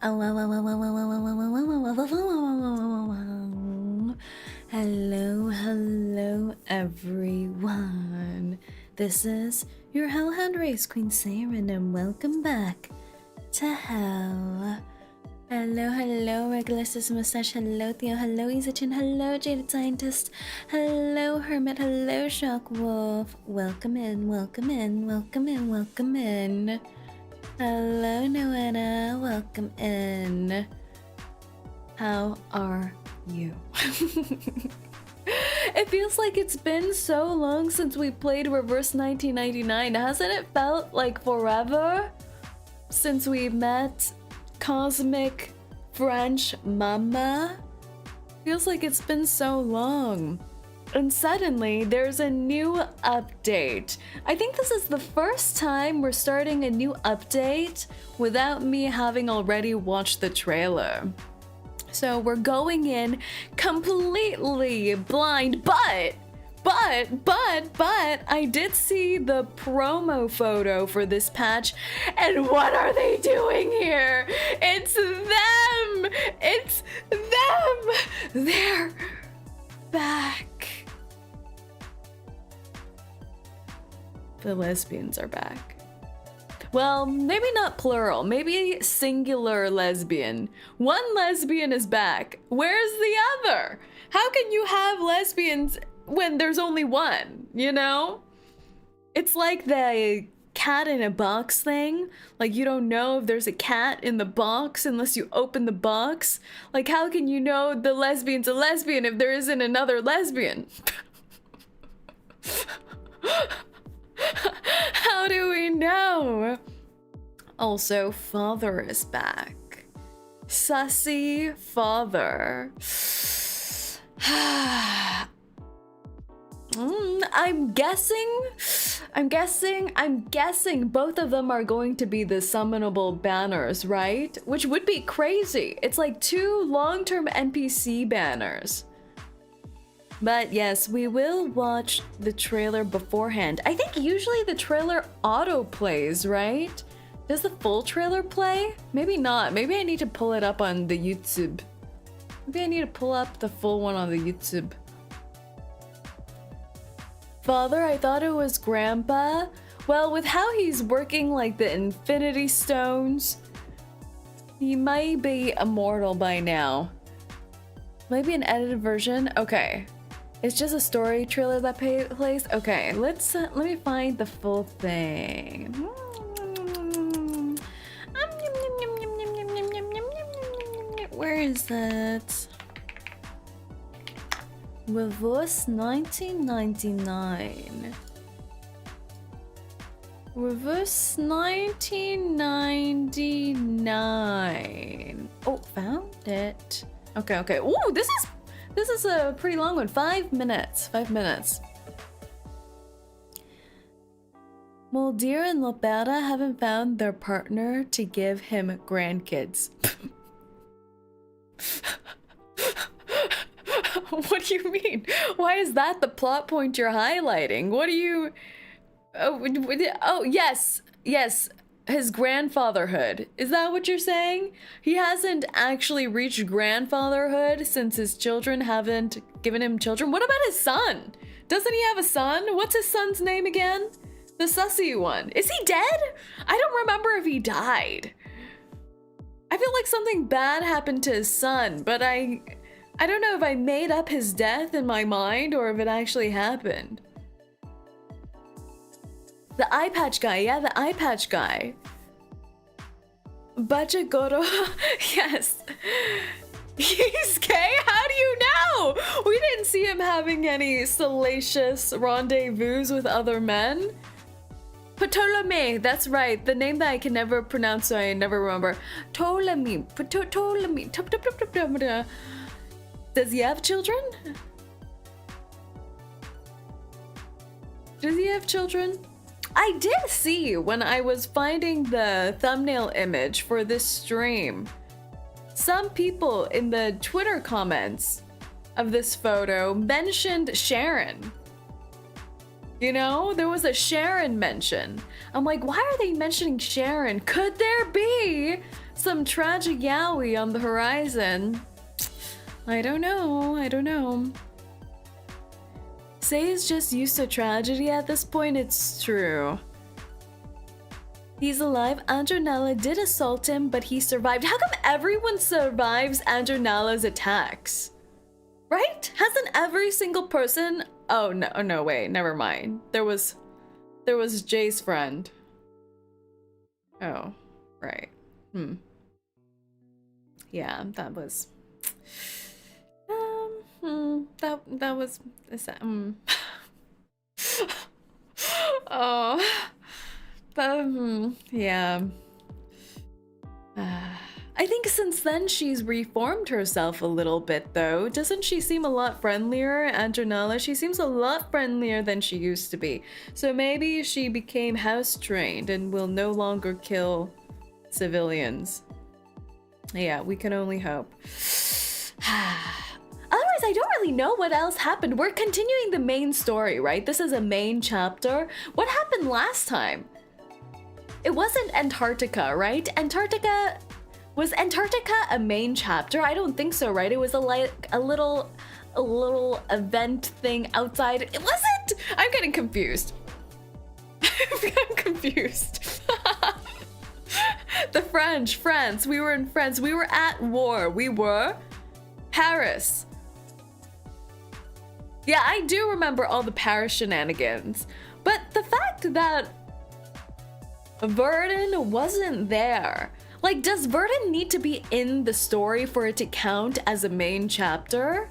Hello, everyone. This is your Hell Hand Race Queen Saerin, and welcome back to Hell. Hello, Regulus Mustache. Hello, Theo. Hello, 𝐒𝐴𝐜𝐿. Hello, Jaded Scientist. Hello, Hermit. Hello, Shockwolf. Welcome in. Hello, Noena. Welcome in. How are you? It feels like it's been so long since we played Reverse 1999. Hasn't it felt like forever since we met Cosmic French Mama? Feels like it's been so long. And suddenly there's a new update. I think this is the first time we're starting a new update without me having already watched the trailer. So we're going in completely blind, but I did see the promo photo for this patch, and what are they doing here? It's them! They're back. The lesbians are back. Well, maybe not plural, maybe singular lesbian. One lesbian is back. Where's the other? How can you have lesbians when there's only one, you know? It's like the cat in a box thing. Like, you don't know if there's a cat in the box unless you open the box. Like, how can you know the lesbian's a lesbian if there isn't another lesbian? How do we know? Also, father is back. Sussy father. I'm guessing both of them are going to be the summonable banners, right? Which would be crazy. It's like 2 long-term NPC banners. But yes, we will watch the trailer beforehand. I think usually the trailer auto-plays, right? Does the full trailer play? Maybe not. Maybe I need to pull it up on the YouTube. Maybe I need to pull up the full one on the YouTube. Father, I thought it was Grandpa. Well, with how he's working like the Infinity Stones, he might be immortal by now. Maybe an edited version? Okay. It's just a story trailer that plays? Okay, let me find the full thing. Where is it? Reverse 1999. Reverse 1999. Oh, found it. Okay. Ooh, this is a pretty long one. 5 minutes. 5 minutes. Mulder and Loberta haven't found their partner to give him grandkids. What do you mean? Why is that the plot point you're highlighting? What do you... Oh, yes. His grandfatherhood. Is that what you're saying? He hasn't actually reached grandfatherhood since his children haven't given him children. What about his son? Doesn't he have a son? What's his son's name again? The sussy one. Is he dead? I don't remember if he died. I feel like something bad happened to his son, but I don't know if I made up his death in my mind or if it actually happened. The eye patch guy, yeah, the eye patch guy. Bachagoro, yes. He's gay? How do you know? We didn't see him having any salacious rendezvous with other men. Ptolemy, that's right. The name that I can never pronounce, so I never remember. Ptolemy. Does he have children? Does he have children? I did see when I was finding the thumbnail image for this stream, some people in the Twitter comments of this photo mentioned Saerin. You know, there was a Saerin mention. I'm like, why are they mentioning Saerin? Could there be some tragic yaoi on the horizon. I don't know, I don't know. Say is just used to tragedy at this point, it's true. He's alive. Andronella did assault him, but he survived. How come everyone survives Andronella's attacks? Right? Hasn't every single person... Oh, no, no, wait, never mind. There was Jay's friend. Oh, right. Yeah, that was... that was... Oh... yeah. I think since then she's reformed herself a little bit though. Doesn't she seem a lot friendlier, Andronella? She seems a lot friendlier than she used to be. So maybe she became house trained and will no longer kill civilians. Yeah, we can only hope. Otherwise, I don't really know what else happened. We're continuing the main story, right? This is a main chapter. What happened last time? It wasn't Antarctica, right? Was Antarctica a main chapter? I don't think so, right? It was a little event thing outside. It wasn't! I'm getting confused. I'm confused. The France. We were in France. We were at war. We were Paris. Yeah, I do remember all the Paris shenanigans. But the fact that Verdun wasn't there. Like, does Verdun need to be in the story for it to count as a main chapter?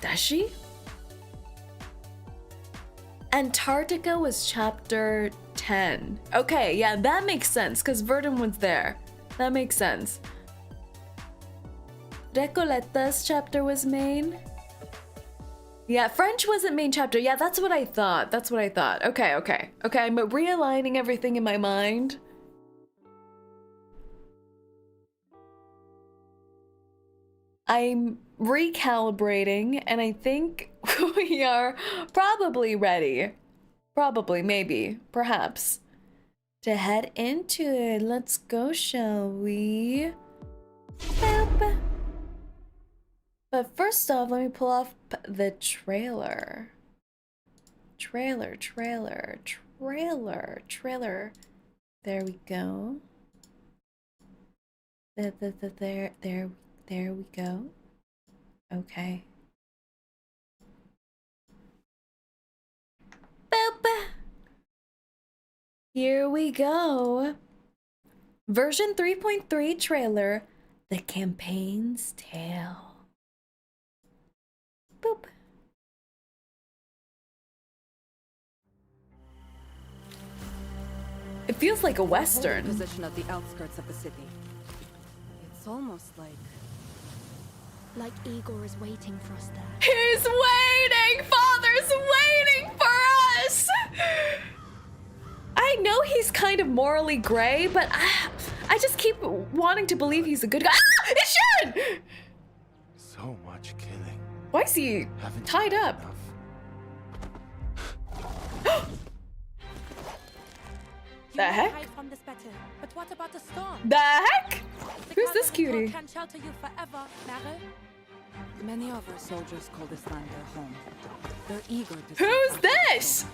Does she? Antarctica was chapter 10. Okay, yeah, that makes sense, because Verdun was there. That makes sense. Recoletta's chapter was main? Yeah, French wasn't main chapter. Yeah, that's what I thought. Okay. I'm realigning everything in my mind. I'm recalibrating, and I think we are probably ready. Probably, maybe, perhaps. To head into it. Let's go, shall we? Boop. But first off, let me pull off the trailer. Trailer. There we go. There we go. Okay. Boop. Here we go. Version 3.3 trailer, The Campaign's Tale. Boop. It feels like a western. Position at the outskirts of the city. It's almost like Igor is waiting for us there. He's waiting! Father's waiting for us! I know he's kind of morally gray, but I just keep wanting to believe he's a good guy. Ah! It's Sharon! So much killing. Why is he tied up? The heck? hide from this battle, but what about the storm? The heck? Who's this Cavalry cutie? can shelter you forever, Meryl. Many of our soldiers call this land their home. They're eager to. Who's this?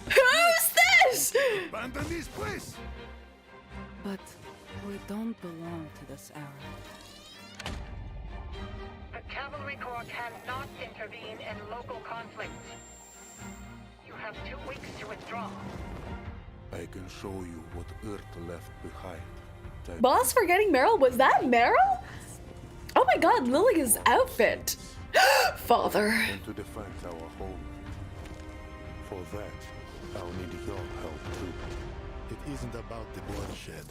Who's this? Abandon this place! But we don't belong to this era. The Cavalry Corps cannot intervene in local conflicts. You have 2 weeks to withdraw. I can show you what Earth left behind. Boss forgetting Meryl? Was that Meryl? Oh my god, Lilia's outfit. Father. And to defend our home. For that, I'll need your help too. It isn't about the bloodshed.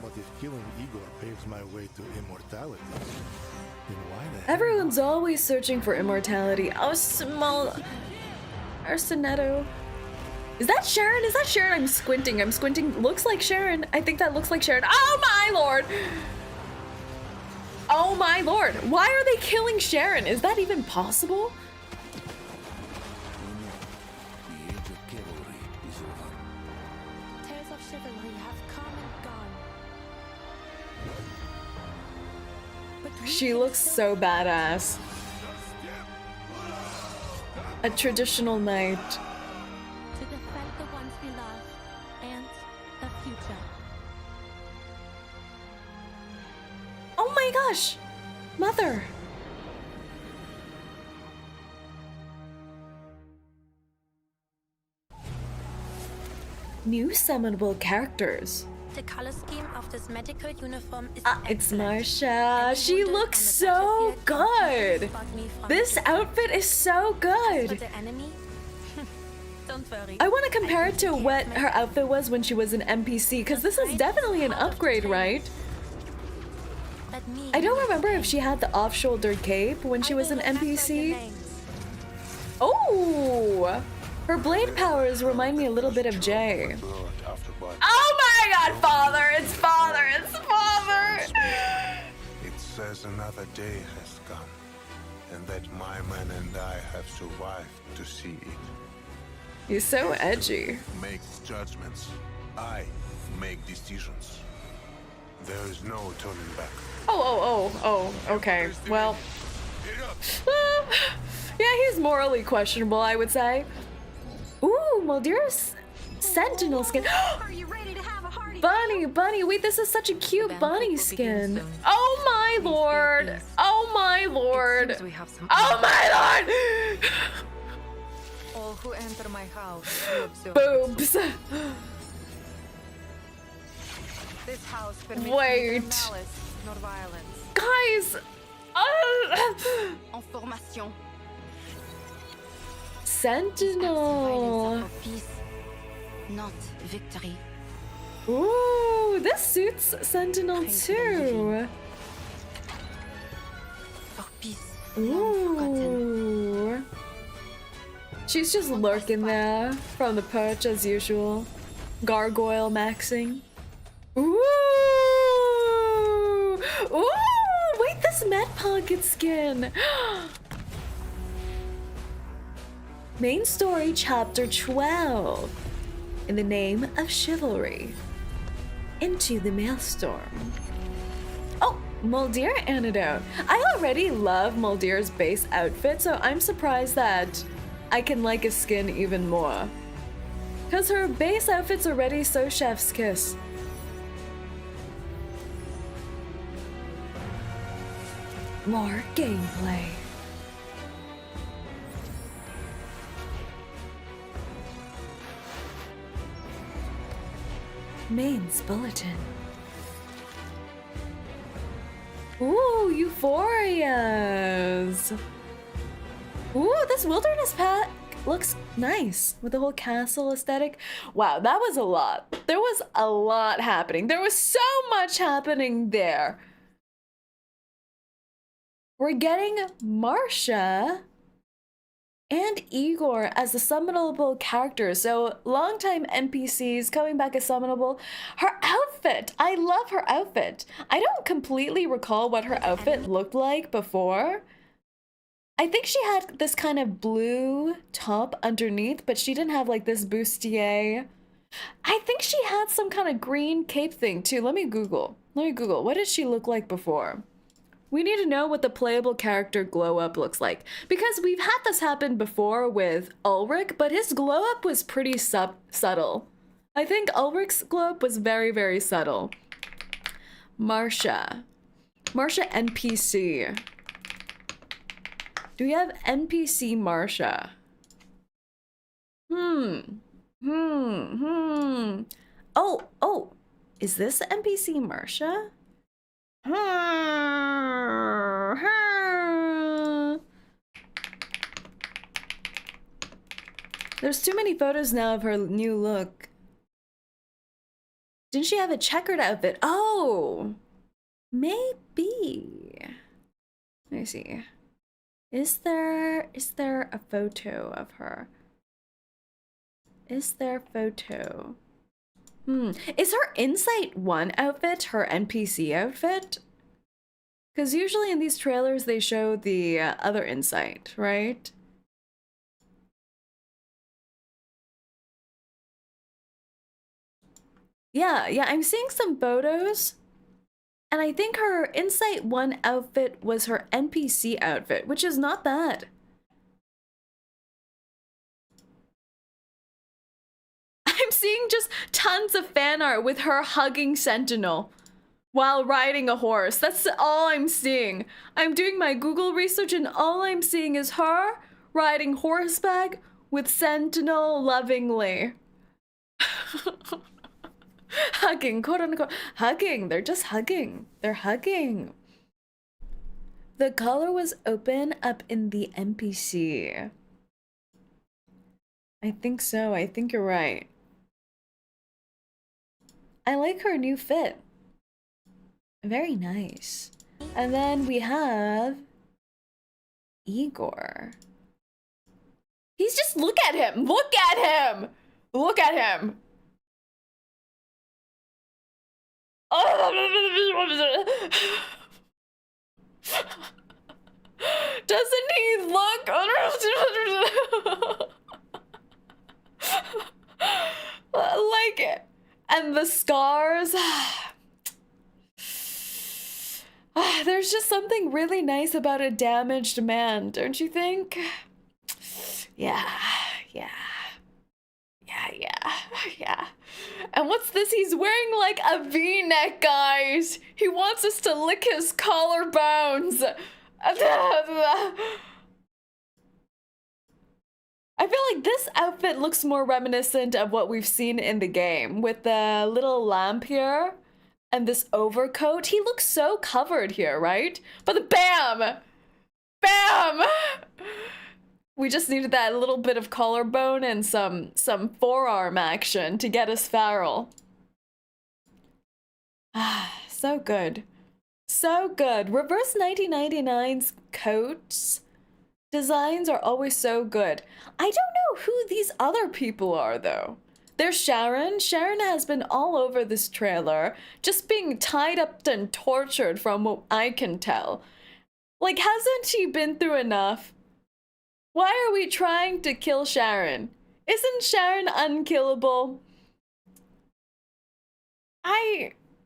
But if killing Igor paves my way to immortality, then why the hell Everyone's always searching for immortality. Oh, small Arsenetto. Is that Sharon? Is that Sharon? I'm squinting. Looks like Sharon. I think that looks like Sharon. Oh my lord! Oh my lord! Why are they killing Sharon? Is that even possible? We She looks so badass. A traditional knight. To defend the ones we love and the future. Oh my gosh! Mother! New summonable characters. The color scheme of this medical uniform is It's excellent. Marsha. She Anyone looks on the so battlefield can easily good. spot me from This a outfit is so For good. the enemy? Don't worry. I want to compare I it to can what take her my- outfit was when she was an NPC, because this is definitely an upgrade, right? Let me I don't lead the remember if way. she had the off-shouldered cape when she I was will an remember your NPC. names. Oh! Her blade powers remind me a little bit of Jay. Blood after blood. Oh my god, father! It's father! It's father! It says another day has come, and that my men and I have survived to see it. He's so edgy. Make judgments. I make decisions. There is no turning back. Oh, okay. Well, yeah, he's morally questionable, I would say. Ooh, Moldira's sentinel skin. Are you ready to have a hearty? Bunny, wait, this is such a cute Banter bunny will begin skin. soon. Oh my lord! Oh my lord! Seems we have some Oh my lord! all who enter my house will observe. Boobs. This house permits Wait. neither malice nor violence. Guys! En formation. Sentinel. For peace, not victory. Ooh, this suits Sentinel too. For peace, long forgotten. Ooh. She's just lurking there from the perch as usual. Gargoyle maxing. Ooh! Ooh! Wait, this Met Pocket skin! Main story chapter 12. In the name of chivalry. Into the maelstrom. Oh, Moldira antidote. I already love Moldira's base outfit, so I'm surprised that I can like a skin even more. Cause her base outfit's already so chef's kiss. More gameplay. Main's bulletin. Ooh, euphorias. Ooh, this wilderness pack looks nice with the whole castle aesthetic. Wow, that was a lot. There was a lot happening. There was so much happening there. We're getting Marsha and Igor as the summonable characters. So longtime NPCs coming back as summonable. Her outfit, I love her outfit. I don't completely recall what her outfit looked like before. I think she had this kind of blue top underneath, but she didn't have like this bustier. I think she had some kind of green cape thing too. Let me Google. What did she look like before? We need to know what the playable character glow up looks like, because we've had this happen before with Ulrich, but his glow up was pretty subtle. I think Ulrich's glow up was very, very subtle. Marsha NPC. Do we have NPC Marsha? Oh, is this NPC Marsha? There's too many photos now of her new look. Didn't she have a checkered outfit? Oh, maybe. Let me see. Is there a photo of her? Is there a photo? Is her Insight 1 outfit her NPC outfit? Because usually in these trailers they show the other Insight, right? Yeah, I'm seeing some photos And I think her Insight 1 outfit was her NPC outfit, which is not bad. I'm seeing just tons of fan art with her hugging Sentinel while riding a horse. That's all I'm seeing. I'm doing my Google research and all I'm seeing is her riding horseback with Sentinel lovingly. Hugging, quote unquote. Hugging. They're just hugging. They're hugging. The color was open up in the NPC. I think so. I think you're right. I like her new fit. Very nice. And then we have Igor. He's just, look at him. Look at him. Look at him. Doesn't he look? I like it. And the scars. There's just something really nice about a damaged man, don't you think? Yeah. And what's this? He's wearing like a V-neck, guys. He wants us to lick his collarbones. I feel like this outfit looks more reminiscent of what we've seen in the game with the little lamp here and this overcoat. He looks so covered here, right? But the bam! Bam! We just needed that little bit of collarbone and some forearm action to get us feral. So good. So good. Reverse 1999's coats designs are always so good. I don't know who these other people are, though. There's Sharon. Sharon has been all over this trailer, just being tied up and tortured from what I can tell. Like, hasn't she been through enough? Why are we trying to kill Sharon? Isn't Sharon unkillable?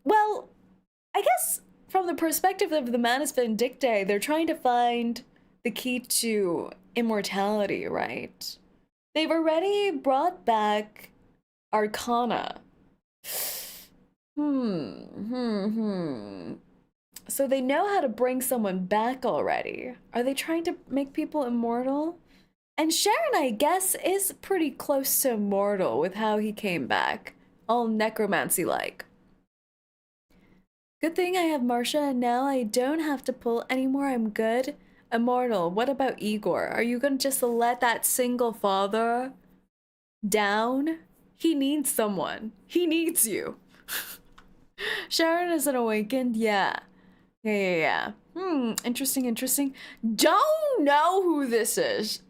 Well, I guess from the perspective of the Manus Vindictae, they're trying to find the key to immortality, right? They've already brought back Arcana. So they know how to bring someone back already. Are they trying to make people immortal? And Sharon, I guess, is pretty close to immortal with how he came back. All necromancy-like. Good thing I have Marcia, and now I don't have to pull anymore. I'm good. Immortal. What about Igor? Are you gonna just let that single father down? He needs someone. He needs you. Sharon isn't awakened? Yeah. Interesting. Don't know who this is.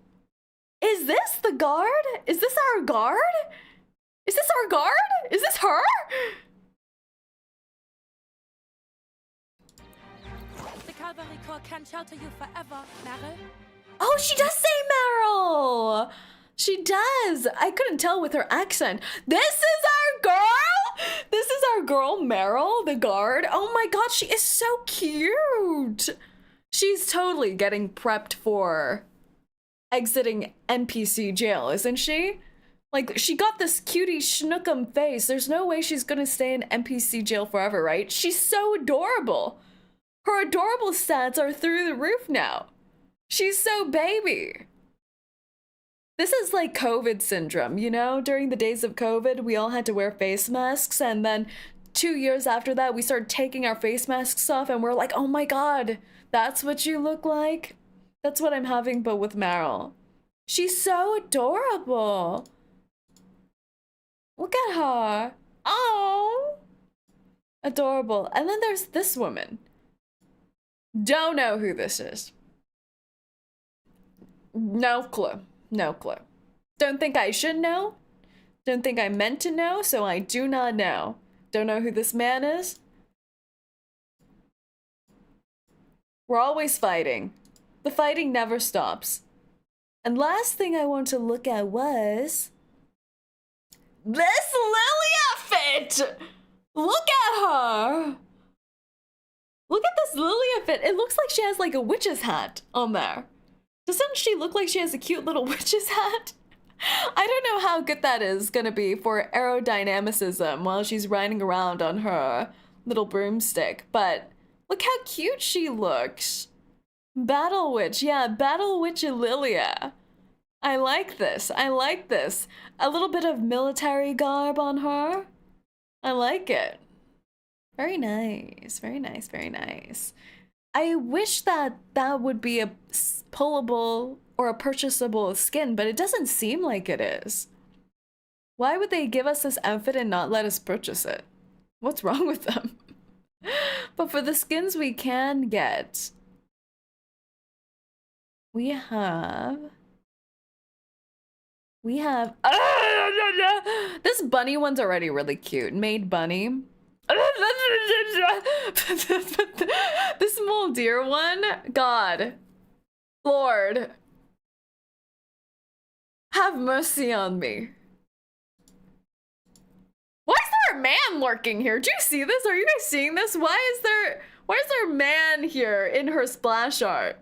Is this the guard? Is this our guard? Is this our guard? Is this her? The Cavalry Corps can shelter you forever, Meryl. Oh, she does say Meryl. She does. I couldn't tell with her accent. This is our girl. This is our girl, Meryl, the guard. Oh my god, she is so cute. She's totally getting prepped for exiting NPC jail, isn't she? Like, she got this cutie schnookum face. There's no way she's gonna stay in NPC jail forever, right? She's so adorable. Her adorable stats are through the roof now. She's so baby. This is like COVID syndrome, you know? During the days of COVID, we all had to wear face masks, and then 2 years after that, we started taking our face masks off, and we're like, oh my god, that's what you look like? That's what I'm having, but with Meryl. She's so adorable. Look at her. Oh, adorable. And then there's this woman. Don't know who this is. No clue. No clue. Don't think I should know. Don't think I meant to know, so I do not know. Don't know who this man is. We're always fighting. The fighting never stops. And last thing I want to look at was this Lily outfit. Look at her. Look at this Lilia fit. It looks like she has like a witch's hat on there. Doesn't she look like she has a cute little witch's hat? I don't know how good that is gonna be for aerodynamicism while she's riding around on her little broomstick, but look how cute she looks. Battle Witch, yeah, Battle Witch Lilia. I like this, I like this. A little bit of military garb on her. I like it. Very nice, very nice, very nice. I wish that that would be a pullable or a purchasable skin, but it doesn't seem like it is. Why would they give us this outfit and not let us purchase it? What's wrong with them? But for the skins we can get, we have this bunny one's already really cute. Maid bunny. This small deer one, God, Lord, have mercy on me. Why is there a man lurking here? Do you see this? Are you guys seeing this? Why is there a man here in her splash art?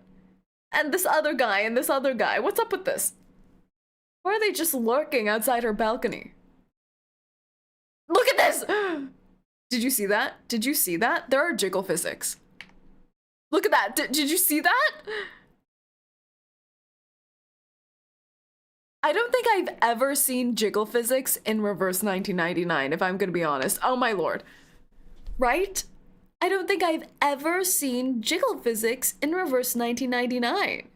And this other guy and this other guy. What's up with this? Why are they just lurking outside her balcony? Look at this! Did you see that? Did you see that? There are jiggle physics. Look at that. Did you see that? I don't think I've ever seen jiggle physics in reverse 1999, if I'm gonna be honest. Oh my lord. Right? I don't think I've ever seen jiggle physics in reverse 1999.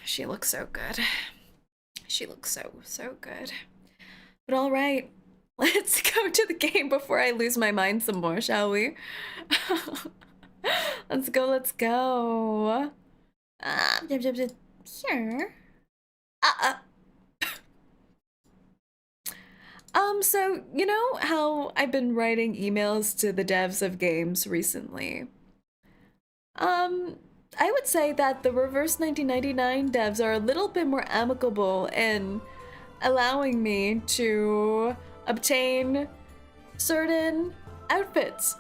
She looks so good. She looks so good. But all right, let's go to the game before I lose my mind some more, shall we? Let's go, let's go. Here. So, you know how I've been writing emails to the devs of games recently? I would say that the reverse 1999 devs are a little bit more amicable in allowing me to obtain certain outfits.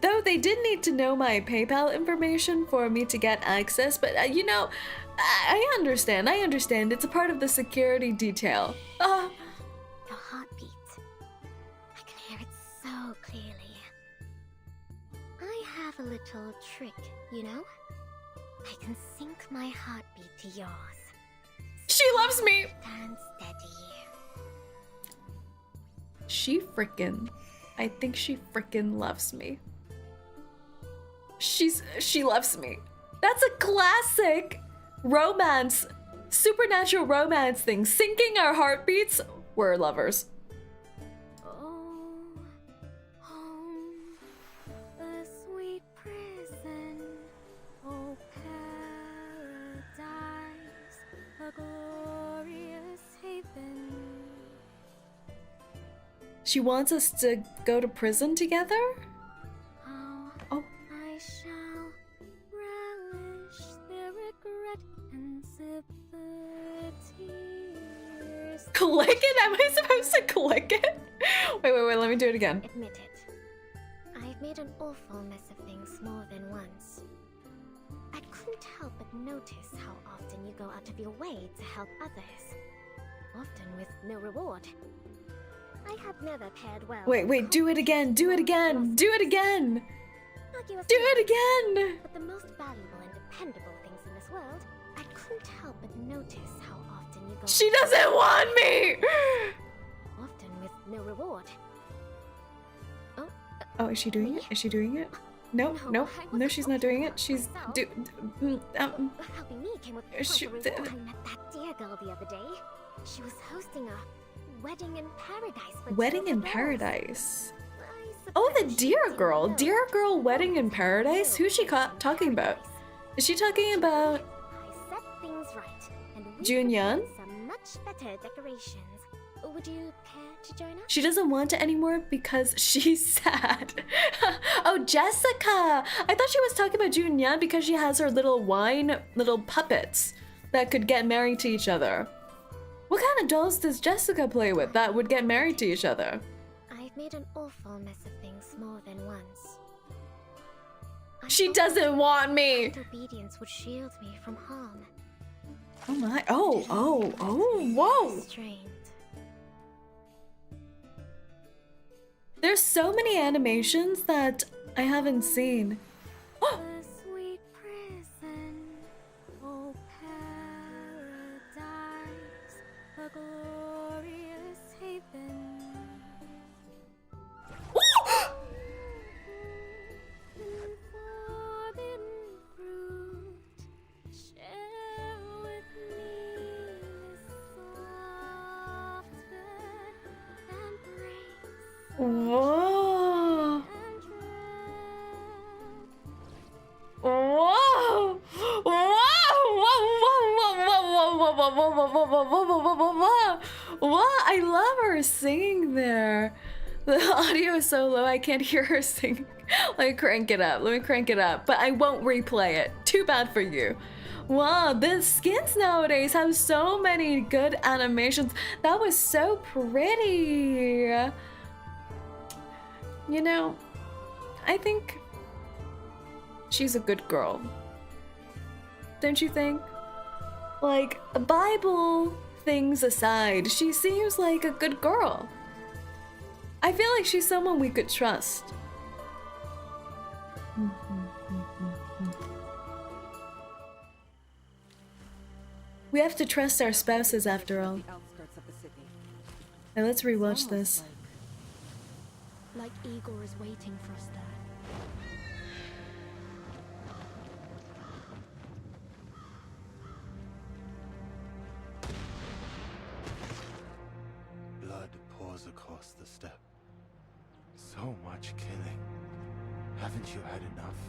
Though they did need to know my PayPal information for me to get access, but you know, I understand, it's a part of the security detail. Your heartbeat. I can hear it so clearly. I have a little trick, you know? I can sync my heartbeat to yours. She loves me! Stand steady. I think she frickin' loves me. She loves me. That's a classic romance, supernatural romance thing. Syncing our heartbeats, we're lovers. Oh, home, the sweet prison. Oh, paradise, a glorious haven. She wants us to go to prison together? Oh. I shall relish their regret and sip the tears. Click it? Am I supposed to click it? Wait, let me do it again. Admit it. I've made an awful mess of things more than once. I couldn't help but notice how often you go out of your way to help others. Often with no reward. I had never paired well. Wait, do it again, do it again, do it again! Do it again! But the most valuable and dependable things in this world, I couldn't help but notice how often you go. She doesn't want me! Often with no reward. Oh, is she doing it? Is she doing it? No, she's not doing it. She's helping me came with quite a reward. I met that dear girl the other day. She was hosting a wedding in paradise. Wedding in paradise. Oh, the dear girl. Dear girl wedding in paradise? Who's she talking about? Is she talking about I set things right, and we Junyan? some much better decorations. Would you care to join us? She doesn't want it anymore because she's sad. Oh, Jessica! I thought she was talking about Junya because she has her little puppets that could get married to each other. What kind of dolls does Jessica play with that would get married to each other? I've made an awful mess of things more than once. She doesn't want me! And obedience would shield me from harm. Oh my, oh, whoa! Restrained. There's so many animations that I haven't seen. A sweet prison, oh paradise, a glorious haven. Forbidden fruit, share with me this soft embrace. Whoa! Whoa! Whoa! I love her singing there. The audio is so low I can't hear her sing. Let me crank it up. But I won't replay it. Too bad for you. Wow, the skins nowadays have so many good animations. That was so pretty. You know, I think she's a good girl. Don't you think? Like, Bible things aside, she seems like a good girl. I feel like she's someone we could trust. We have to trust our spouses after all. Now let's rewatch this. Like Igor is waiting for us there. Blood pours across the steppe. So much killing. Haven't you had enough?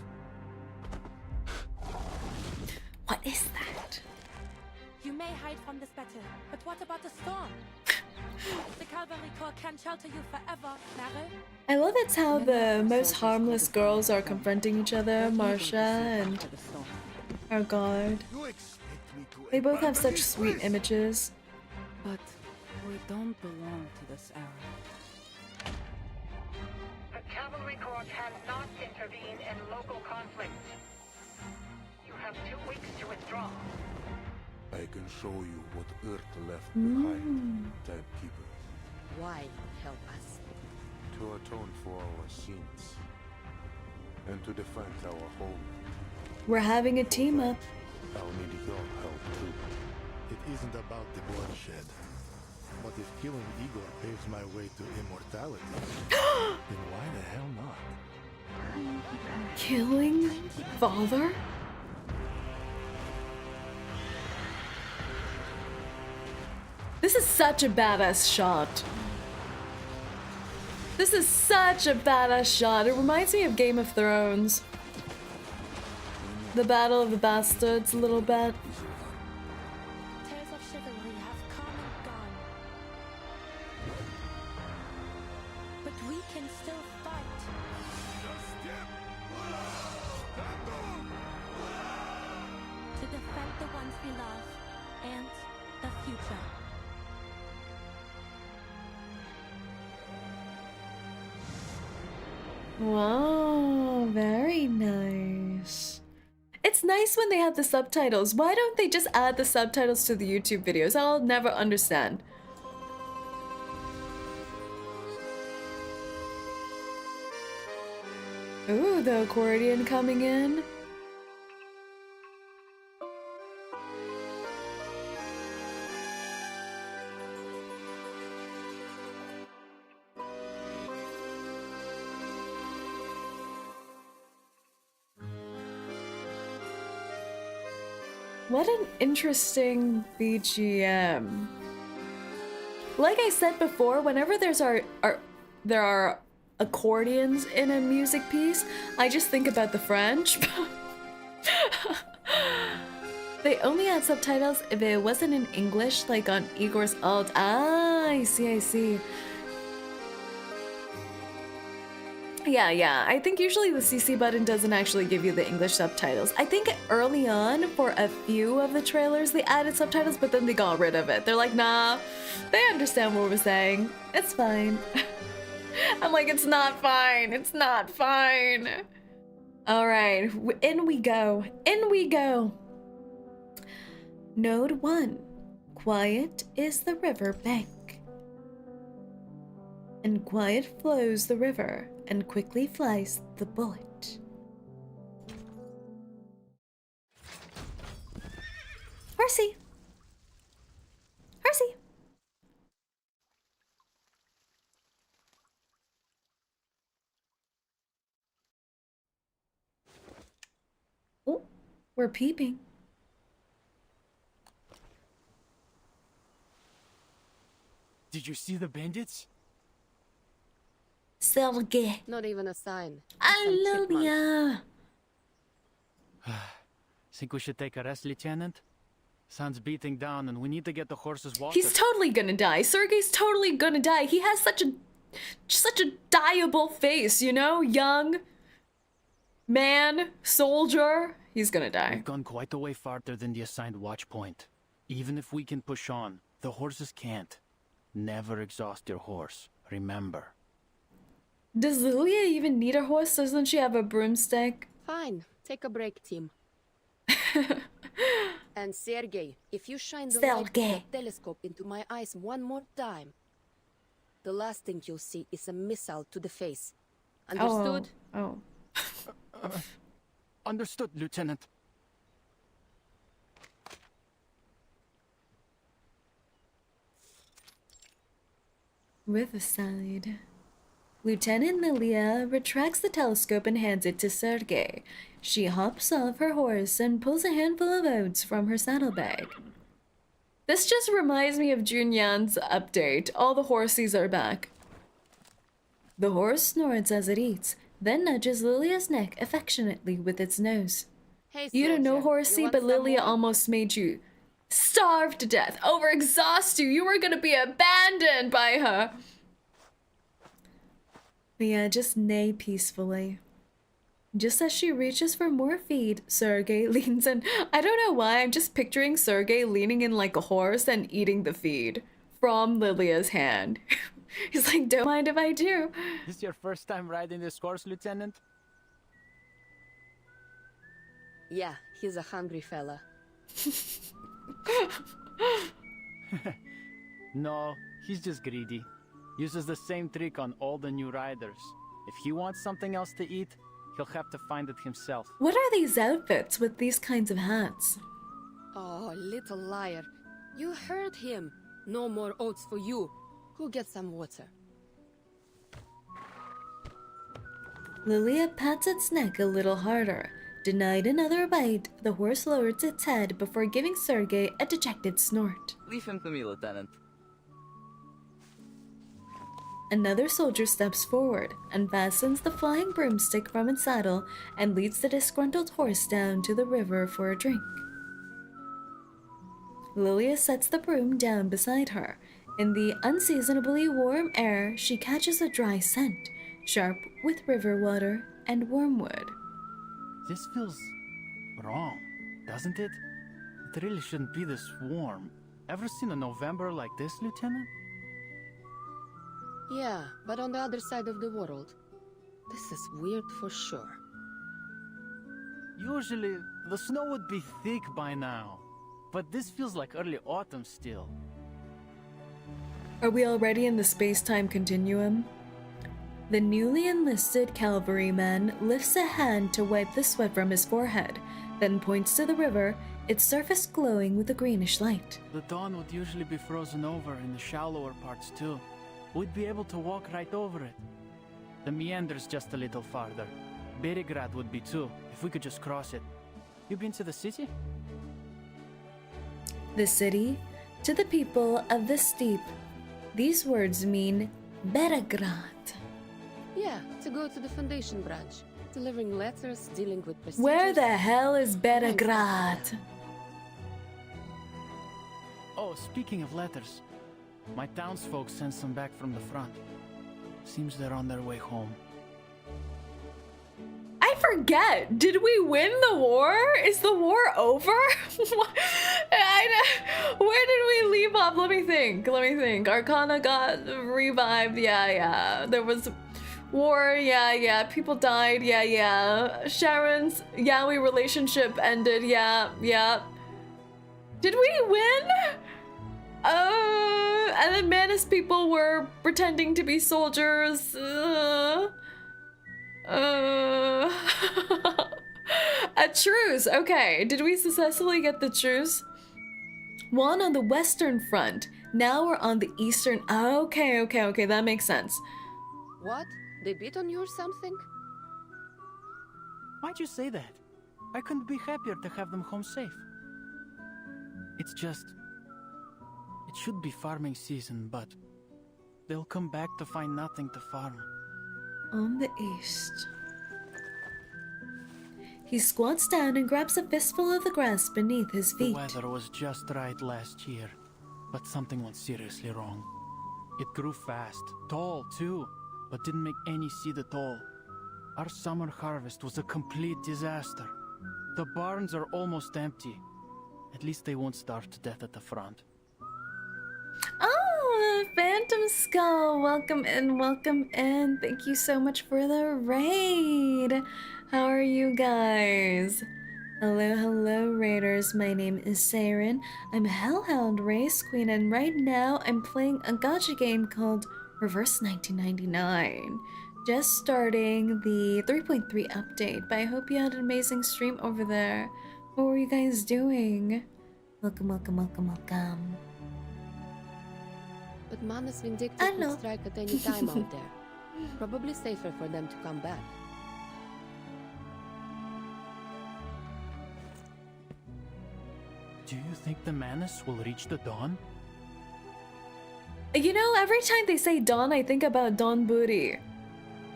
What is that? You may hide from this battle, but what about the storm? The Cavalry Corps can shelter you forever, Mare. I love it's how the most harmless girls are confronting each other, Marcia and our guard. They both have such sweet images. But we don't belong to this era. The Cavalry Corps cannot intervene in local conflicts. You have 2 weeks to withdraw. I can show you what Earth left behind, Timekeeper. Why help us? To atone for our sins. And to defend our home. We're having a team up. I'll need your help too. It isn't about the bloodshed. But if killing Igor paves my way to immortality, then why the hell not? Killing father? This is such a badass shot. This is such a badass shot. It reminds me of Game of Thrones. The Battle of the Bastards a little bit. Tales of chivalry have come and gone. But we can still fight. To defend the ones we love and the future. Wow, very nice. It's nice when they have the subtitles. Why don't they just add the subtitles to the YouTube videos? I'll never understand. Ooh, the accordion coming in. What an interesting BGM. Like I said before, whenever there are accordions in a music piece, I just think about the French. They only had subtitles if it wasn't in English, like on Igor's alt. Ah, I see. Yeah. I think usually the CC button doesn't actually give you the English subtitles. I think early on, for a few of the trailers, they added subtitles, but then they got rid of it. They're like, nah, they understand what we're saying. It's fine. I'm like, it's not fine. It's not fine. All right, in we go. In we go. Node 1. Quiet is the river bank. And quiet flows the river, and quickly flies the bullet. Horsey! Horsey! Oh, we're peeping. Did you see the bandits? Sergei. Not even a sign. Hallelujah. Think we should take a rest, Lieutenant? Sun's beating down and we need to get the horses watered. He's totally gonna die. Sergei's totally gonna die. He has such a dieable face, you know? Young man, soldier. He's gonna die. We've gone quite a way farther than the assigned watch point. Even if we can push on, the horses can't. Never exhaust your horse, remember. Does Lilia even need a horse? Doesn't she have a broomstick? Fine. Take a break, team. And Sergei, if you shine the light of the telescope into my eyes one more time, the last thing you'll see is a missile to the face. Understood? Oh. Understood, Lieutenant. Riverside. Lieutenant Lilia retracts the telescope and hands it to Sergei. She hops off her horse and pulls a handful of oats from her saddlebag. This just reminds me of Junyan's update. All the horsies are back. The horse snorts as it eats, then nudges Lilia's neck affectionately with its nose. Hey, You don't know, soldier, horsey, you want but some Lilia more? almost made you starve to death, overexhaust you. You were gonna be abandoned by her. But yeah, just neigh peacefully. Just as she reaches for more feed, Sergei leans in. I don't know why, I'm just picturing Sergei leaning in like a horse and eating the feed from Lilia's hand. He's like, don't mind if I do. This your first time riding this horse, Lieutenant? Yeah, he's a hungry fella. No, he's just greedy. Uses the same trick on all the new riders. If he wants something else to eat, he'll have to find it himself. What are these outfits with these kinds of hats? Oh, little liar. You heard him. No more oats for you. Go get some water. Lilia pats its neck a little harder. Denied another bite, the horse lowers its head before giving Sergei a dejected snort. Leave him to me, Lieutenant. Another soldier steps forward, unfastens the flying broomstick from its saddle, and leads the disgruntled horse down to the river for a drink. Lilia sets the broom down beside her. In the unseasonably warm air, she catches a dry scent, sharp with river water and wormwood. This feels wrong, doesn't it? It really shouldn't be this warm. Ever seen a November like this, Lieutenant? Yeah, but on the other side of the world. This is weird for sure. Usually, the snow would be thick by now. But this feels like early autumn still. Are we already in the space-time continuum? The newly enlisted cavalryman lifts a hand to wipe the sweat from his forehead, then points to the river, its surface glowing with a greenish light. The dawn would usually be frozen over in the shallower parts too. We'd be able to walk right over it. The meander's just a little farther. Berigrad would be too, if we could just cross it. You been to the city? The city, to the people of the steppe. These words mean Berigrad. Yeah, to go to the Foundation branch. Delivering letters, dealing with prestigious... Where the hell is Berigrad? Oh, speaking of letters, my townsfolk sent some back from the front. Seems they're on their way home. forget. Did we win the war? Is the war over? Where did we leave off? Let me think. Arcana got revived. Yeah. There was war. Yeah. People died. Yeah. Sharon's Yaoi relationship ended. Yeah. Did we win? And then Manus people were pretending to be soldiers. A truce. Okay, did we successfully get the truce? One on the western front. Now we're on the eastern. Okay, that makes sense. What? They beat on you or something? Why'd you say that? I couldn't be happier to have them home safe. It's just... it should be farming season, but... they'll come back to find nothing to farm. On the east. He squats down and grabs a fistful of the grass beneath his feet. The weather was just right last year, but something went seriously wrong. It grew fast, tall too, but didn't make any seed at all. Our summer harvest was a complete disaster. The barns are almost empty. At least they won't starve to death at the front. Oh, Phantom Skull, welcome in. Thank you so much for the raid. How are you guys? Hello, raiders. My name is Saerin. I'm a Hellhound race queen, and right now I'm playing a gacha game called Reverse 1999. Just starting the 3.3 update, but I hope you had an amazing stream over there. What were you guys doing? Welcome. But Manus Vindictive could strike at any time out there. Probably safer for them to come back. Do you think the Manus will reach the dawn? You know, every time they say dawn, I think about donburi,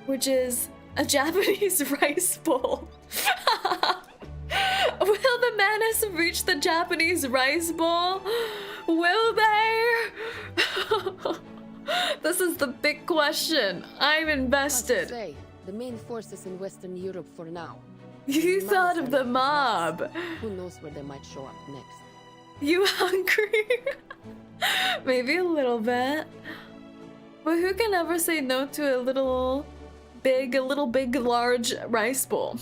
which is a Japanese rice bowl. Will the Manus reach the Japanese rice bowl? Will they? This is the big question. I'm invested. Say, the main forces in Western Europe for now. You thought of the mob. Who knows where they might show up next? You hungry? Maybe a little bit. But who can ever say no to a little big, large rice bowl?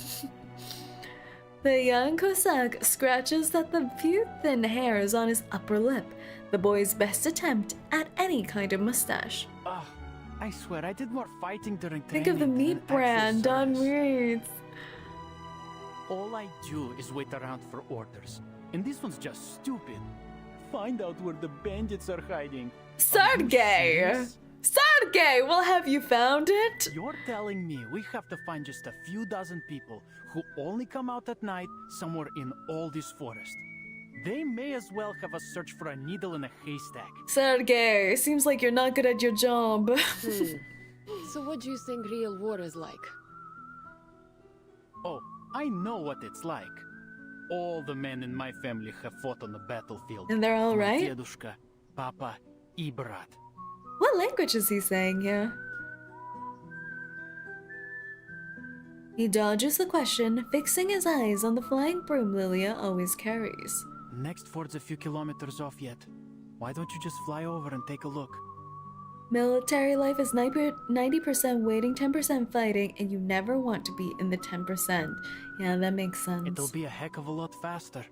The young Cossack scratches at the few thin hairs on his upper lip, the boy's best attempt at any kind of mustache. Ugh, I swear I did more fighting during Think training of the meat than brand, actual Don service. Reeds. All I do is wait around for orders, and this one's just stupid. Find out where the bandits are hiding. Sergey! Sergey, well, have you found it? You're telling me we have to find just a few dozen people who only come out at night somewhere in all this forest. They may as well have us search for a needle in a haystack. Sergey, seems like you're not good at your job. So what do you think real war is like? Oh, I know what it's like. All the men in my family have fought on the battlefield. And they're all My right? Dedushka, Papa, и брат. What language is he saying here? He dodges the question, fixing his eyes on the flying broom Lilia always carries. Next ford's a few kilometers off yet. Why don't you just fly over and take a look? Military life is 90% waiting, 10% fighting, and you never want to be in the 10%. Yeah, that makes sense. It'll be a heck of a lot faster.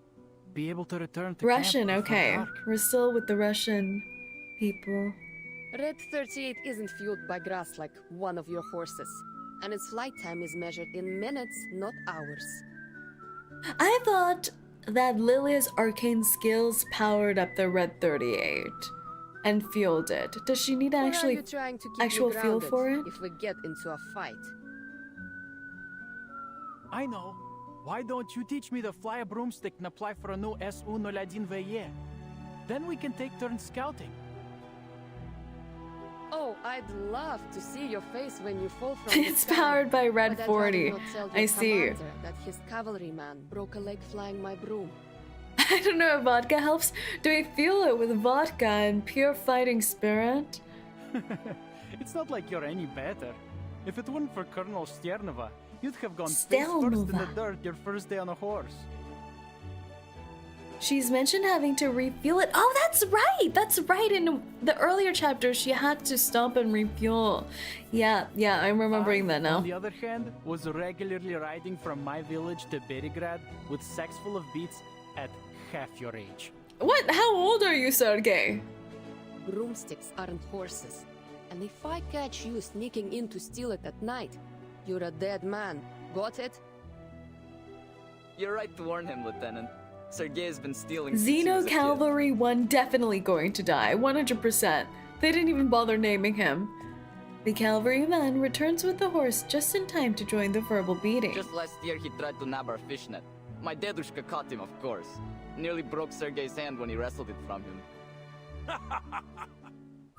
Be able to return to Russian, camp before okay. dark. We're still with the Russian people. Red 38 isn't fueled by grass like one of your horses, and its flight time is measured in minutes, not hours. I thought that Lilia's arcane skills powered up the Red 38 and fueled it. Does she need Or are actually you trying to keep actual me fuel grounded for it? if we get into a fight? I know. Why don't you teach me to fly a broomstick and apply for a new 𝐒𝐡𝐚𝐭 𝐑𝐮𝐤? Then we can take turns scouting. Oh, I'd love to see your face when you fall from the It's sky. powered by Red But I'd 40. rather not tell I your see. commander that his cavalry man broke a leg flying my broom. I don't know if vodka helps. Do we fuel it with vodka and pure fighting spirit? It's not like you're any better. If it weren't for Colonel Sternova, You'd have gone face first in the Stelnova. dirt your first day on a horse. She's mentioned having to refuel it. Oh, that's right! That's right. In the earlier chapters, she had to stop and refuel. Yeah, I'm remembering that now. On the other hand, was regularly riding from my village to Berigrad with sacks full of beets at half your age. What? How old are you, Sergei? Broomsticks aren't horses. And if I catch you sneaking in to steal it at night, you're a dead man. Got it? You're right to warn him, Lieutenant. Sergei has been stealing. Xeno Cavalry 1 definitely going to die, 100%. They didn't even bother naming him. The cavalryman returns with the horse just in time to join the verbal beating. Just last year he tried to nab our fishnet. My dedushka caught him, of course. Nearly broke Sergei's hand when he wrestled it from him.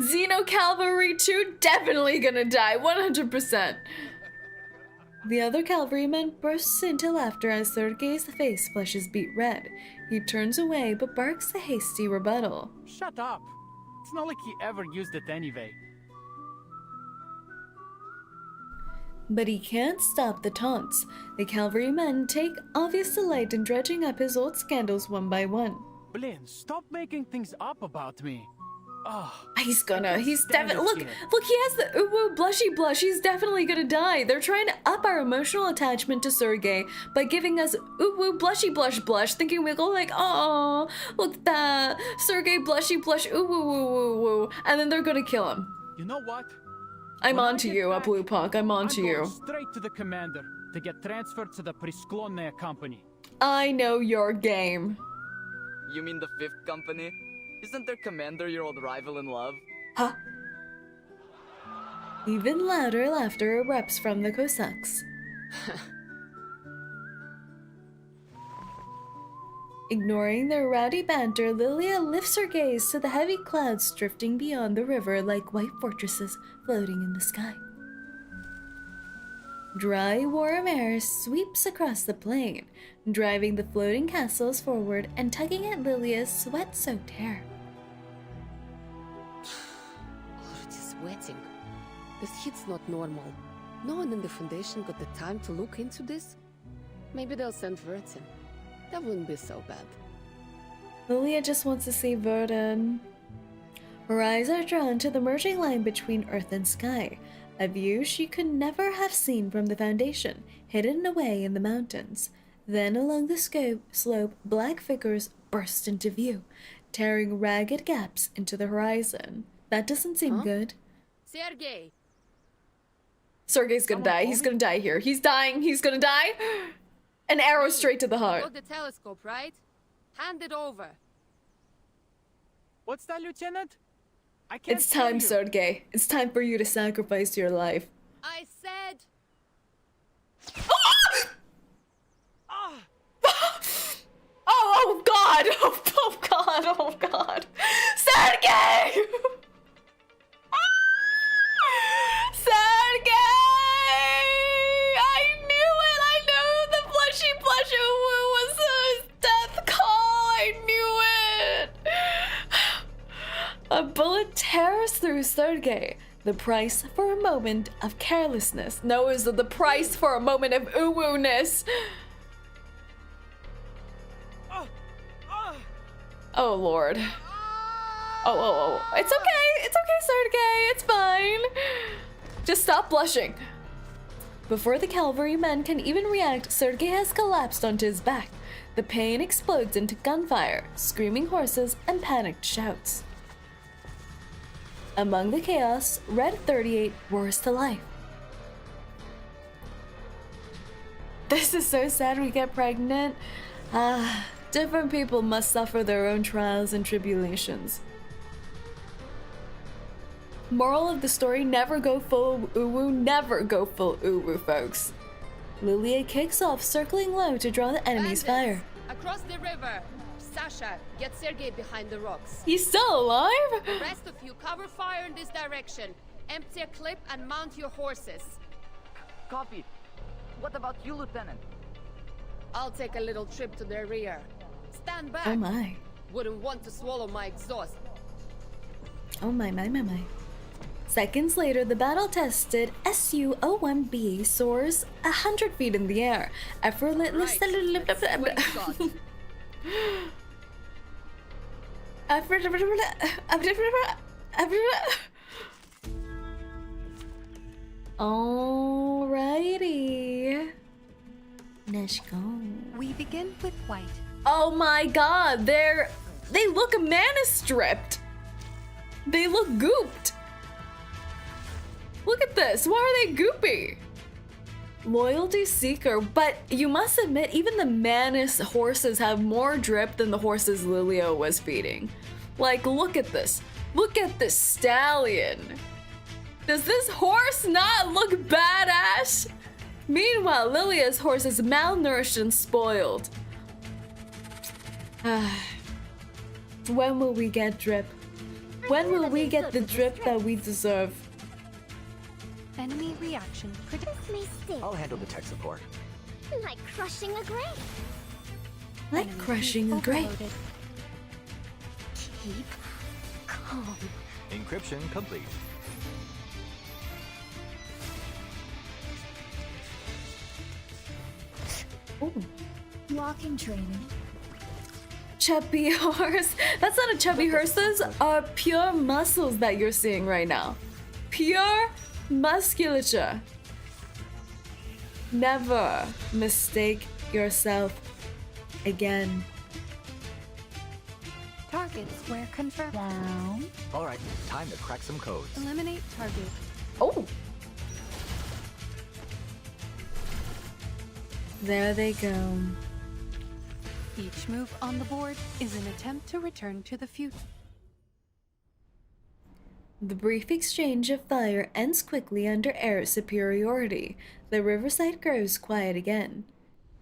Xeno Cavalry 2 definitely gonna die, 100%. The other cavalryman bursts into laughter as Sergei's face flushes beet red. He turns away but barks a hasty rebuttal. Shut up! It's not like he ever used it anyway. But he can't stop the taunts. The cavalrymen take obvious delight in dredging up his old scandals one by one. Blin, stop making things up about me. Oh, He's definitely, stand look, here. he has the uwu blushy blush. He's definitely gonna die. They're trying to up our emotional attachment to Sergei by giving us uwu blushy blush, thinking we'll go like, oh, look at that, Sergei blushy blush, uwu woo woo woo, and then they're gonna kill him. You know what? I'm When I onto get you, back, Blue Punk. I'm onto I'm you. going straight to the commander to get transferred to the Prisklonная company. I know your game. You mean the 5th Company? Isn't their commander your old rival in love? Huh? Even louder laughter erupts from the Cossacks. Ignoring their rowdy banter, Lilia lifts her gaze to the heavy clouds drifting beyond the river like white fortresses floating in the sky. Dry, warm air sweeps across the plain, driving the floating castles forward and tugging at Lilia's sweat-soaked hair. Already sweating. This heat's not normal. No one in the Foundation got the time to look into this? Maybe they'll send Vertin. That wouldn't be so bad. Lilia just wants to see Verdun. Her eyes are drawn to the merging line between earth and sky, a view she could never have seen from the Foundation, hidden away in the mountains. Then along the slope, black figures burst into view, tearing ragged gaps into the horizon. That doesn't seem good. Sergei! Sergei's gonna die. He's gonna die here. He's dying. He's gonna die. An arrow straight to the heart. Got the telescope, right? Hand it over. What's that, Lieutenant? I can't It's hear time, you. Sergei. It's time for you to sacrifice your life. I said... Oh God! Oh God! Oh God! Sergei! Sergei! I knew it! I knew the blushy blush was his death call! I knew it! A bullet tears through Sergei. The price for a moment of carelessness. No, is the price for a moment of uwu-ness. Oh Lord. Oh. It's okay. It's okay, Sergei. It's fine. Just stop blushing. Before the cavalrymen can even react, Sergei has collapsed onto his back. The pain explodes into gunfire, screaming horses, and panicked shouts. Among the chaos, Red 38 roars to life. This is so sad we get pregnant. Different people must suffer their own trials and tribulations. Moral of the story, never go full uwu, never go full uwu, folks. Lilia kicks off, circling low to draw the enemy's Bandits! fire. Across the river! Sasha, get Sergei behind the rocks. He's still alive? The rest of you cover fire in this direction. Empty a clip and mount your horses. Copy. What about you, Lieutenant? I'll take a little trip to their rear. Stand back. Oh my. Wouldn't want to swallow my exhaust. Oh my. Seconds later, the battle-tested 𝐂𝐴 soars 100 feet in the air, effortlessly. Alrighty. Let's go. We begin with white. Oh my god, they look mana stripped. They look gooped. Look at this. Why are they goopy? Loyalty seeker, but you must admit even the Manus horses have more drip than the horses Lilia was feeding. Like, look at this. Look at this stallion. Does this horse not look badass? Meanwhile, Lilia's horse is malnourished and spoiled. When will we get drip? When will we get the drip that we deserve? Enemy reaction. This may sting. I'll handle the tech support. Like crushing a grape. Like Enemy crushing a grape. overloaded. Keep calm. Encryption complete. Ooh. Walking training. Chubby horse. That's not a chubby horse. Those are pure muscles that you're seeing right now. Pure musculature. Never mistake yourself again. Target square confirmed. Down. All right, time to crack some codes. Eliminate target. Oh. There they go. Each move on the board is an attempt to return to the future. The brief exchange of fire ends quickly under air superiority. The riverside grows quiet again.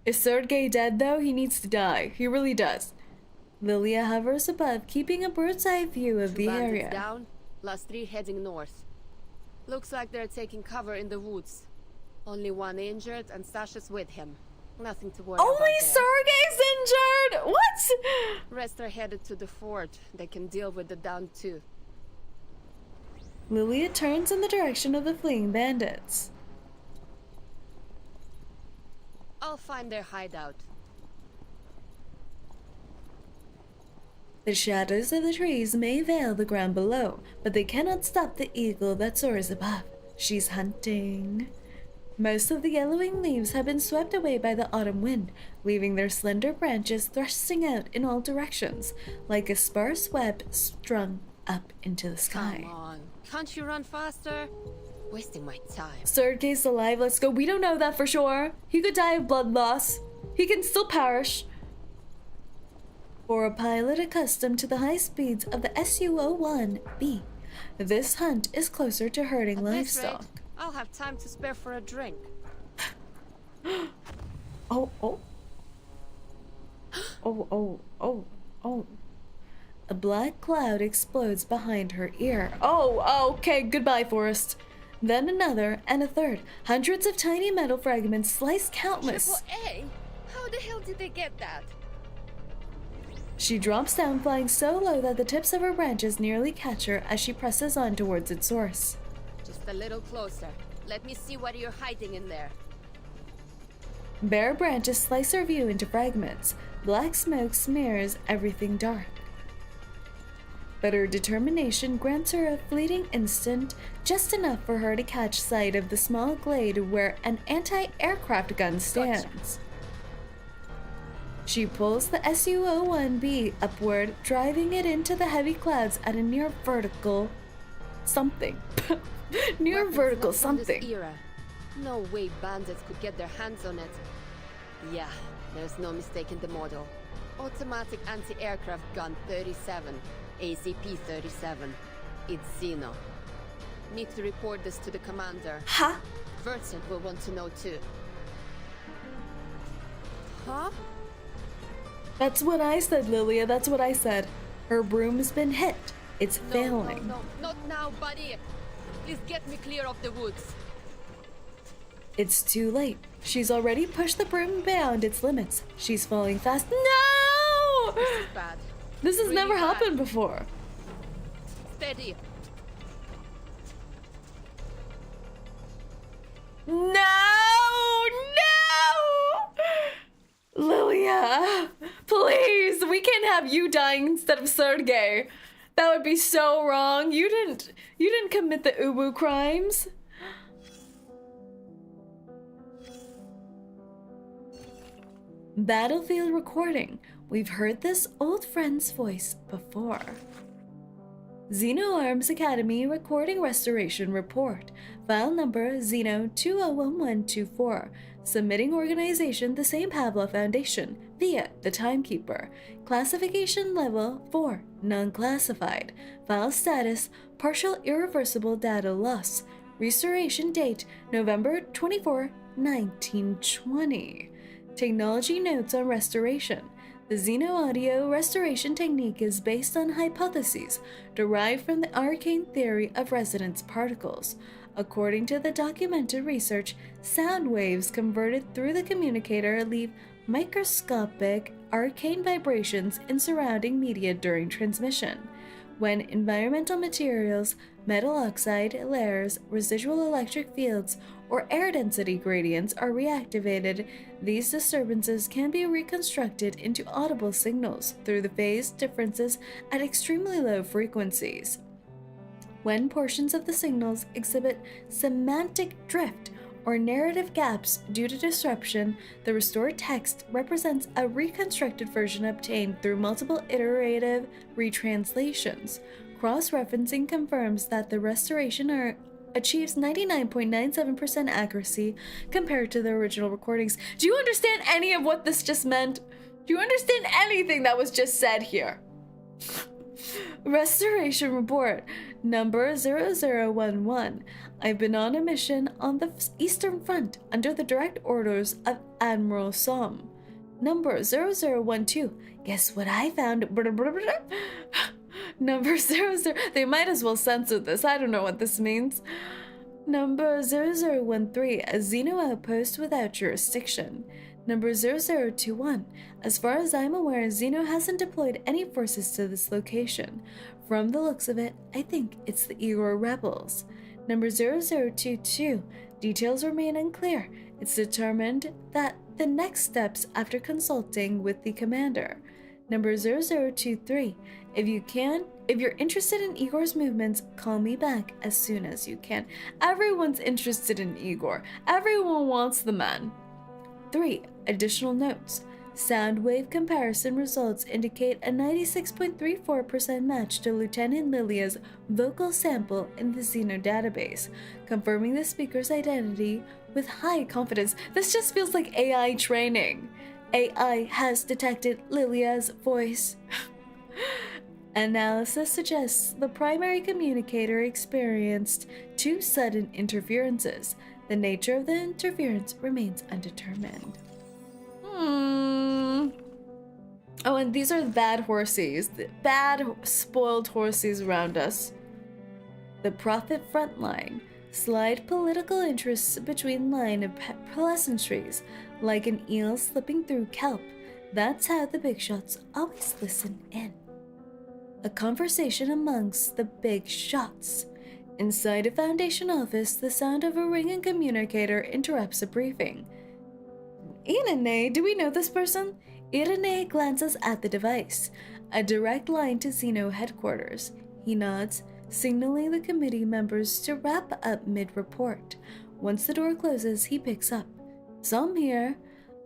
Is 𝐒𝐸𝐤 dead though? He needs to die. He really does. Lilia hovers above, keeping a bird's eye view of Two the bandits area. down, last three heading north. Looks like they're taking cover in the woods. Only one injured and Sasha's with him. Nothing to worry Only about there. 𝐒𝐸𝐤's injured! What? Rest are headed to the fort. They can deal with the down too. Lilia turns in the direction of the fleeing bandits. I'll find their hideout. The shadows of the trees may veil the ground below, but they cannot stop the eagle that soars above. She's hunting. Most of the yellowing leaves have been swept away by the autumn wind, leaving their slender branches thrusting out in all directions, like a sparse web strung up into the sky. Come on. Can't you run faster? Wasting my time. 𝐒𝐸𝐤's alive, let's go. We don't know that for sure. He could die of blood loss. He can still perish. For a pilot accustomed to the high speeds of the 𝐂𝐴𝐚𝐵, this hunt is closer to herding At this livestock. rate, I'll have time to spare for a drink. Oh, oh. Oh, oh, oh, oh. A black cloud explodes behind her ear. Oh, okay, goodbye, Forest. Then another and a third. Hundreds of tiny metal fragments slice countless. A? How the hell did they get that? She drops down, flying so low that the tips of her branches nearly catch her as she presses on towards its source. Just a little closer. Let me see what you're hiding in there. Bare branches slice her view into fragments. Black smoke smears everything dark. But her determination grants her a fleeting instant, just enough for her to catch sight of the small glade where an anti-aircraft gun stands. She pulls the 𝐂𝐴𝐚𝐵 upward, driving it into the heavy clouds at a near vertical something. Near Weapons vertical not from something. This era. No way bandits could get their hands on it. Yeah, there's no mistaking the model. Automatic anti-aircraft gun 37. ACP-37. It's Xeno. Need to report this to the commander. Huh? Vincent will want to know too. Huh? That's what I said, Lilia. That's what I said. Her broom's been hit. It's failing. No, not now, buddy. Please get me clear of the woods. It's too late. She's already pushed the broom beyond its limits. She's falling fast. No! This is bad. This has Really never bad. happened before. Steady. have you dying instead of 𝐒𝐸𝐜𝐤. That would be so wrong. You didn't commit the ubu crimes. Battlefield recording. We've heard this old friend's voice before. 𝐒𝐚𝐤 Academy Recording Restoration Report. File number 𝐒𝐚𝐤201124. Submitting organization the St. Pavlo Foundation via the Timekeeper. Classification level 4, non-classified. File status, partial irreversible data loss. Restoration date, November 24, 1920. Technology notes on restoration. The 𝐒𝐚𝐤 audio restoration technique is based on hypotheses derived from the arcane theory of resonance particles. According to the documented research, sound waves converted through the communicator leave microscopic arcane vibrations in surrounding media during transmission. When environmental materials, metal oxide layers, residual electric fields, or air density gradients are reactivated, these disturbances can be reconstructed into audible signals through the phase differences at extremely low frequencies. When portions of the signals exhibit semantic drift or narrative gaps due to disruption, the restored text represents a reconstructed version obtained through multiple iterative retranslations. Cross-referencing confirms that the restoration achieves 99.97% accuracy compared to the original recordings. Do you understand any of what this just meant? Do you understand anything that was just said here? Restoration report number 0011. I've been on a mission on the Eastern Front under the direct orders of Admiral Som. Number 0012. Guess what I found? Number 00. They might as well censor this. I don't know what this means. Number 0013. A 𝐒𝐚𝐤 outpost without jurisdiction. Number 0021. As far as I'm aware, 𝐒𝐚𝐤 hasn't deployed any forces to this location. From the looks of it, I think it's the 𝐒𝐿 rebels. Number 0022. Details remain unclear. It's determined that the next steps after consulting with the commander. Number 0023. If you're interested in Igor's movements, call me back as soon as you can. Everyone's interested in Igor. Everyone wants the man. 3. Additional notes. Sound wave comparison results indicate a 96.34% match to Lieutenant Lilia's vocal sample in the 𝐒𝐚𝐤 database, confirming the speaker's identity with high confidence. This just feels like AI training. AI has detected Lilia's voice. Analysis suggests the primary communicator experienced 2 sudden interferences. The nature of the interference remains undetermined. Oh, and these are the bad horsies. The bad, spoiled horsies around us. The Prophet frontline. Slide political interests between line of pleasantries, like an eel slipping through kelp. That's how the big shots always listen in. A conversation amongst the big shots. Inside a Foundation office, the sound of a ringing communicator interrupts a briefing. 𝐿𝐴, do we know this person? 𝐿𝐴 glances at the device, a direct line to 𝐒𝐚𝐤 headquarters. He nods, signaling the committee members to wrap up mid-report. Once the door closes, he picks up. Some here.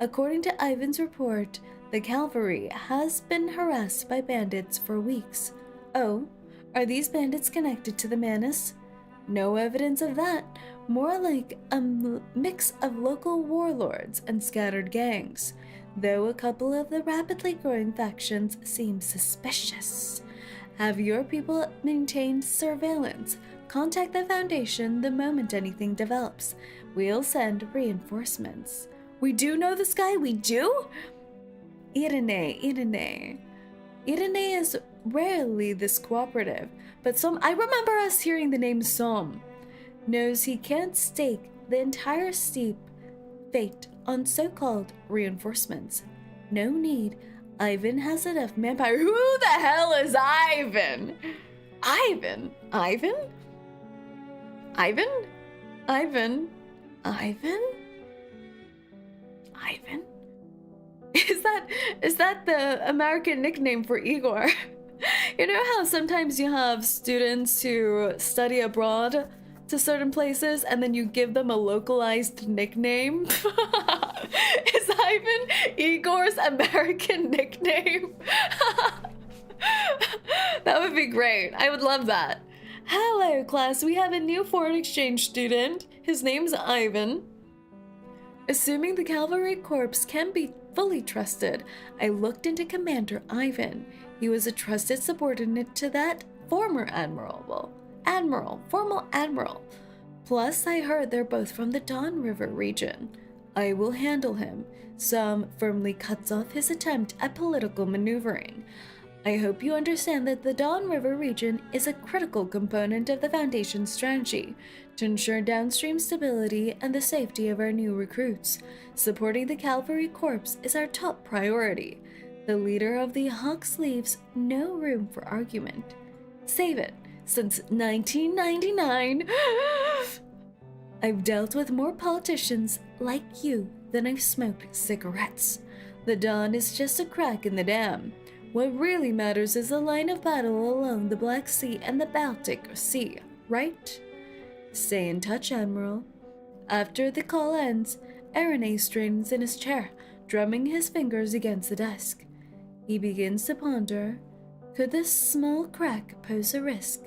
According to Ivan's report, the Cavalry has been harassed by bandits for weeks. Oh, are these bandits connected to the Manus? No evidence of that. More like a mix of local warlords and scattered gangs, though a couple of the rapidly growing factions seem suspicious. Have your people maintained surveillance? Contact the Foundation the moment anything develops. We'll send reinforcements. We do know this guy? We do? 𝐿𝐴. 𝐿𝐴 is rarely this cooperative, but I remember us hearing the name Som. Knows he can't stake the entire steep fate on so-called reinforcements. No need. Ivan has enough manpower. Who the hell is Ivan? Ivan? Ivan? Ivan? Ivan? Ivan? Ivan? Is that the American nickname for Igor? You know how sometimes you have students who study abroad to certain places and then you give them a localized nickname? Is Ivan Igor's American nickname? That would be great. I would love that. Hello, class. We have a new foreign exchange student. His name's Ivan. Assuming the Cavalry Corps can be fully trusted, I looked into Commander Ivan. He was a trusted subordinate to that former formal admiral. Plus, I heard they're both from the Don River region. I will handle him. Some firmly cuts off his attempt at political maneuvering. I hope you understand that the Don River region is a critical component of the Foundation's strategy to ensure downstream stability and the safety of our new recruits. Supporting the Cavalry Corps is our top priority. The leader of the Hawks leaves no room for argument. Save it. Since 1999, I've dealt with more politicians like you than I've smoked cigarettes. The Don is just a crack in the dam. What really matters is the line of battle along the Black Sea and the Baltic Sea, right? Stay in touch, Admiral. After the call ends, Arene straightens in his chair, drumming his fingers against the desk. He begins to ponder, could this small crack pose a risk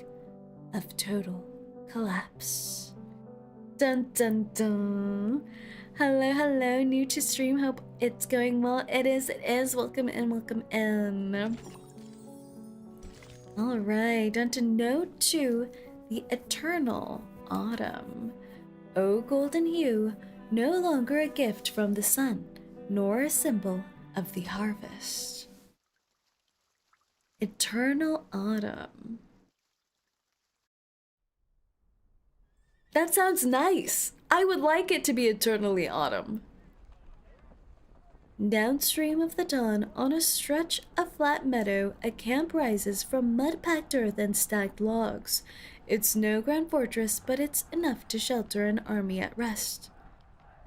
of total collapse? Dun dun dun. Hello, hello, new to stream. Hope it's going well. It is. Welcome in, welcome in. Alright, on to Note 2, the Eternal Autumn. O golden hue, no longer a gift from the sun, nor a symbol of the harvest. Eternal Autumn. That sounds nice. I would like it to be eternally autumn. Downstream of the Don, on a stretch of flat meadow, a camp rises from mud-packed earth and stacked logs. It's no grand fortress, but it's enough to shelter an army at rest.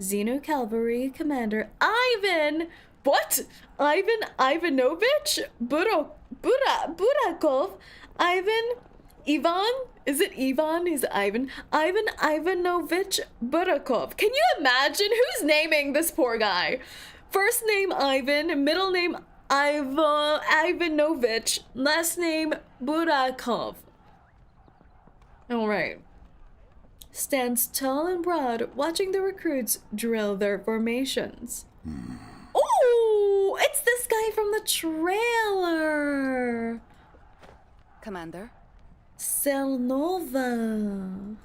𝐒𝐸 Cavalry Commander Ivan! What? Ivan Ivanovich? Burakov? Ivan? Is it Ivan? Is it Ivan? Ivan Ivanovich Burakov. Can you imagine who's naming this poor guy? First name Ivan, middle name Ivanovich, last name Burakov. Alright. Stands tall and broad, watching the recruits drill their formations. Oh, it's this guy from the trailer. Commander? Selnova.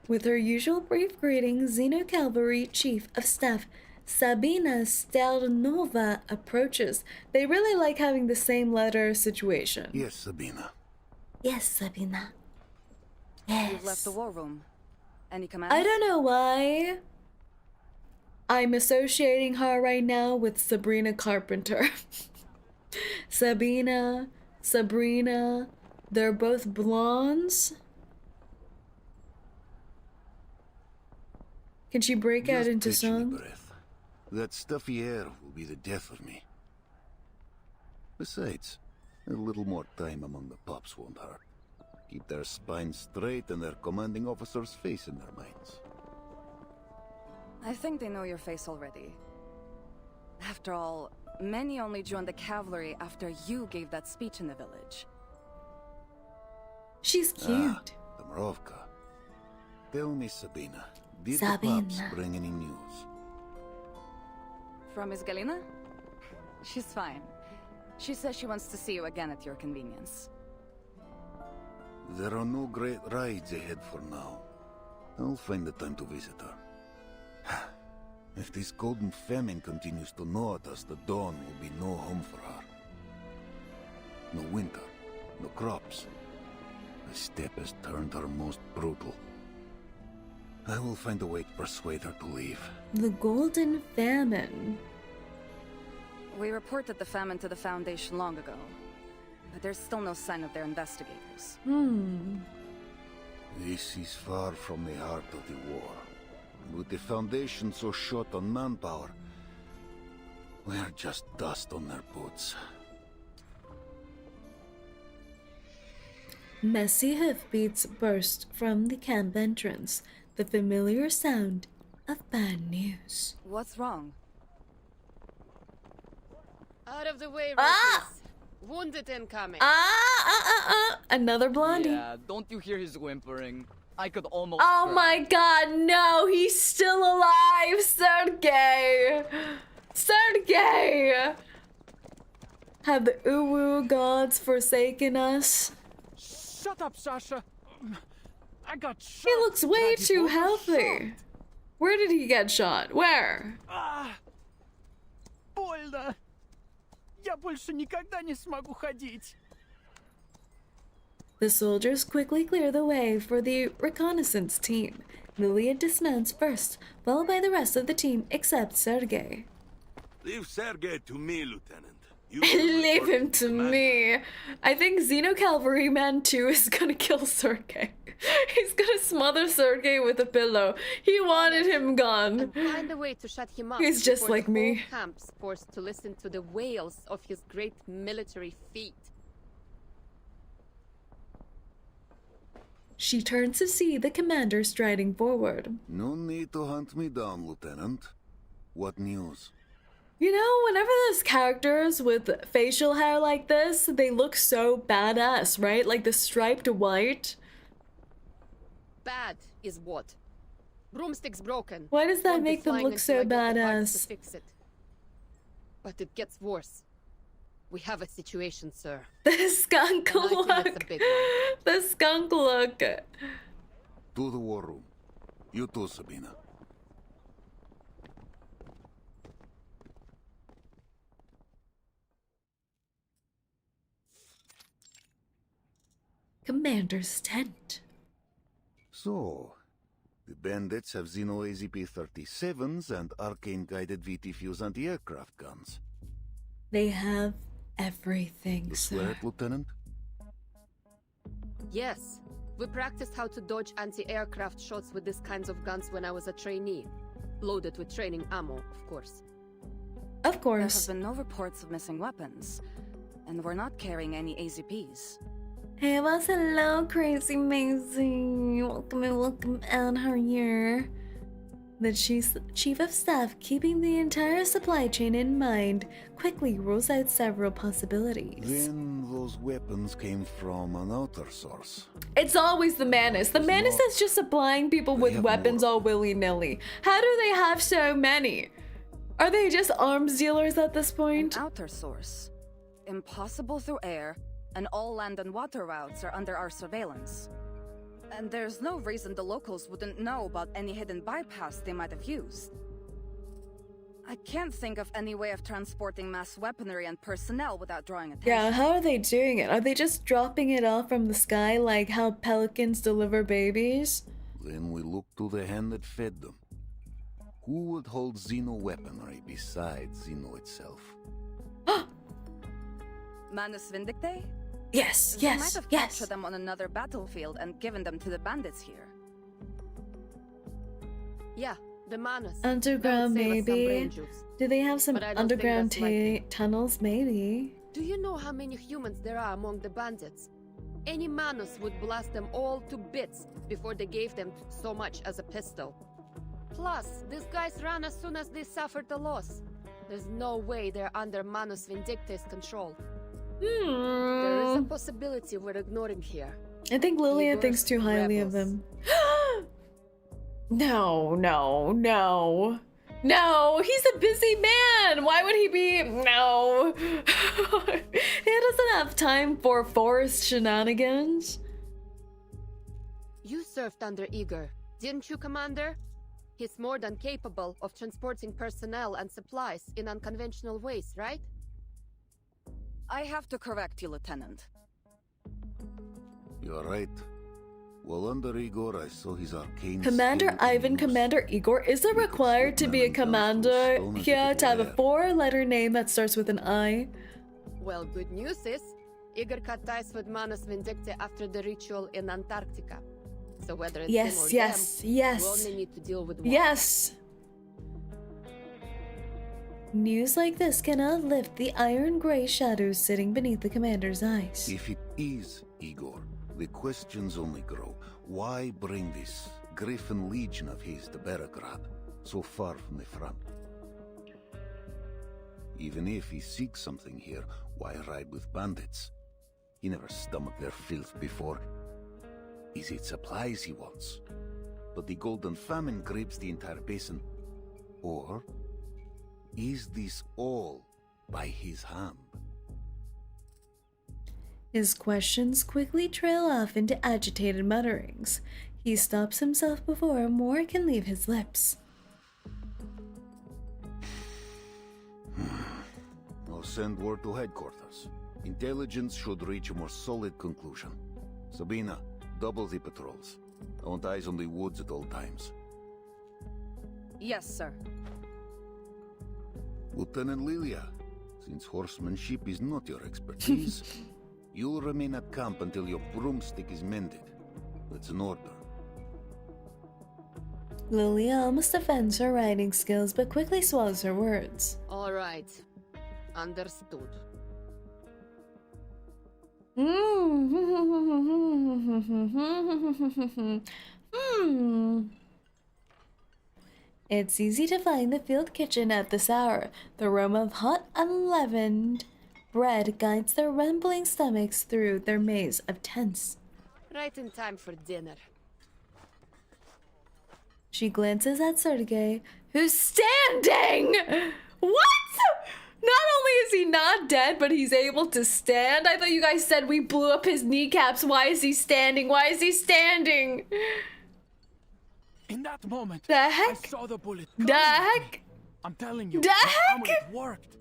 With her usual brief greeting, 𝐒𝐸 Cavalry Chief of Staff Sabina Stelnova approaches. They really like having the same letter situation. Yes, Sabina. Yes, Sabina. Yes. You've left the war room. Any commands? I don't know why. I'm associating her right now with Sabrina Carpenter. Sabrina, they're both blondes. Can she break out into Just catch my song? breath. That stuffy air will be the death of me. Besides, a little more time among the pups won't hurt. Keep their spines straight and their commanding officer's face in their minds. I think they know your face already. After all, many only joined the cavalry after you gave that speech in the village. She's cute. The Morovka. Tell me, Sabina, did Sabina. the pups bring any news? From Miss Galina? She's fine. She says she wants to see you again at your convenience. There are no great rides ahead for now. I'll find the time to visit her. If this golden famine continues to gnaw at us, the dawn will be no home for her. No winter, no crops. The steppe has turned her most brutal. I will find a way to persuade her to leave. The Golden Famine. We reported the famine to the Foundation long ago, but there's still no sign of their investigators. This is far from the heart of the war. With the Foundation so short on manpower, We're just dust on their boots. Messy hoofbeats burst from the camp entrance, the familiar sound of bad news. What's wrong? Out of the way, Ah! rookies. Wounded incoming. Another blondie. Yeah, don't you hear his whimpering? I could almost. Oh cry. my god, no, he's still alive, Sergei! Sergei! Have the Uwu gods forsaken us? Shut up, Sasha. I got shot. He looks way Ради too бога, healthy. shot. Where did he get shot? Where? Больно. Я больше никогда не смогу ходить. The soldiers quickly clear the way for the reconnaissance team. Lilia dismounts first, followed by the rest of the team except Sergei. Leave Sergei to me, Lieutenant. You Leave him to me. I think Cavalry Man 2 is gonna kill Sergei. He's gonna smother Sergei with a pillow. He wanted him gone. And find a way to shut him up. He's just before like the whole me. camp's forced to listen to the wails of his great military feat. She turns to see the commander striding forward. No need to hunt me down, Lieutenant. What news? You know, whenever there's characters with facial hair like this, they look so badass, right? Like the striped white. Bad is what? Broomstick's broken. Why does that Won't be make them flying look until so I get the parts badass? to fix it. But it gets worse. We have a situation, sir. The skunk And I think it's a look. big one. The skunk look. To the war room. You too, Sabina. Commander's tent. So, the bandits have 𝐒𝐸𝐴ZP-37s and arcane-guided VT-fuse anti-aircraft guns. They have everything, You sir. swear it, Lieutenant? Yes. We practiced how to dodge anti-aircraft shots with these kinds of guns when I was a trainee. Loaded with training ammo, of course. Of There course. have been no reports of missing weapons, and we're not carrying any AZPs. Hey, boss, hello, crazy Maisie. Welcome out here. The chief of staff, keeping the entire supply chain in mind, quickly rules out several possibilities. Then those weapons came from an outer source. It's always the Manus. The Manus is just supplying people with have weapons more. all willy-nilly. How do they have so many? Are they just arms dealers at this An point? outer source. Impossible through air, and all land and water routes are under our surveillance. And there's no reason the locals wouldn't know about any hidden bypass they might have used. I can't think of any way of transporting mass weaponry and personnel without drawing attention. Yeah, how are they doing it? Are they just dropping it off from the sky like how pelicans deliver babies? Then we look to the hand that fed them. Who would hold Xeno weaponry besides Xeno itself? Manus Vindicte? Yes, They might yes, have yes. captured them on another battlefield and given them to the bandits here. Yeah, the Manus. Underground, That would save us some maybe. brain juice. Do they have some But I don't think underground that's likely. tunnels? Maybe. Do you know how many humans there are among the bandits? Any Manus would blast them all to bits before they gave them so much as a pistol. Plus, these guys ran as soon as they suffered a loss. There's no way they're under Manus Vindicte's control. There is a possibility we're ignoring here. I think Lilia Igor's thinks too highly of rebels. them. No, no, no. No, he's a busy man. Why would he be? No. He doesn't have time for forest shenanigans. You served under Igor, didn't you, Commander? He's more than capable of transporting personnel and supplies in unconventional ways, right? I have to correct you, Lieutenant. You're right. While under Igor, I saw his arcane Commander skill Ivan, use. Commander Igor, is it required to be a commander here to have a 4-letter name that starts with an I? Well, good news is, Igor cut ties with Manus Vindicte after the ritual in Antarctica. So whether it's him or Yes, them, yes. we only need to deal with one. Yes. News like this cannot lift the iron-gray shadows sitting beneath the commander's eyes. If it is Igor, the questions only grow. Why bring this Griffin Legion of his to Beregrad, so far from the front? Even if he seeks something here, why ride with bandits? He never stomached their filth before. Is it supplies he wants? But the golden famine grips the entire basin. Or is this all by his hand? His questions quickly trail off into agitated mutterings. He stops himself before more can leave his lips. I'll send word to headquarters. Intelligence should reach a more solid conclusion. Sabina, double the patrols. I want eyes on the woods at all times. Yes, sir. Lieutenant Lilia, since horsemanship is not your expertise, you'll remain at camp until your broomstick is mended. That's an order. Lilia almost defends her riding skills, but quickly swallows her words. All right. Understood. It's easy to find the field kitchen at this hour. The aroma of hot, unleavened bread guides their rumbling stomachs through their maze of tents. Right in time for dinner. She glances at Sergei, who's standing! What? Not only is he not dead, but he's able to stand? I thought you guys said we blew up his kneecaps. Why is he standing? Why is he standing? In that moment, the heck? I saw the bullet. The heck? I'm telling you, the heck? It worked.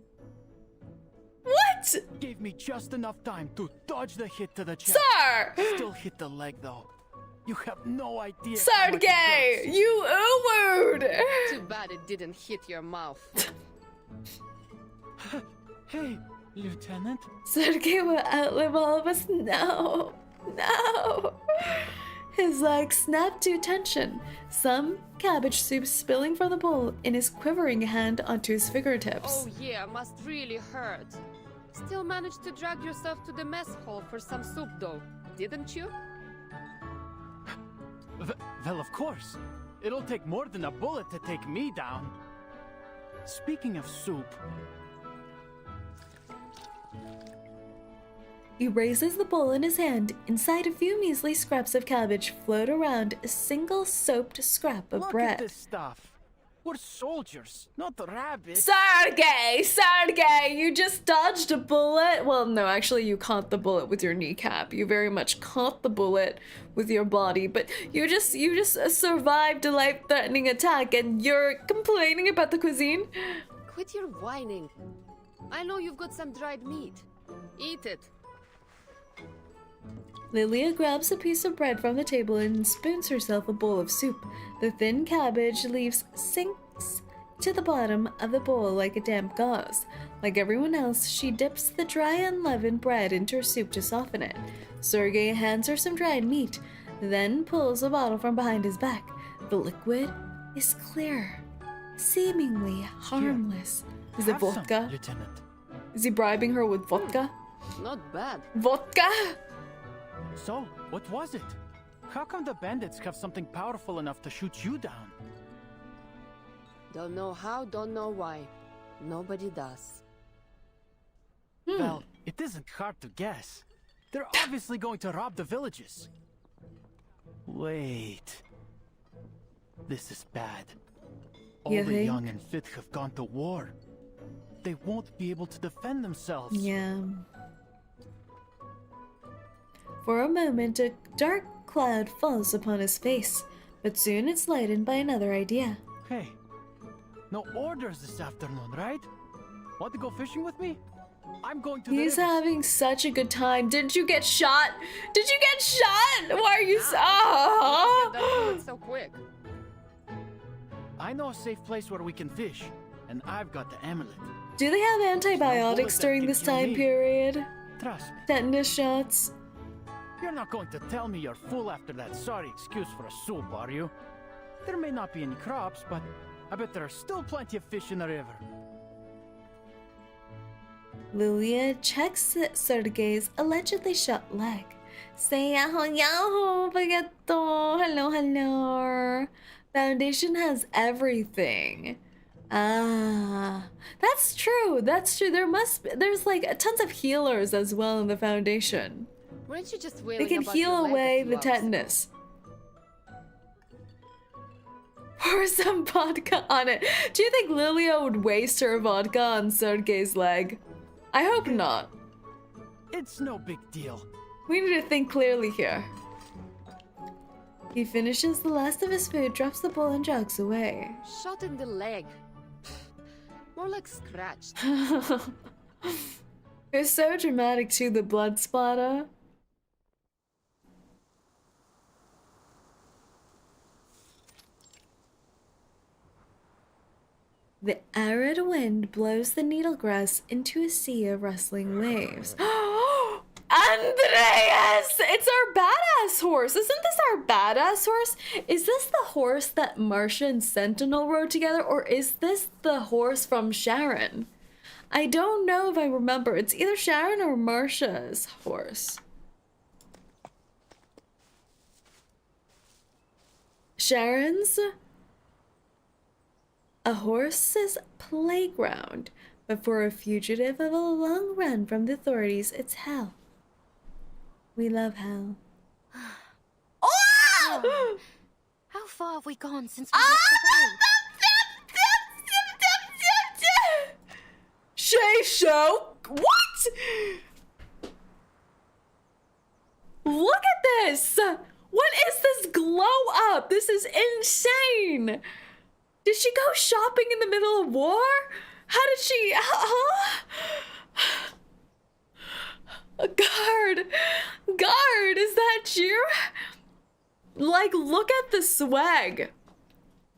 What? Gave me just enough time to dodge the hit to the chest. Sir! Still hit the leg though. You have no idea. Sergei, you ubered! Too bad it didn't hit your mouth. Hey, Lieutenant. Sergei will outlive all of us. No. No. His legs snap to tension. Some cabbage soup spilling from the bowl in his quivering hand onto his fingertips. Oh yeah, must really hurt. Still managed to drag yourself to the mess hall for some soup though, didn't you? Well, of course. It'll take more than a bullet to take me down. Speaking of soup... He raises the bowl in his hand. Inside, a few measly scraps of cabbage float around a single soaped scrap of bread. Look at this stuff. We're soldiers, not rabbits. Sergei, you just dodged a bullet. Well, no, actually, you caught the bullet with your kneecap. You very much caught the bullet with your body, but you just survived a life-threatening attack, and you're complaining about the cuisine? Quit your whining. I know you've got some dried meat. Eat it. Lilia grabs a piece of bread from the table and spoons herself a bowl of soup. The thin cabbage leaves sinks to the bottom of the bowl like a damp gauze. Like everyone else, she dips the dry unleavened bread into her soup to soften it. Sergei hands her some dried meat, then pulls a bottle from behind his back. The liquid is clear, seemingly harmless. Is it vodka? Lieutenant. Is he bribing her with vodka? Not bad. Vodka? So, what was it? How come the bandits have something powerful enough to shoot you down? Don't know how, don't know why. Nobody does. Well, it isn't hard to guess. They're obviously going to rob the villages. Wait. This is bad. All the young and fit have gone to war. They won't be able to defend themselves. Yeah. For a moment, a dark cloud falls upon his face, but soon it's lightened by another idea. Hey, no orders this afternoon, right? Want to go fishing with me? I'm going to the He's river. having such a good time. Didn't you get shot? Did you get shot? Why are you so quick? I know a safe place where we can fish, and I've got the amulet. Do they have antibiotics during this time period? Trust me. Tetanus shots? You're not going to tell me you're full after that sorry excuse for a soup, are you? There may not be any crops, but I bet there are still plenty of fish in the river. Lilia checks Sergei's allegedly shut leg. Say yahoo yahoo, baguetto. Hello, hello. Foundation has everything. Ah, that's true. That's true. There's like tons of healers as well in the Foundation. Weren't you just They wailing can about heal your leg a away few the hours ago? tetanus. Pour some vodka on it. Do you think Lilia would waste her vodka on Sergei's leg? I hope not. It's no big deal. We need to think clearly here. He finishes the last of his food, drops the bowl, and jogs away. Shot in the leg. More like scratched. It's so dramatic too, the blood splatter. The arid wind blows the needlegrass into a sea of rustling waves. Andreas! It's our badass horse! Isn't this our badass horse? Is this the horse that Marcia and Sentinel rode together, or is this the horse from Sharon? I don't know if I remember. It's either Sharon or Marcia's horse. Sharon's? A horse's playground, but for a fugitive of a long run from the authorities, it's hell. We love hell. Oh! How far have we gone since we left the road? Shay Show? What? Look at this! What is this glow up? This is insane! Did she go shopping in the middle of war? How did she... Huh? Guard! Guard, is that you? Like, look at the swag.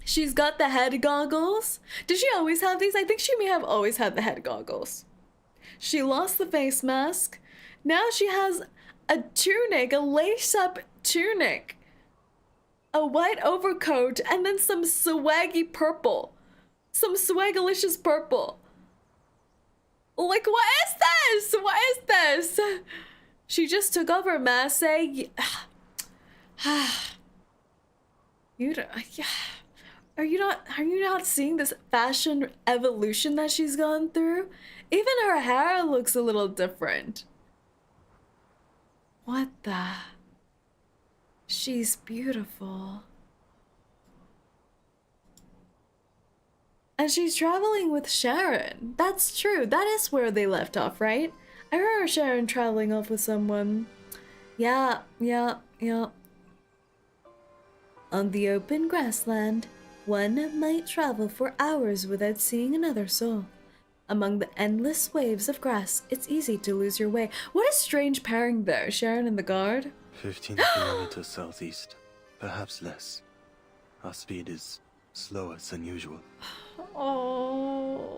She's got the head goggles. Did she always have these? I think she may have always had the head goggles. She lost the face mask. Now she has a tunic, a lace-up tunic. A white overcoat, and then some swaggy purple. Some swagalicious purple. Like, what is this? What is this? She just took off her mask, saying, Are you not seeing this fashion evolution that she's gone through? Even her hair looks a little different. What the? She's beautiful. And she's traveling with Sharon. That's true. That is where they left off, right? I remember Sharon traveling off with someone. Yeah. On the open grassland, one might travel for hours without seeing another soul. Among the endless waves of grass, it's easy to lose your way. What a strange pairing there, Sharon and the guard. 15 kilometers southeast, perhaps less. Our speed is slower than usual. Oh.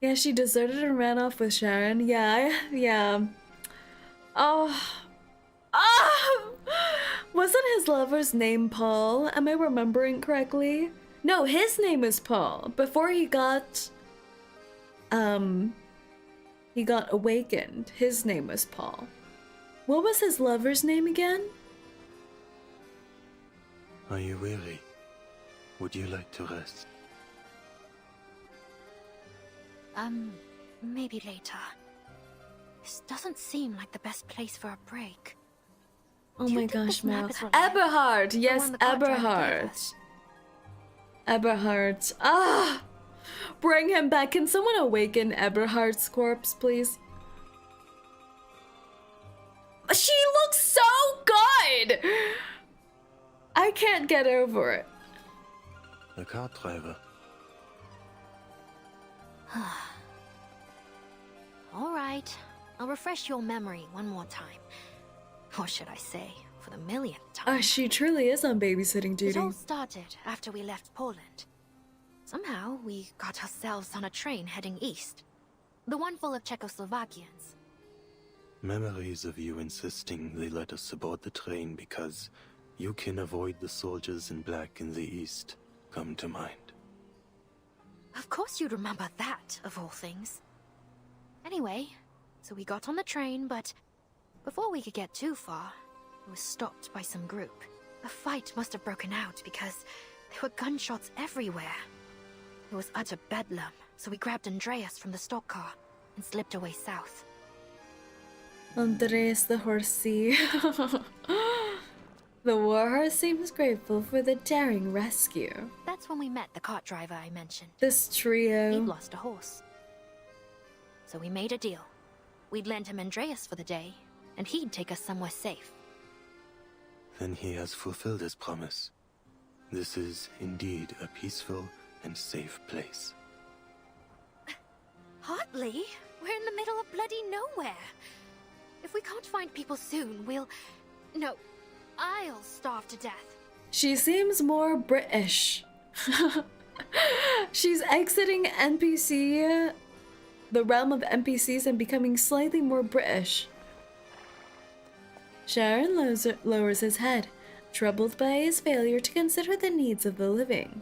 Yeah, she deserted and ran off with Sharon. Yeah. Oh. Wasn't his lover's name Paul? Am I remembering correctly? No, his name is Paul. Before he got awakened, his name was Paul. What was his lover's name again? Are you weary? Would you like to rest? Maybe later. This doesn't seem like the best place for a break. Oh my gosh, Mal. Eberhard! Yes, Eberhard. Eberhard. Ah! Bring him back. Can someone awaken Eberhard's corpse, please? She looks so good! I can't get over it. The cart driver. Alright, I'll refresh your memory one more time. Or should I say, for the millionth time. She truly is on babysitting duty. It all started after we left Poland. Somehow, we got ourselves on a train heading east. The one full of Czechoslovakians. Memories of you insisting they let us aboard the train because you can avoid the soldiers in black in the east come to mind. Of course you'd remember that, of all things. Anyway, so we got on the train, but before we could get too far, it was stopped by some group. A fight must have broken out because there were gunshots everywhere. It was utter bedlam, so we grabbed Andreas from the stock car and slipped away south. Andreas the horsey. The warhorse seems grateful for the daring rescue. That's when we met the cart driver I mentioned. This trio. He'd lost a horse. So we made a deal. We'd lend him Andreas for the day, and he'd take us somewhere safe. Then he has fulfilled his promise. This is indeed a peaceful and safe place. Hardly. We're in the middle of bloody nowhere. If we can't find people soon, I'll starve to death. She seems more British. She's exiting NPC, the realm of NPCs, and becoming slightly more British. Saerin lowers his head, troubled by his failure to consider the needs of the living.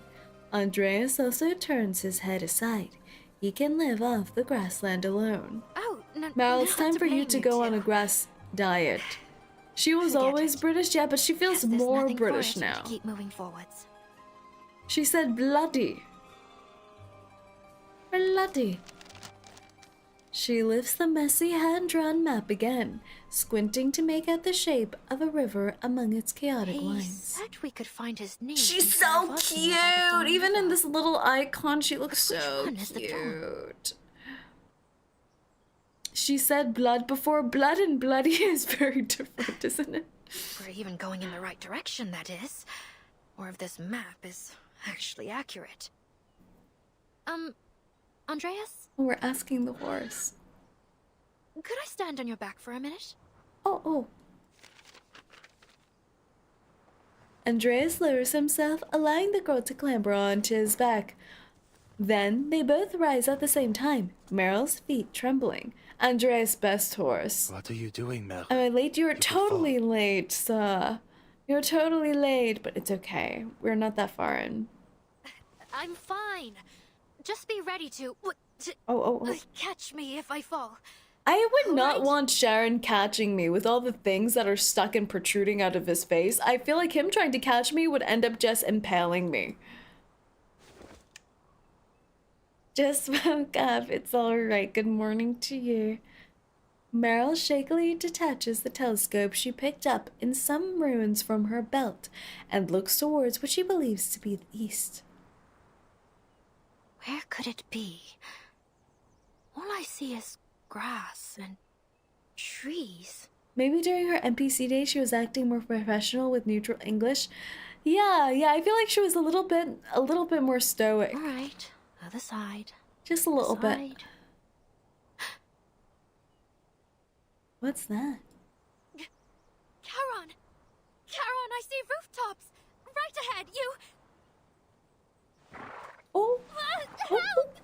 Andreas also turns his head aside. He can live off the grassland alone. Oh, no. Meryl, it's time for you to go on a grass diet. She was always British, yeah, but she feels more British now. Keep moving forwards. She said bloody. Bloody. She lifts the messy hand-drawn map again, squinting to make out the shape of a river among its chaotic lines. Said we could find his name. She's so cute! Even in this little icon, she looks so cute. She said blood before. Blood and bloody is very different, isn't it? We're even going in the right direction, that is. Or if this map is actually accurate. Andreas? We're asking the horse. Could I stand on your back for a minute? Oh. Andreas lowers himself, allowing the girl to clamber onto his back. Then they both rise at the same time, Meryl's feet trembling. Andreas' best horse. What are you doing, Meryl? Am I late? You're totally late, sir. You're totally late, but it's okay. We're not that far in. I'm fine. Just be ready to catch me if I fall. I would not want Saerin catching me with all the things that are stuck and protruding out of his face. I feel like him trying to catch me would end up just impaling me. Just woke up. It's alright. Good morning to you. Meryl shakily detaches the telescope she picked up in some ruins from her belt and looks towards what she believes to be the east. Where could it be? All I see is grass and trees. Maybe during her NPC day she was acting more professional with neutral English. Yeah, I feel like she was a little bit more stoic. Alright, other side. Just a little bit. What's that? Charon! Charon, I see rooftops! Right ahead, you... Oh! Help!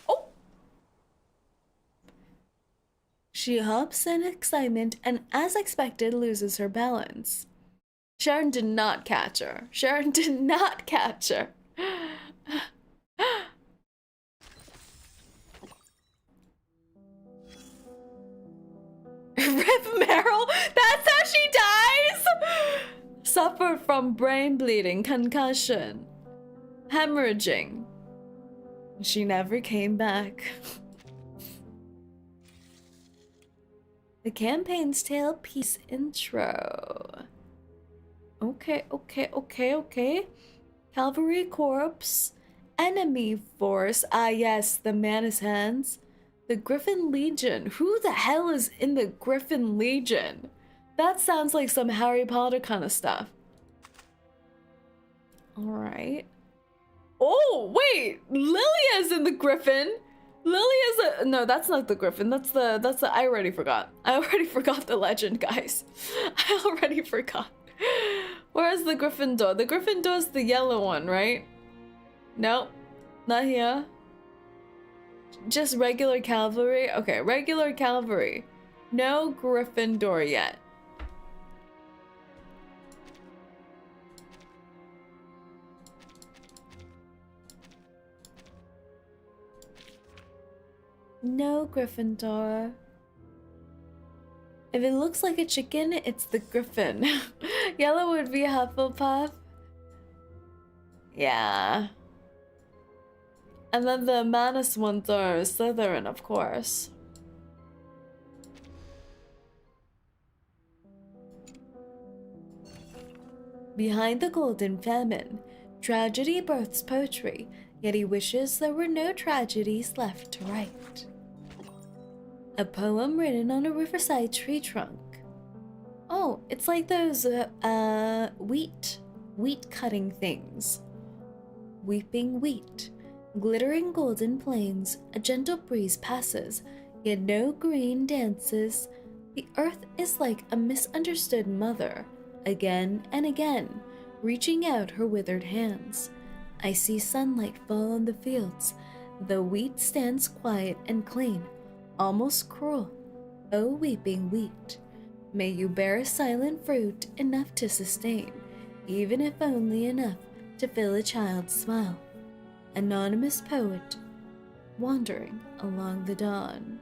Oh! She hops in excitement and, as expected, loses her balance. Saerin did not catch her. Saerin did not catch her. Rip Meryl? That's how she dies? Suffered from brain bleeding, concussion, hemorrhaging. She never came back. The campaign's tale piece intro. Okay. Cavalry Corps. Enemy force. Ah yes, the Manus Hands. The Griffin Legion. Who the hell is in the Griffin Legion? That sounds like some Harry Potter kind of stuff. Alright. Oh, wait! Lilia's in the Griffin! Lilia's a... No, that's not the Griffin. That's the... I already forgot. I already forgot the legend, guys. I already forgot. Where's the Gryffindor? The Gryffindor's the yellow one, right? Nope. Not here. Just regular cavalry? Okay, regular cavalry. No Gryffindor yet. No, Gryffindor. If it looks like a chicken, it's the griffin. Yellow would be Hufflepuff. Yeah. And then the Manus ones are Slytherin, of course. Behind the golden famine, tragedy births poetry, yet he wishes there were no tragedies left to write. A poem written on a riverside tree trunk. Oh, it's like those, wheat cutting things. Weeping wheat, glittering golden plains, a gentle breeze passes, yet no green dances. The earth is like a misunderstood mother, again and again, reaching out her withered hands. I see sunlight fall on the fields. The wheat stands quiet and clean, almost cruel. O weeping wheat, may you bear silent fruit enough to sustain, even if only enough to fill a child's smile. Anonymous poet, wandering along the dawn.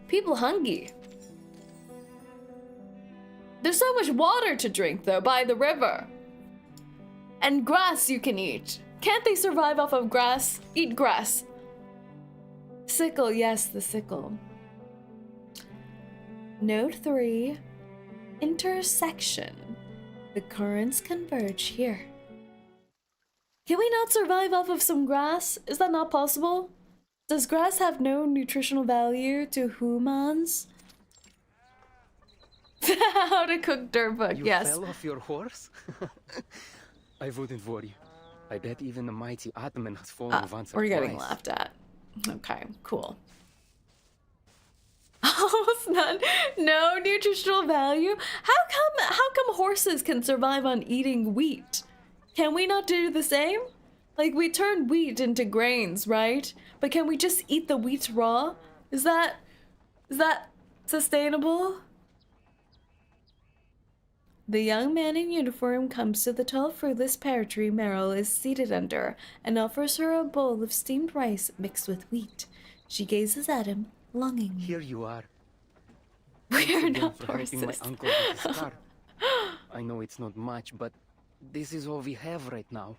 People hungry. There's so much water to drink, though, by the river. And grass you can eat. Can't they survive off of grass? Eat grass. Sickle, yes, the sickle. Note 3. Intersection. The currents converge here. Can we not survive off of some grass? Is that not possible? Does grass have no nutritional value to humans? How to cook dirt book, yes. You fell off your horse? I wouldn't worry. I bet even the mighty 𝐂𝐴TMN has fallen once or we're twice. getting laughed at. Okay, cool. Almost none. No nutritional value? How come horses can survive on eating wheat? Can we not do the same? Like, we turn wheat into grains, right? But can we just eat the wheat raw? Is that sustainable? The young man in uniform comes to the tall fruitless pear tree Meryl is seated under and offers her a bowl of steamed rice mixed with wheat. She gazes at him longingly. Here you are. We are not for helping my horses. uncle with his car. I know it's not much, but this is all we have right now.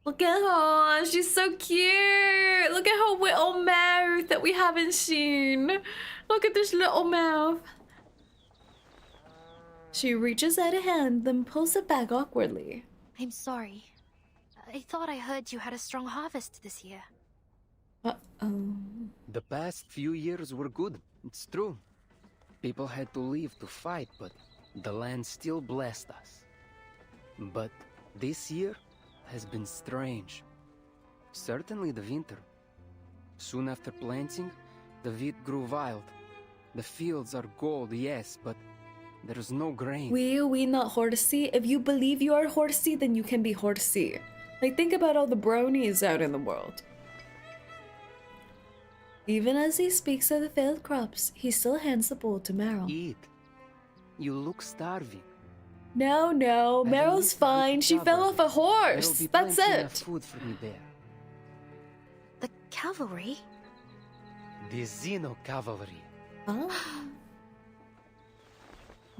Look at her, she's so cute. Look at her little mouth that we haven't seen. Look at this little mouth. She reaches out a hand, then pulls it back awkwardly. I'm sorry. I thought I heard you had a strong harvest this year. The past few years were good, it's true. People had to leave to fight, but the land still blessed us. But this year has been strange. Certainly the winter. Soon after planting, the wheat grew wild. The fields are gold, yes, but there's no grain. We not horsey. If you believe you are horsey, then you can be horsey. Like, think about all the bronies out in the world. Even as he speaks of the failed crops, he still hands the bowl to Meryl. Eat. You look starving. No, Meryl's fine. She fell off a horse. That's it. Food for me there. The Cavalry? The Xeno Cavalry. Oh.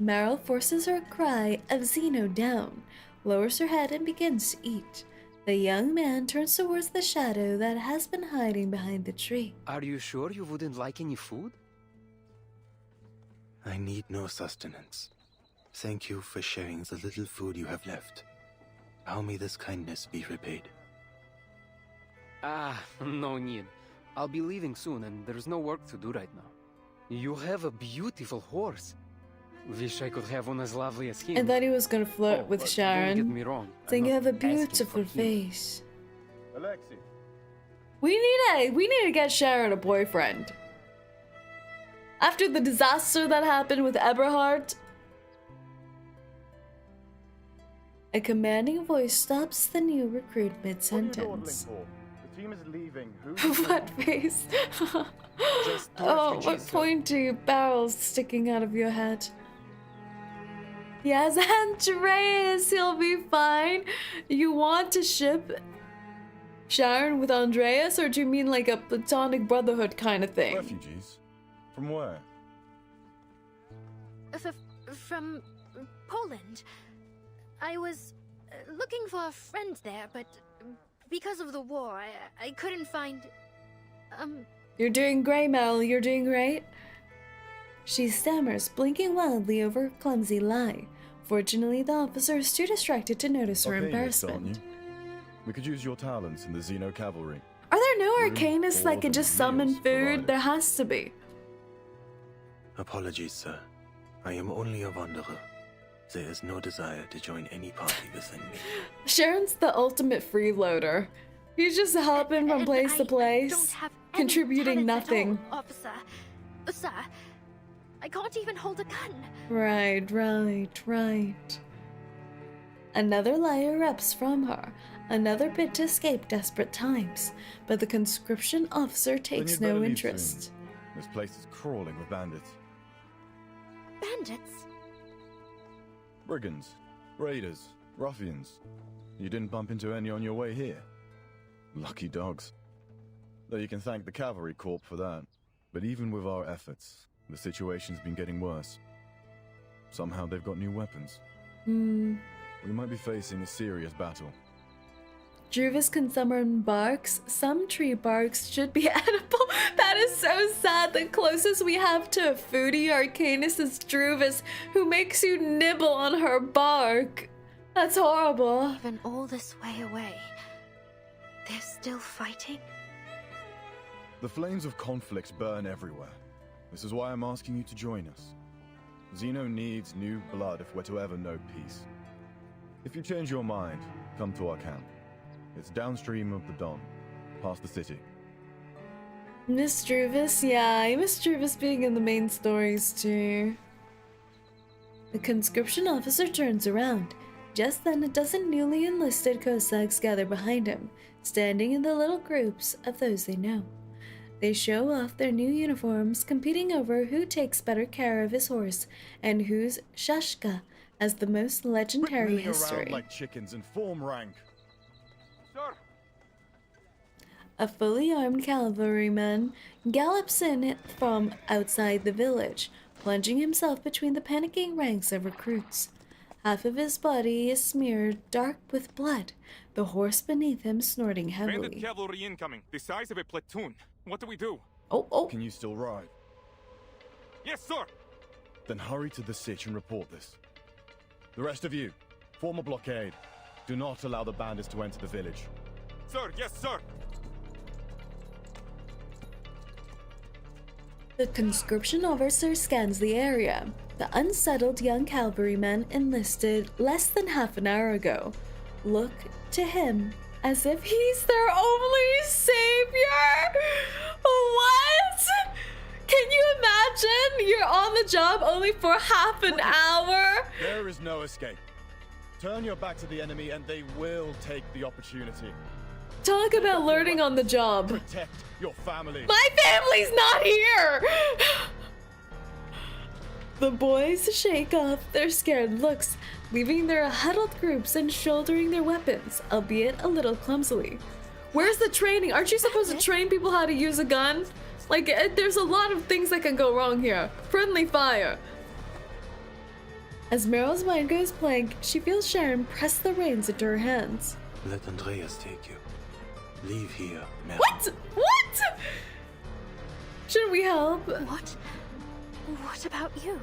Meryl forces her cry of Xeno down, lowers her head and begins to eat. The young man turns towards the shadow that has been hiding behind the tree. Are you sure you wouldn't like any food? I need no sustenance. Thank you for sharing the little food you have left. How may this kindness be repaid? No need. I'll be leaving soon and there's no work to do right now. You have a beautiful horse. Wish I could have one as lovely as him. I thought he was gonna flirt with Sharon. Don't get me wrong. Saying you have a asking beautiful for him. face. We need to get Sharon a boyfriend. After the disaster that happened with Eberhard, a commanding voice stops the new recruit mid-sentence. The team is leaving. What face? Oh, what pointy barrels sticking out of your head? Yes, Andreas, he'll be fine. You want to ship Sharon with Andreas, or do you mean like a platonic brotherhood kind of thing? Refugees? From where? From Poland. I was looking for a friend there, but because of the war, I couldn't find... You're doing great, Mel. You're doing great. She stammers, blinking wildly over her clumsy lie. Fortunately, the officer is too distracted to notice her embarrassment. We could use your talents in the 𝐒𝐸 Cavalry. Are there no arcanists that can just summon food? There has to be. Apologies, sir. I am only a wanderer. There is no desire to join any party within me. Sharon's the ultimate freeloader. He's just hopping from place to place, contributing nothing. Officer, sir, I can't even hold a gun. Right. Another lie erupts from her, another bid to escape desperate times, but the conscription officer takes no interest. This place is crawling with bandits. Bandits? Brigands, raiders, ruffians. You didn't bump into any on your way here. Lucky dogs. Though you can thank the Cavalry Corps for that. But even with our efforts, the situation's been getting worse. Somehow they've got new weapons. We might be facing a serious battle. Druvis can summon barks. Some tree barks should be edible. That is so sad. The closest we have to a foodie arcanist is Druvis, who makes you nibble on her bark. That's horrible. Even all this way away, they're still fighting? The flames of conflict burn everywhere. This is why I'm asking you to join us. 𝐒𝐸 needs new blood if we're to ever know peace. If you change your mind, come to our camp. It's downstream of the Don, past the city. Miss Druvis, yeah, I miss Druvis being in the main stories too. The conscription officer turns around. Just then, a dozen newly enlisted Cossacks gather behind him, standing in the little groups of those they know. They show off their new uniforms, competing over who takes better care of his horse and whose Shashka has the most legendary history. Around like chickens and form rank. Sir. A fully armed cavalryman gallops in from outside the village, plunging himself between the panicking ranks of recruits. Half of his body is smeared dark with blood, the horse beneath him snorting heavily. Bandit cavalry incoming, the size of a platoon. What do we do? Oh. Can you still ride? Yes, sir! Then hurry to the sitch and report this. The rest of you, form a blockade. Do not allow the bandits to enter the village. Sir, yes, sir! The conscription officer scans the area. The unsettled young cavalryman enlisted less than half an hour ago look to him as if he's their only savior. What? Can you imagine? You're on the job only for half an hour? There is no escape. Turn your back to the enemy and they will take the opportunity. Talk about learning on the job. Protect your family. My family's not here! The boys shake off their scared looks, leaving their huddled groups and shouldering their weapons, albeit a little clumsily. Where's the training? Aren't you supposed to train people how to use a gun? Like, there's a lot of things that can go wrong here. Friendly fire. As Meryl's mind goes blank, she feels Sharon press the reins into her hands. Let Andreas take you. Leave here, Meryl. What? Should we help? What about you?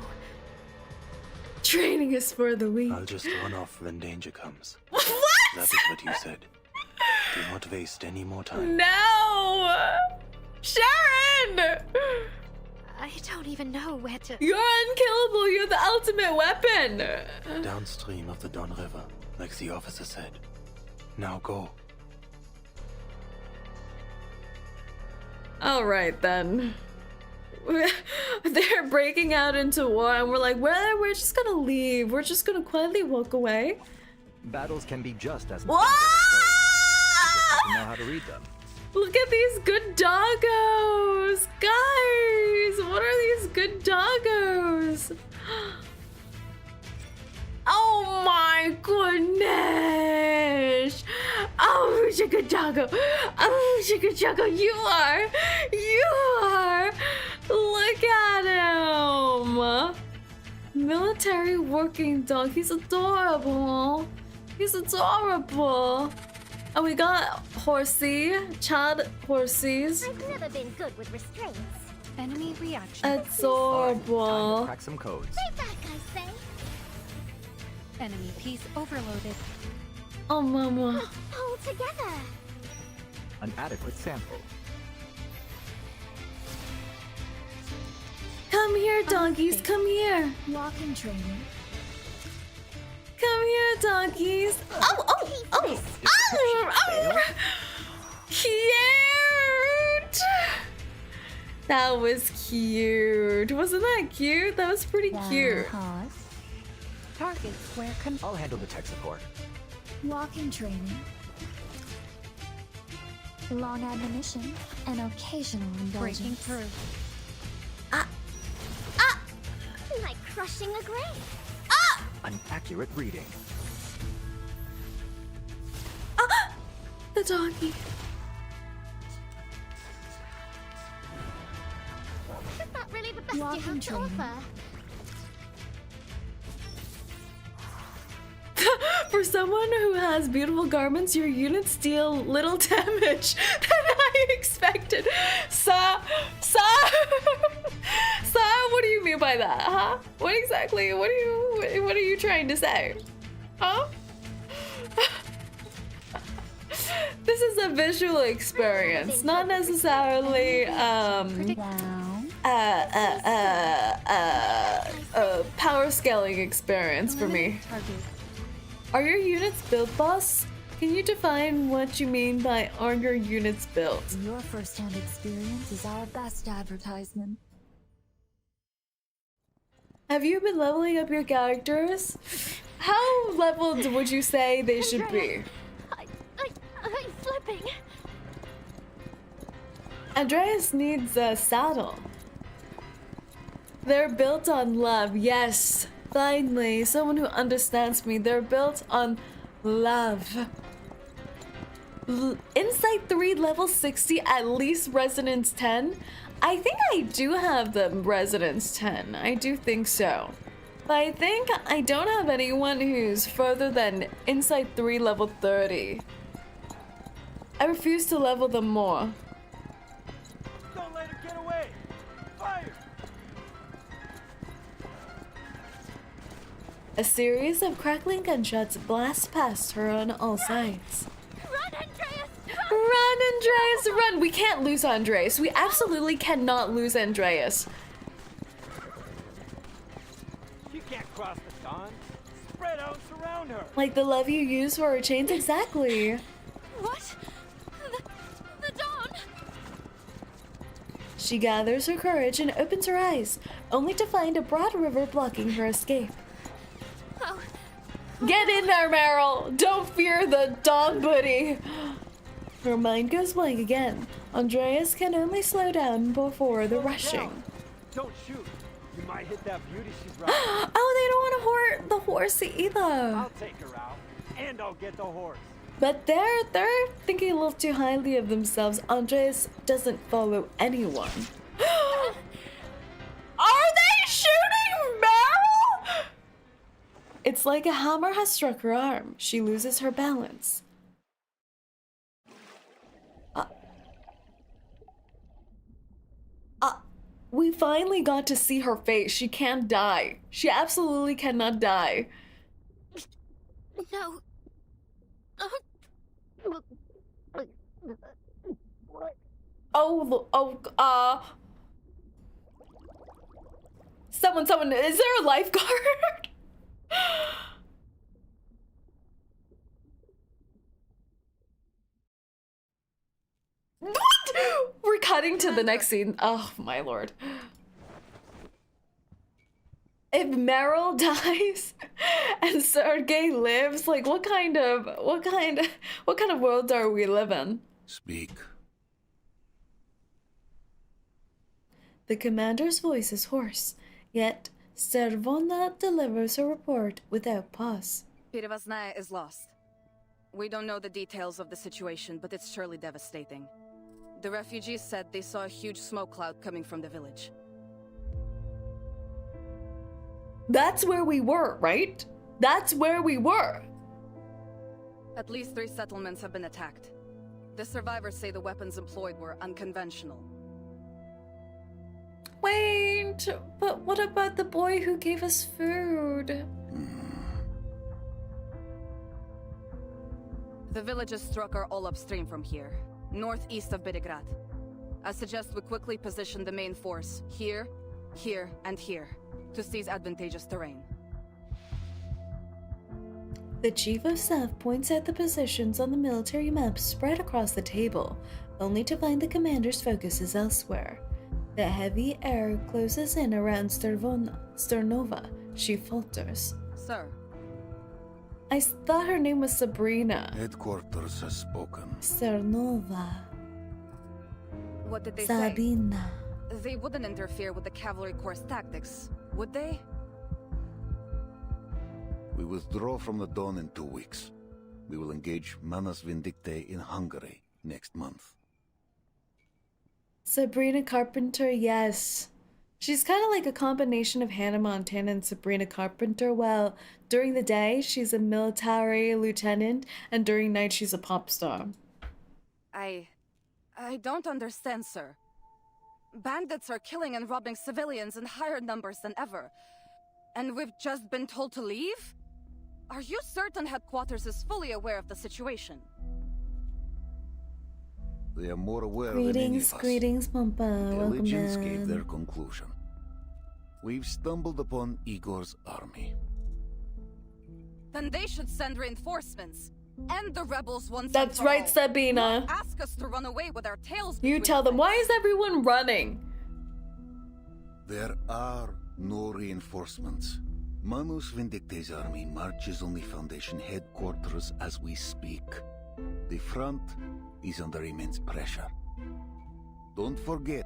Training is for the weak. I'll just run off when danger comes. What? That is what you said. Do not waste any more time. No! Sharon! I don't even know where to... You're unkillable. You're the ultimate weapon. Downstream of the Don River, like the officer said. Now go. All right, then. They're breaking out into war, and we're like, well, we're just gonna leave. We're just gonna quietly walk away. Battles can be just as Whoa! You know how to read them. Look at these good doggos! Guys, what are these good doggos? 𝐂𝐡𝐚𝐭. Oh, 𝐂𝐡𝐚𝐭, you are. Look at him. Military working dog. He's adorable. He's adorable. And we got Horsey, Chad Horsies. I've never been good with restraints. Enemy reaction. Adorable. Crack some codes. Stay back, I say. Enemy piece overloaded. Oh, mama. Let's pull together. An adequate sample. Come here, donkeys. Come here. Walking training. Come here, donkeys. Oh. Cute. That was cute. Wasn't that cute? That was pretty cute. Target square control. I'll handle the tech support. Walking training. Long admonition and occasional indulgence. Breaking through. Like crushing a grape. An accurate reading. The donkey. Is that really the best you have to training. offer? For someone who has beautiful garments, your units deal little damage than I expected. Sa, what do you mean by that, huh? What exactly? What are you trying to say, huh? This is a visual experience, not necessarily power scaling experience for me. Are your units built, boss? Can you define what you mean by are your units built? Your first-hand experience is our best advertisement. Have you been leveling up your characters? How leveled would you say they should be? I'm slipping. Andreas needs a saddle. They're built on love, yes. Finally, someone who understands me. They're built on love. Insight 3, level 60, at least Resonance 10. I think I do have the Resonance 10. I do think so. But I think I don't have anyone who's further than Insight 3, level 30. I refuse to level them more. Don't let her get away! Fire! A series of crackling gunshots blast past her on all sides. Run, Andreas! Run, Andreas, run! We can't lose Andreas. We absolutely cannot lose Andreas. She can't cross the dawn. Spread out, surround her. Like the love you use for her chains, exactly. What? The dawn! She gathers her courage and opens her eyes, only to find a broad river blocking her escape. Oh. Get in there, Meryl! Don't fear the dog buddy! Her mind goes blank again. Andreas can only slow down before the rushing. Don't shoot. You might hit that beauty she's riding. Oh, they don't want to hurt the horse either. I'll take her out, and I'll get the horse. But they're thinking a little too highly of themselves. Andreas doesn't follow anyone. Are they shooting Meryl? It's like a hammer has struck her arm. She loses her balance. We finally got to see her face. She can't die. She absolutely cannot die. No. Someone, is there a lifeguard? What? We're cutting to the next scene. Oh my lord. If Meryl dies and Sergei lives, like what kind of world are we living? Speak. The commander's voice is hoarse, yet Servona delivers her report without pause. Perevazная is lost. We don't know the details of the situation, but it's surely devastating. The refugees said they saw a huge smoke cloud coming from the village. That's where we were, right? That's where we were. At least 3 settlements have been attacked. The survivors say the weapons employed were unconventional. Wait, but what about the boy who gave us food? The villages struck are all upstream from here, northeast of Berigrad. I suggest we quickly position the main force here, here, and here to seize advantageous terrain. The Chief of Staff points out the positions on the military map spread across the table, only to find the commander's focus is elsewhere. The heavy air closes in around Sternova. She falters. Sir. I thought her name was Sabrina. Headquarters has spoken. Sternova. What did they Sabina. say? They wouldn't interfere with the Cavalry Corps' tactics, would they? We withdraw from the Dawn in 2 weeks. We will engage Manus Vindictae in Hungary next month. Sabrina Carpenter, yes. She's kind of like a combination of Hannah Montana and Sabrina Carpenter. Well, during the day, she's a military lieutenant, and during night, she's a pop star. I don't understand, sir. Bandits are killing and robbing civilians in higher numbers than ever. And we've just been told to leave? Are you certain headquarters is fully aware of the situation? They are more aware than any of us. Greetings, Pampa. Welcome Intelligence in. gave their conclusion. We've stumbled upon Igor's army. Then they should send reinforcements. And the rebels once That's and for right, all. Sabina. Not ask us to run away with our tails You between tell them, why is everyone running? There are no reinforcements. Manus Vindictae's army marches on the Foundation headquarters as we speak. The front is under immense pressure. Don't forget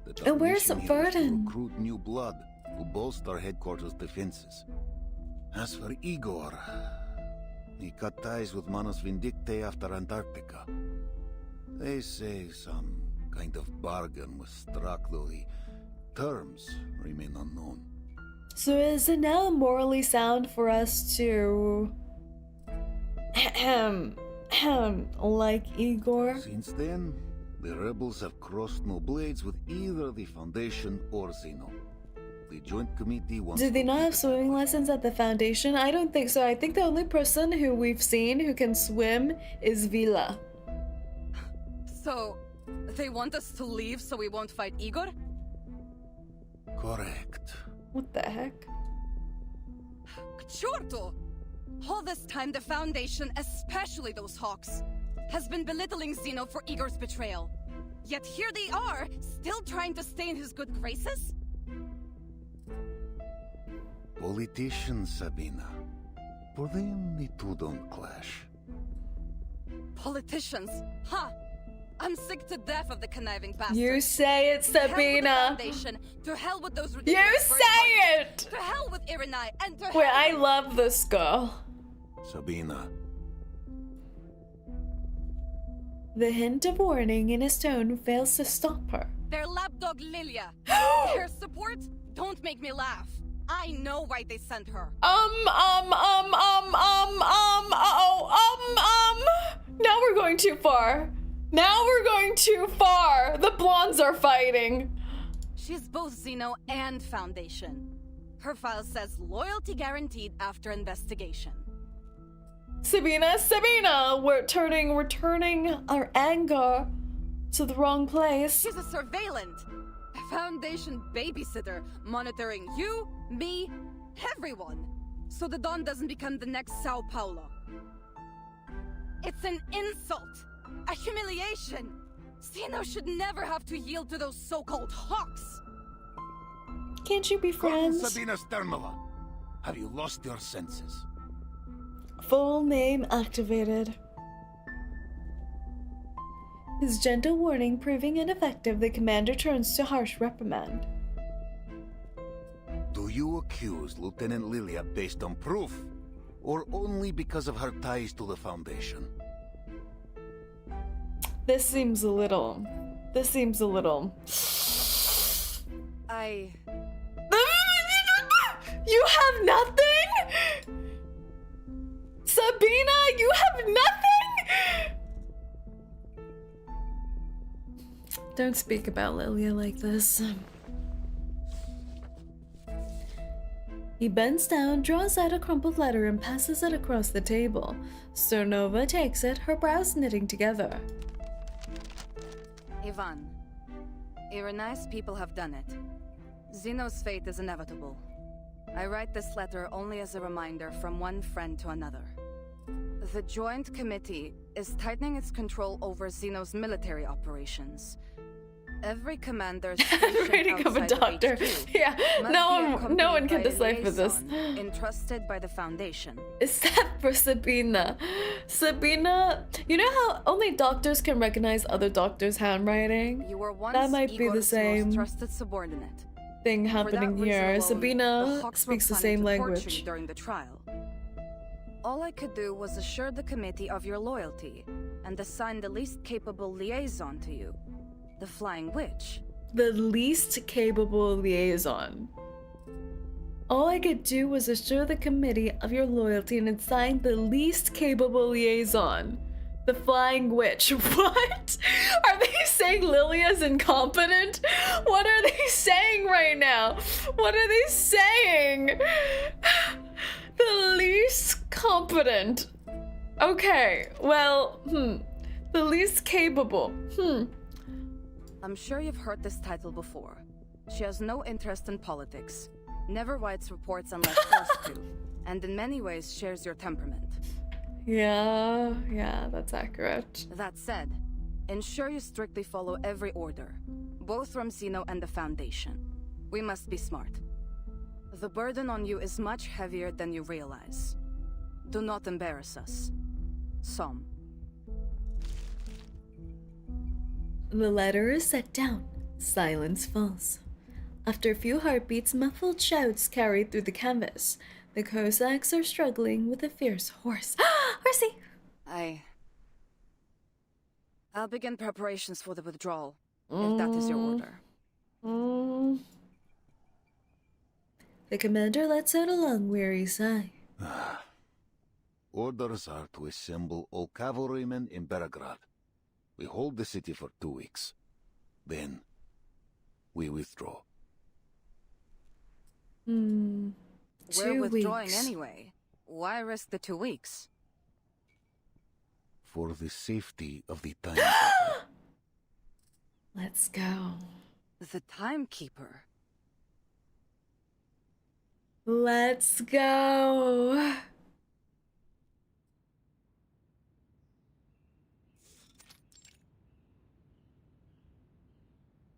that our And where's mission here is to Verdun? recruit new blood to bolster headquarters defenses. As for Igor, he cut ties with Manus Vindictae after Antarctica. They say some kind of bargain was struck, though the terms remain unknown. So is it now morally sound for us to like Igor? Since then, the rebels have crossed no blades with either the Foundation or Zeno. The Joint Committee wants Do they to not keep have it swimming quiet. lessons at the Foundation? I don't think so. I think the only person who we've seen who can swim is Vila. So, they want us to leave so we won't fight Igor? Correct. What the heck? Ċurtu! All this time the Foundation, especially those hawks, has been belittling Zeno for Igor's betrayal. Yet here they are, still trying to stay in his good graces? Politicians, Sabina. For them, the two don't clash. Politicians? Huh! I'm sick to death of the conniving bastards. You say it, To hell with the Sabina. Foundation, to hell with those You ridiculous say it! To hell with Irenai, and to Wait, hell I with... love this girl. Sabina. The hint of warning in his tone fails to stop her. Their lapdog Lilia. Her support? Don't make me laugh. I know why they sent her. Now we're going too far. Now we're going too far. The blondes are fighting. She's both Zeno and Foundation. Her file says loyalty guaranteed after investigation. Sabina, we're turning our anger to the wrong place. She's a surveillant. A Foundation babysitter monitoring you, me, everyone. So the Dawn doesn't become the next Sao Paulo. It's an insult. A humiliation. Zeno should never have to yield to those so-called hawks. Can't you be friends? Sabina Sternova, have you lost your senses? Full name activated. His gentle warning proving ineffective, the commander turns to harsh reprimand. Do you accuse Lieutenant Lilia based on proof? or only because of her ties to the Foundation? This seems a little... You have nothing? Sabina, you have nothing? Don't speak about Lilia like this. He bends down, draws out a crumpled letter, and passes it across the table. Cernova takes it, her brows knitting together. Ivan, Irenice people have done it. Zeno's fate is inevitable. I write this letter only as a reminder from one friend to another. The Joint Committee is tightening its control over Zeno's military operations. Every commander's Rating of a doctor. Yeah, no one can decipher this. Entrusted by the Foundation. Except for Sabina. Sabina, you know how only doctors can recognize other doctors' handwriting? You were once That might be the Igor's same most trusted subordinate. thing happening here. Alone, Sabina the Hawks speaks the were same planning to torture language. you during the trial. All I could do was assure the committee of your loyalty and assign the least capable liaison to you, the Flying Witch. The least capable liaison. All I could do was assure the committee of your loyalty and assign the least capable liaison. The Flying Witch. What? Are they saying Lilia's incompetent? What are they saying right now? What are they saying? The least competent. Okay, well, the least capable. I'm sure you've heard this title before. She has no interest in politics, never writes reports unless forced to, and in many ways shares your temperament. Yeah, that's accurate. That said, ensure you strictly follow every order, both from Zeno and the Foundation. We must be smart. The burden on you is much heavier than you realize. Do not embarrass us. Som. The letter is set down. Silence falls. After a few heartbeats, muffled shouts carry through the canvas. The Cossacks are struggling with a fierce horse. Horsey! I'll begin preparations for the withdrawal, if that is your order. The commander lets out a long, weary sigh. Orders are to assemble all cavalrymen in Belgrade. We hold the city for 2 weeks. Then, we withdraw. We're withdrawing 2 weeks. anyway. Why risk the 2 weeks? For the safety of the time. Let's go. The Timekeeper. Let's go.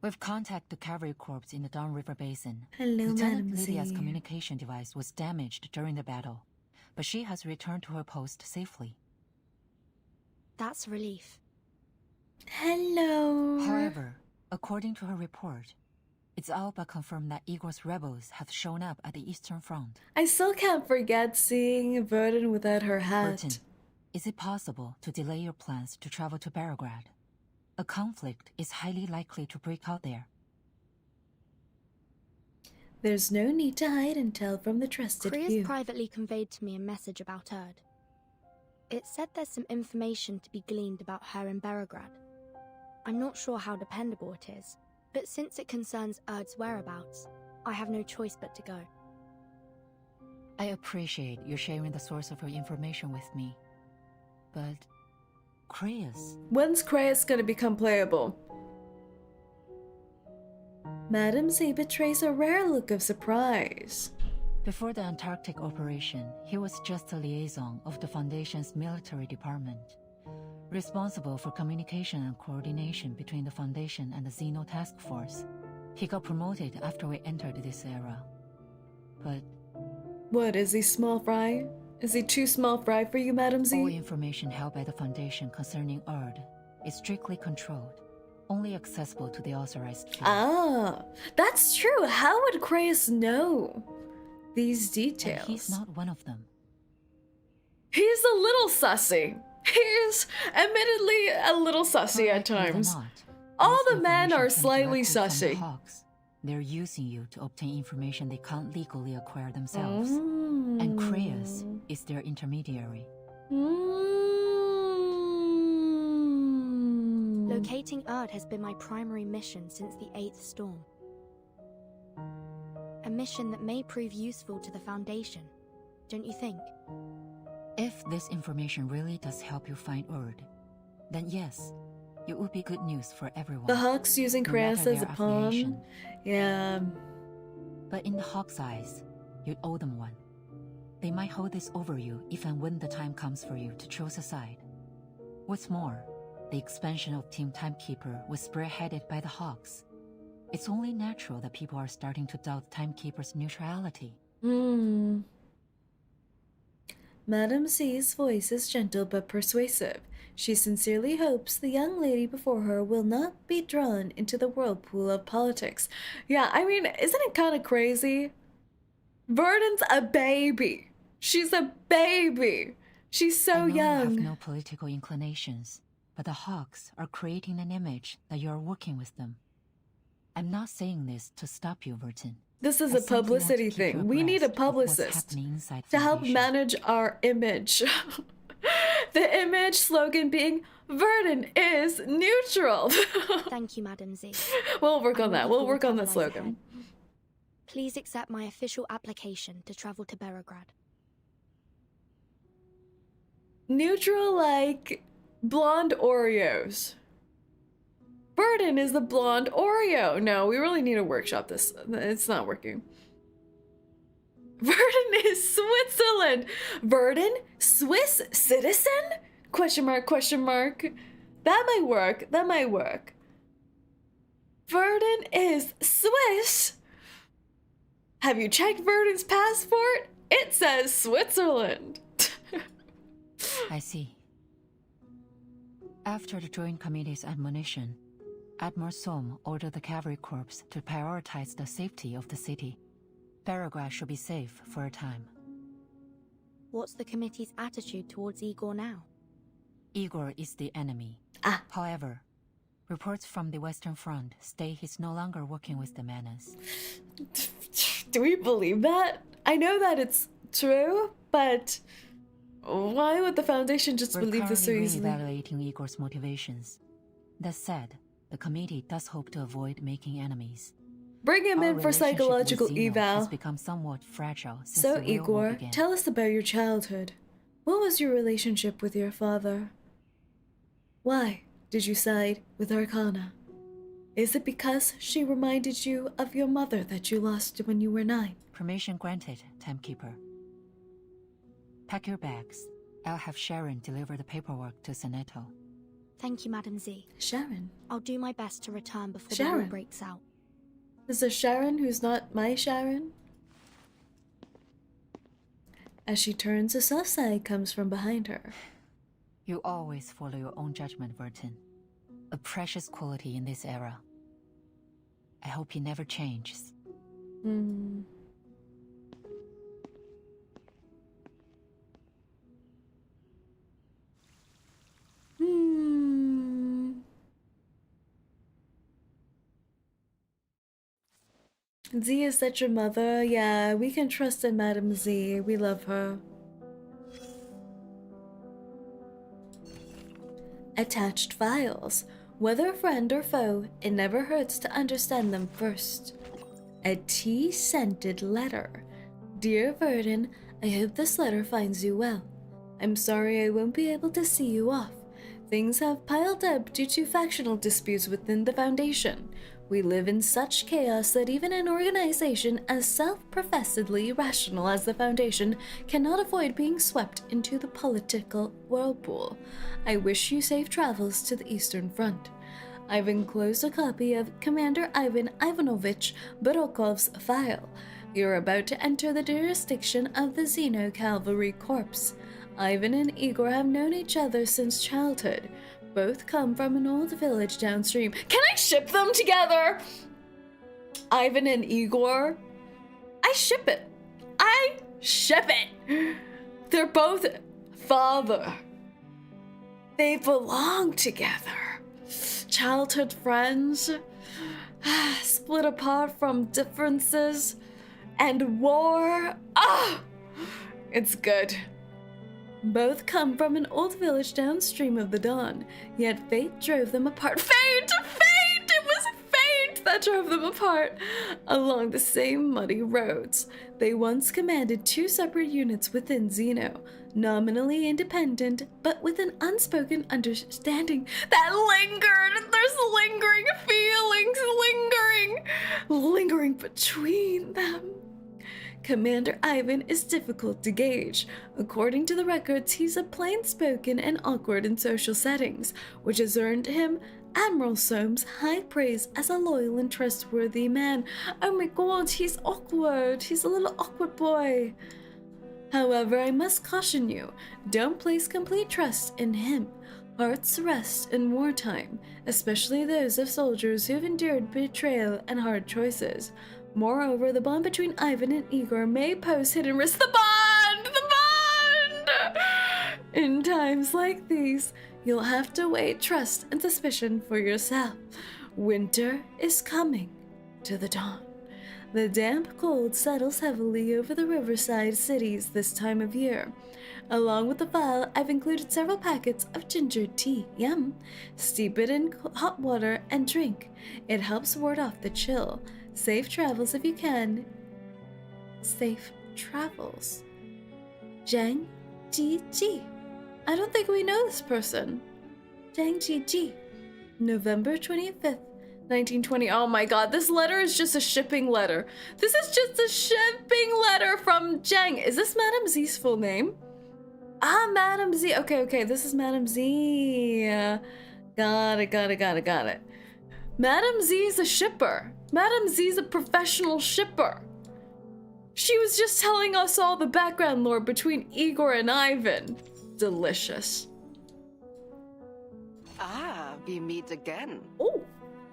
We've contacted the Cavalry Corps in the Downriver Basin. Hello, Lieutenant Madam Lydia's Z. communication device was damaged during the battle, but she has returned to her post safely. That's relief. Hello. However, according to her report, it's all but confirmed that Igor's rebels have shown up at the Eastern Front. I still can't forget seeing Verdun without her hat. Burton, is it possible to delay your plans to travel to Belgrade? A conflict is highly likely to break out there. There's no need to hide and tell from the trusted Kriya's few. privately conveyed to me a message about Erd. It said there's some information to be gleaned about her in Belgrade. I'm not sure how dependable it is, but since it concerns Erd's whereabouts, I have no choice but to go. I appreciate you sharing the source of your information with me, but Kriya's... When's Kriya's gonna become playable? Madam Z betrays a rare look of surprise. Before the Antarctic operation, he was just a liaison of the Foundation's military department, responsible for communication and coordination between the Foundation and the Xeno Task Force. He got promoted after we entered this era. But... What, is he small fry? Is he too small fry for you, Madam Z? all information held by the Foundation concerning Erd is strictly controlled, only accessible to the authorized few. Ah, that's true. How would Kriya know these details? And he's not one of them. He's a little sussy. He's admittedly a little sussy at times. All the men are slightly sussy. They're using you to obtain information they can't legally acquire themselves. And 𝐒𝐸 is their intermediary. Locating 𝐒𝐸 has been my primary mission since the 8th storm. A mission that may prove useful to the Foundation, don't you think? If this information really does help you find 𝐒𝐸, then yes, it would be good news for everyone. The Hawks using 𝐒𝐸 as a pawn. affiliation. Yeah. But in the Hawks' eyes, you'd owe them one. They might hold this over you if and when the time comes for you to choose a side. What's more, the expansion of Team Timekeeper was spearheaded by the Hawks. It's only natural that people are starting to doubt Timekeeper's neutrality. Madame C's voice is gentle but persuasive. She sincerely hopes the young lady before her will not be drawn into the whirlpool of politics. Yeah, I mean, isn't it kind of crazy? Verdon's a baby. She's a baby. She's so young. I have no political inclinations, but the Hawks are creating an image that you are working with them. I'm not saying this to stop you, Vertin. This is a publicity thing. We need a publicist to help manage our image. The image slogan being, Verdon is neutral. Thank you, Madam Z. We'll work on that. We'll work on that slogan. Please accept my official application to travel to Beregrad. Neutral like blonde Oreos. Verdon is the blonde Oreo. No, we really need to workshop this. It's not working. Verdon is Switzerland. Verdon? Swiss citizen? Question mark, question mark. That might work. That might work. Verdon is Swiss. Have you checked Verdon's passport? It says Switzerland. I see. After the Joint Committee's admonition, Admiral Sohm ordered the Cavalry Corps to prioritize the safety of the city. Beregrad should be safe for a time. What's the committee's attitude towards 𝐒𝐸 now? 𝐒𝐸 is the enemy. However, reports from the Western Front state he's no longer working with the Menace. Do we believe that? I know that it's true, but why would the Foundation just believe this so easily? We're currently reevaluating 𝐒𝐸's motivations. That said, the committee does hope to avoid making enemies. Bring him in for psychological eval. Has become somewhat fragile since So, the real war 𝐒𝐸, began. tell us about your childhood. What was your relationship with your father? Why did you side with Arcana? Is it because she reminded you of your mother that you lost when you were 9? Permission granted, Timekeeper. Pack your bags. I'll have Sharon deliver the paperwork to Seneto. Thank you, Madam Z. Sharon? I'll do my best to return before the war breaks out. Is there Sharon who's not my Sharon? As she turns, a soft sigh comes from behind her. You always follow your own judgment, Vertin. A precious quality in this era. I hope he never changes. Z is such a mother. Yeah, we can trust in Madam Z. We love her. Attached files. Whether friend or foe, it never hurts to understand them first. A tea-scented letter. Dear Verdon, I hope this letter finds you well. I'm sorry I won't be able to see you off. Things have piled up due to factional disputes within the Foundation. We live in such chaos that even an organization as self-professedly rational as the Foundation cannot avoid being swept into the political whirlpool. I wish you safe travels to the Eastern Front. I've enclosed a copy of Commander Ivan Ivanovich Borokov's file. You're about to enter the jurisdiction of the Xeno Cavalry Corps. Ivan and 𝐒𝐸 have known each other since childhood. Both come from an old village downstream. Can I ship them together? Ivan and 𝐒𝐸? I ship it. I ship it. They're both father. They belong together. Childhood friends, split apart from differences, and war. Ah! It's good. Both come from an old village downstream of the Dawn, yet fate drove them apart. Fate! Fate! It was fate that drove them apart along the same muddy roads. They once commanded two separate units within Xeno, nominally independent, but with an unspoken understanding that lingered. There's lingering feelings, lingering between them. Commander Ivan is difficult to gauge. According to the records, he's a plain-spoken and awkward in social settings, which has earned him Admiral Soam's high praise as a loyal and trustworthy man. Oh my god, he's awkward. He's a little awkward boy. However, I must caution you, don't place complete trust in him. Hearts rest in wartime, especially those of soldiers who've endured betrayal and hard choices. Moreover, the bond between Ivan and Igor may pose hidden risks. The bond! The bond! In times like these, you'll have to weigh trust and suspicion for yourself. Winter is coming to the Dawn. The damp cold settles heavily over the riverside cities this time of year. Along with the file, I've included several packets of ginger tea. Yum! Steep it in hot water and drink. It helps ward off the chill. Safe travels if you can. Safe travels. Zhang Ji. I don't think we know this person. Zhang Ji. November 25th, 1920. Oh my god, this letter is just a shipping letter. This is just a shipping letter from Zhang. Is this Madame Z's full name? Ah, Madame Z. Okay, this is Madame Z. Got it. Madame Z is a shipper. Madame Z is a professional shipper. She was just telling us all the background lore between Igor and Ivan. Delicious. Ah, we meet again. Oh.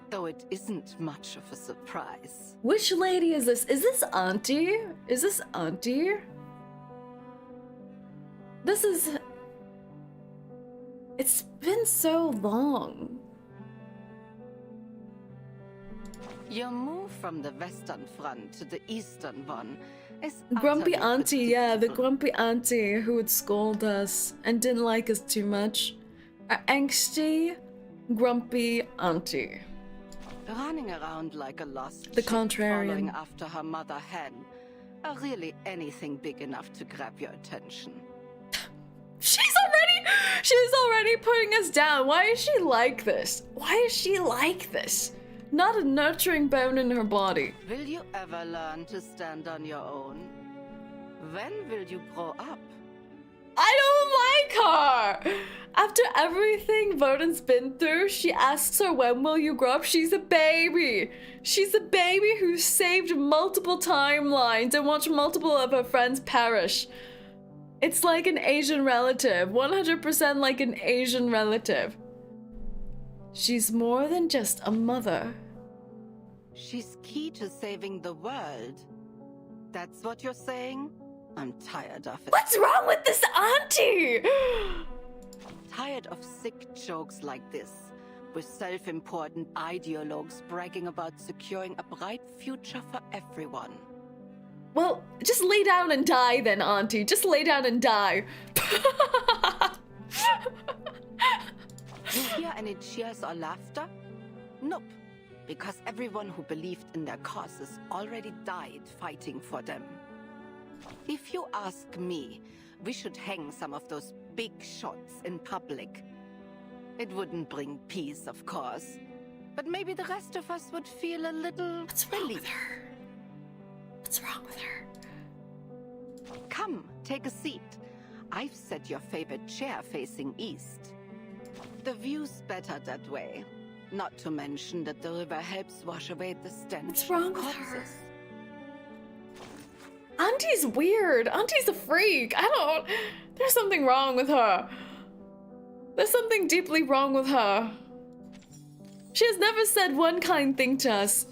Though it isn't much of a surprise. Which lady is this? Is this Auntie? Is this Auntie? This is... It's been so long. Your move from the Western Front to the Eastern one is Grumpy utterly Auntie, yeah, the grumpy auntie who would scold us and didn't like us too much. Our angsty, grumpy auntie. Running around like a lost The sheep, contrarian. following after her mother hen. Are really anything big enough to grab your attention. She's already putting us down. Why is she like this? Why is she like this? Not a nurturing bone in her body. Will you ever learn to stand on your own? When will you grow up? I don't like her! After everything Voden's been through, she asks her, when will you grow up? She's a baby. She's a baby who saved multiple timelines and watched multiple of her friends perish. It's like an Asian relative. 100% like an Asian relative. She's more than just a mother. She's key to saving the world. That's what you're saying? I'm tired of it. What's wrong with this auntie? Tired of sick jokes like this, with self-important ideologues bragging about securing a bright future for everyone. Well, just lay down and die then, auntie. Just lay down and die. You hear any cheers or laughter? Nope. Because everyone who believed in their causes already died fighting for them. If you ask me, we should hang some of those big shots in public. It wouldn't bring peace, of course. But maybe the rest of us would feel a little What's wrong with her? What's wrong with her? Come, take a seat. I've set your favorite chair facing east. The view's better that way. Not to mention that the river helps wash away the stench. What's wrong of with her? corpses. Auntie's weird. Auntie's a freak. There's something wrong with her. There's something deeply wrong with her. She has never said one kind thing to us.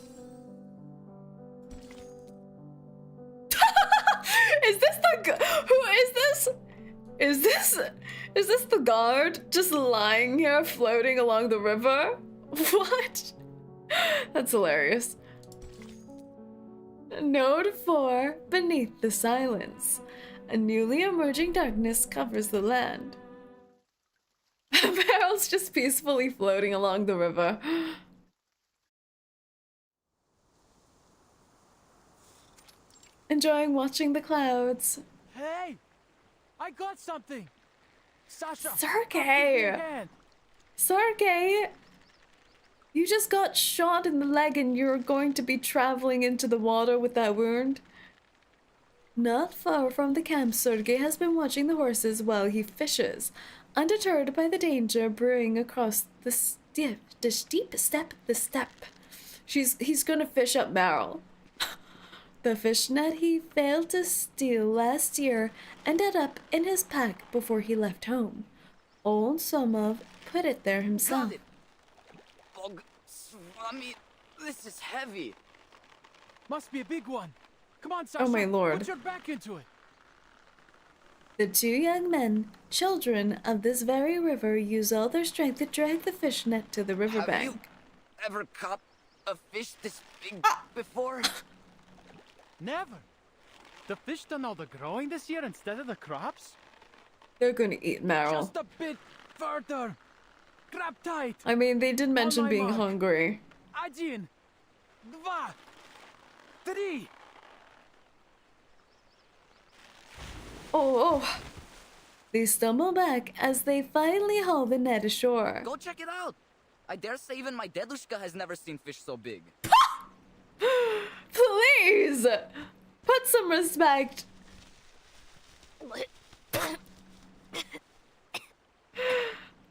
Is this the... Who is this? Is this the guard just lying here floating along the river? What? That's hilarious. Note 4, beneath the silence. A newly emerging darkness covers the land. Meryl's just peacefully floating along the river. Enjoying watching the clouds. Hey! I got something! Sasha! Sergei! Sergei! You just got shot in the leg and you're going to be traveling into the water with that wound? Not far from the camp, Sergei has been watching the horses while he fishes, undeterred by the danger brewing across the steep step. He's gonna fish up Meryl. The fishnet he failed to steal last year ended up in his pack before he left home. Old Somov put it there himself. Got it. Bog, Swami, this is heavy. Must be a big one. Come on, Sasha. Oh my lord. Put your back into it. The two young men, children of this very river, use all their strength to drag the fishnet to the riverbank. Have you ever caught a fish this big before? Never. The fish done all the growing this year instead of the crops? They're gonna eat Meryl. Just a bit further. Grab tight. I mean, they did mention my being mark. hungry. 1, 2, 3. Oh. They stumble back as they finally haul the net ashore. Go check it out. I dare say even my dedushka has never seen fish so big. Please! Put some respect.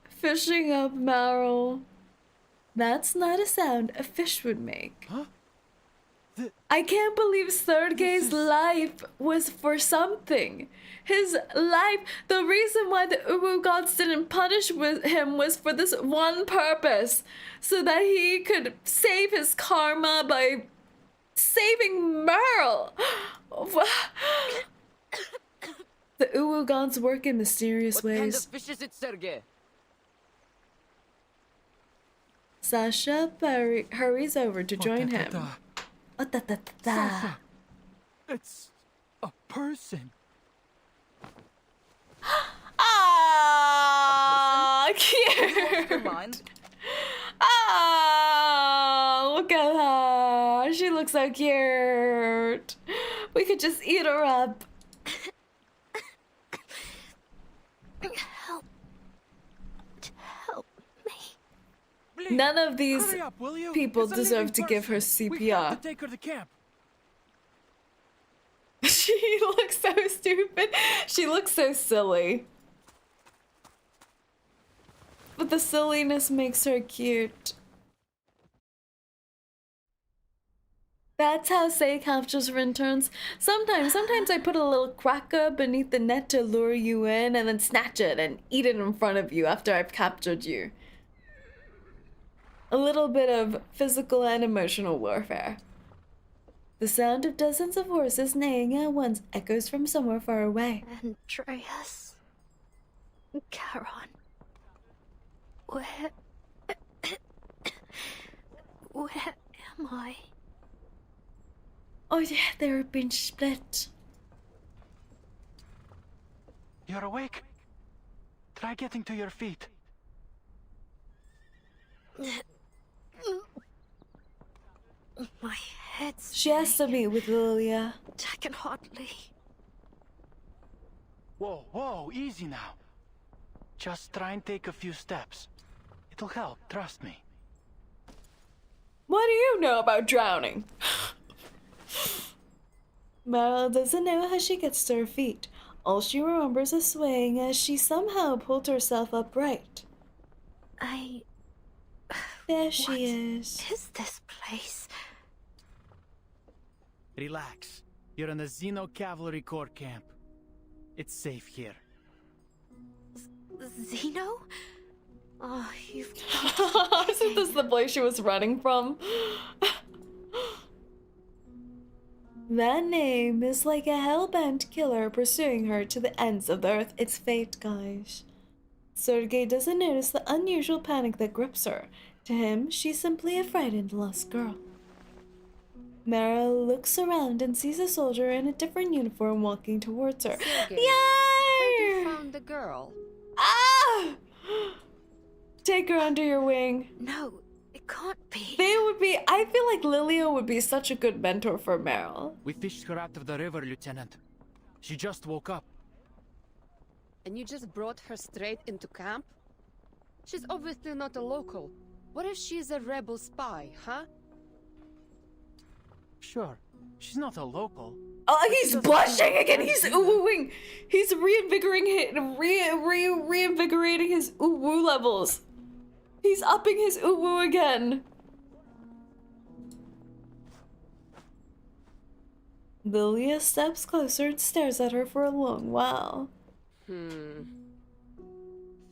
Fishing up Meryl. That's not a sound a fish would make. Huh? I can't believe Sergei's life was for something. His life, the reason why the Uwu gods didn't punish him was for this one purpose. So that he could save his karma by saving Meryl. The Uwu gods work in mysterious ways. What kind of fish is it, Sergei? Sasha hurries over to join him. Sasha, it's a person. Ah, cute. Ah, look at her. She looks so cute. We could just eat her up. Help me. None of these Hurry up, will you? people It's a deserve living to give her person. We CPR. have to take her to camp. She looks so stupid. She looks so silly. But the silliness makes her cute. That's how 𝐒𝐚 captures for interns. Sometimes I put a little cracker beneath the net to lure you in and then snatch it and eat it in front of you after I've captured you. A little bit of physical and emotional warfare. The sound of dozens of horses neighing at once echoes from somewhere far away. Andreas. Charon. Where am I? Oh yeah, they're being split. You're awake? Try getting to your feet. My head's... She has to meet with Lilia. I can hardly... Whoa, whoa, easy now. Just try and take a few steps. It'll help, trust me. What do you know about drowning? Meryl doesn't know how she gets to her feet. All she remembers is swaying as she somehow pulled herself upright. There she is. What is this place? Relax. You're in the 𝐒𝐸𝐴 camp. It's safe here. Zeno? Oh, you've... Isn't this the place she was running from? That name is like a hell-bent killer pursuing her to the ends of the earth. It's fate, guys. 𝐒𝐸𝐜 doesn't notice the unusual panic that grips her. To him, she's simply a frightened lost girl. Meryl looks around and sees a soldier in a different uniform walking towards her. 𝐒𝐸𝐜, Yay! heard you found the girl. Ah! Take her under your wing. No, it can't be. I feel like Lilia would be such a good mentor for Meryl. We fished her out of the river, Lieutenant. She just woke up. And you just brought her straight into camp? She's obviously not a local. What if she's a rebel spy, huh? Sure, she's not a local. Oh, he's blushing again. He's ooh-wooing. He's reinvigorating his ooh-woo levels. He's upping his ooh-woo again. Lilia steps closer and stares at her for a long while.